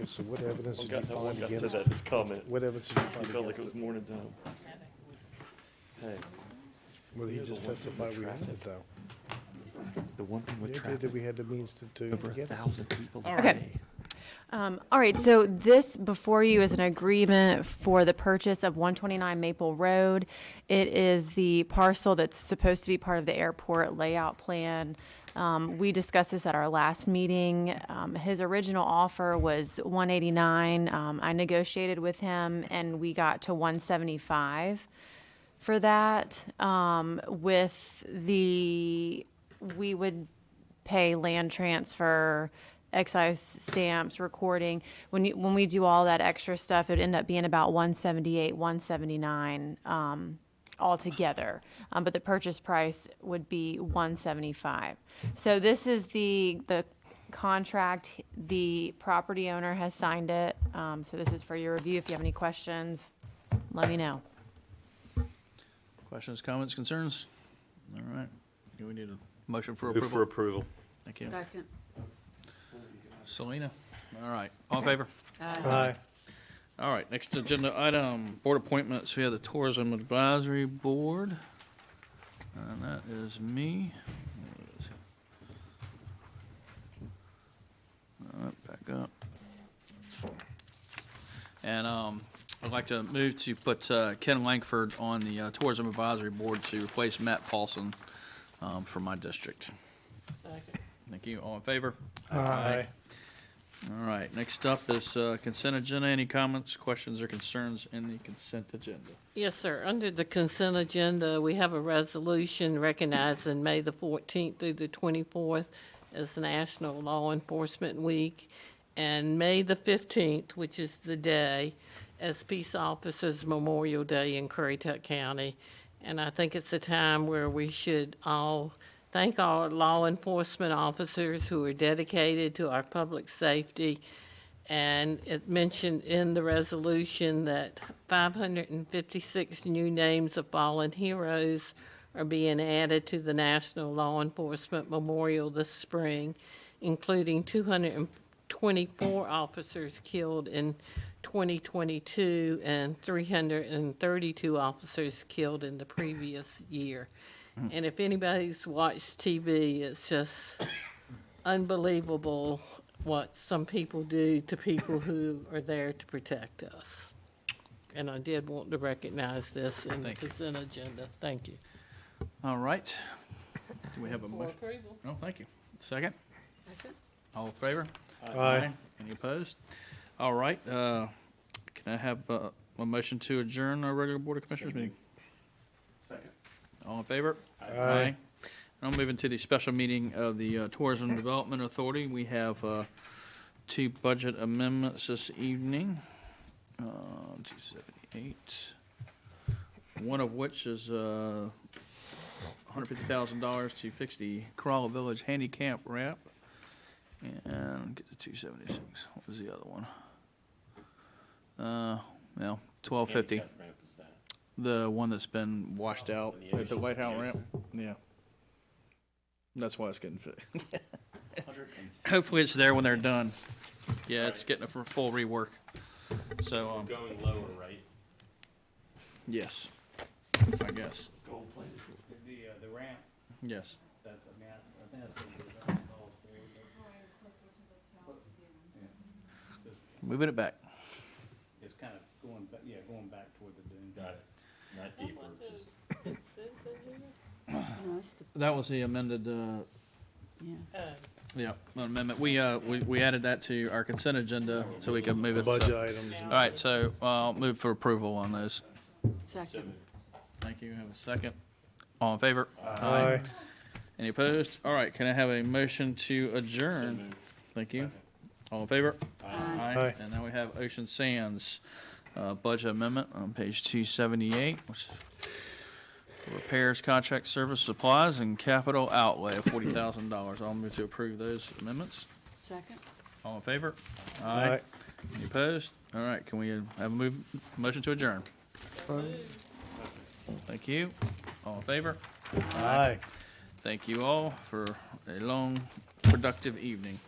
L: So what evidence did you find
E: I
L: against?
E: said that in his comment.
L: What evidence did you
E: He
L: find
E: felt like it
L: against
E: was morning time. Hey,
L: Well, he just testified we had it though.
E: the one thing with
L: Yeah,
E: traffic,
L: that we had the means to
E: over
L: get it.
E: 1,000 people a
D: Okay.
E: day.
D: All right, so this before you is an agreement for the purchase of 129 Maple Road. It is the parcel that's supposed to be part of the airport layout plan. We discussed this at our last meeting. His original offer was 189. I negotiated with him and we got to 175 for that. We would pay land transfer, excise stamps, recording. When we do all that extra stuff, it'd end up being about 178, 179 altogether. But the purchase price would be 175. So this is the contract. The property owner has signed it. So this is for your review. If you have any questions, let me know.
A: Questions, comments, concerns? All right. Do we need a motion for
E: Move
A: approval?
E: for approval.
A: Thank you.
G: Second.
A: Selena? All right. All in favor?
L: Aye.
A: All right, next agenda item, board appointments. We have the Tourism Advisory Board. And that is me. All right, back up. And I'd like to move to put Ken Langford on the Tourism Advisory Board to replace Matt Paulson for my district. Thank you. All in favor?
L: Aye.
A: All right, next up is consent agenda. Any comments, questions, or concerns in the consent agenda?
F: Yes, sir. Under the consent agenda, we have a resolution recognizing May the 14th through the 24th as National Law Enforcement Week, and May the 15th, which is the day, as Peace Officers Memorial Day in Currituck County. And I think it's a time where we should all thank our law enforcement officers who are dedicated to our public safety. And it mentioned in the resolution that 556 new names of fallen heroes are being added to the National Law Enforcement Memorial this spring, including 224 officers killed in 2022 and 332 officers killed in the previous year. And if anybody's watched TV, it's just unbelievable what some people do to people who are there to protect us. And I did want to recognize this in the
A: Thank you.
F: consent agenda. Thank you.
A: All right. Do we have a
F: For
A: motion?
F: approval.
A: No, thank you. Second? All in favor?
L: Aye.
A: Any opposed? All right, can I have a motion to adjourn our regular Board of Commissioners meeting?
E: Second.
A: All in favor?
L: Aye.
A: Now moving to the special meeting of the Tourism Development Authority. We have two budget amendments this evening. 278. One of which is $150,000 to fix the Corolla Village handicap ramp. And get the 276. What was the other one? Well, 1250. The one that's been washed out at the White House ramp. Yeah. That's why it's getting fixed. Hopefully it's there when they're done. Yeah, it's getting a full rework. So,
B: Going lower, right?
A: yes, I guess.
M: The ramp,
A: Yes.
M: that, I mean, I think that's what the ramp calls for.
A: Moving it back.
M: It's kind of going back, going back toward the dune.
B: Got it. Not deeper, just.
G: No, it's the,
A: That was the amended,
G: yeah.
A: amendment. We added that to our consent agenda so we could move it.
L: Budget items.
A: All right, so I'll move for approval on those.
G: Second.
A: Thank you. Have a second. All in favor?
L: Aye.
A: Any opposed? All right, can I have a motion to adjourn? Thank you. All in favor?
L: Aye.
A: And now we have Ocean Sands budget amendment on page 278, which is repairs, contract service, supplies, and capital outlay of $40,000. I'll move to approve those amendments.
G: Second.
A: All in favor?
L: Aye.
A: Any opposed? All right, can we have a motion to adjourn? Thank you. All in favor?
L: Aye.
A: Thank you all for a long, productive evening.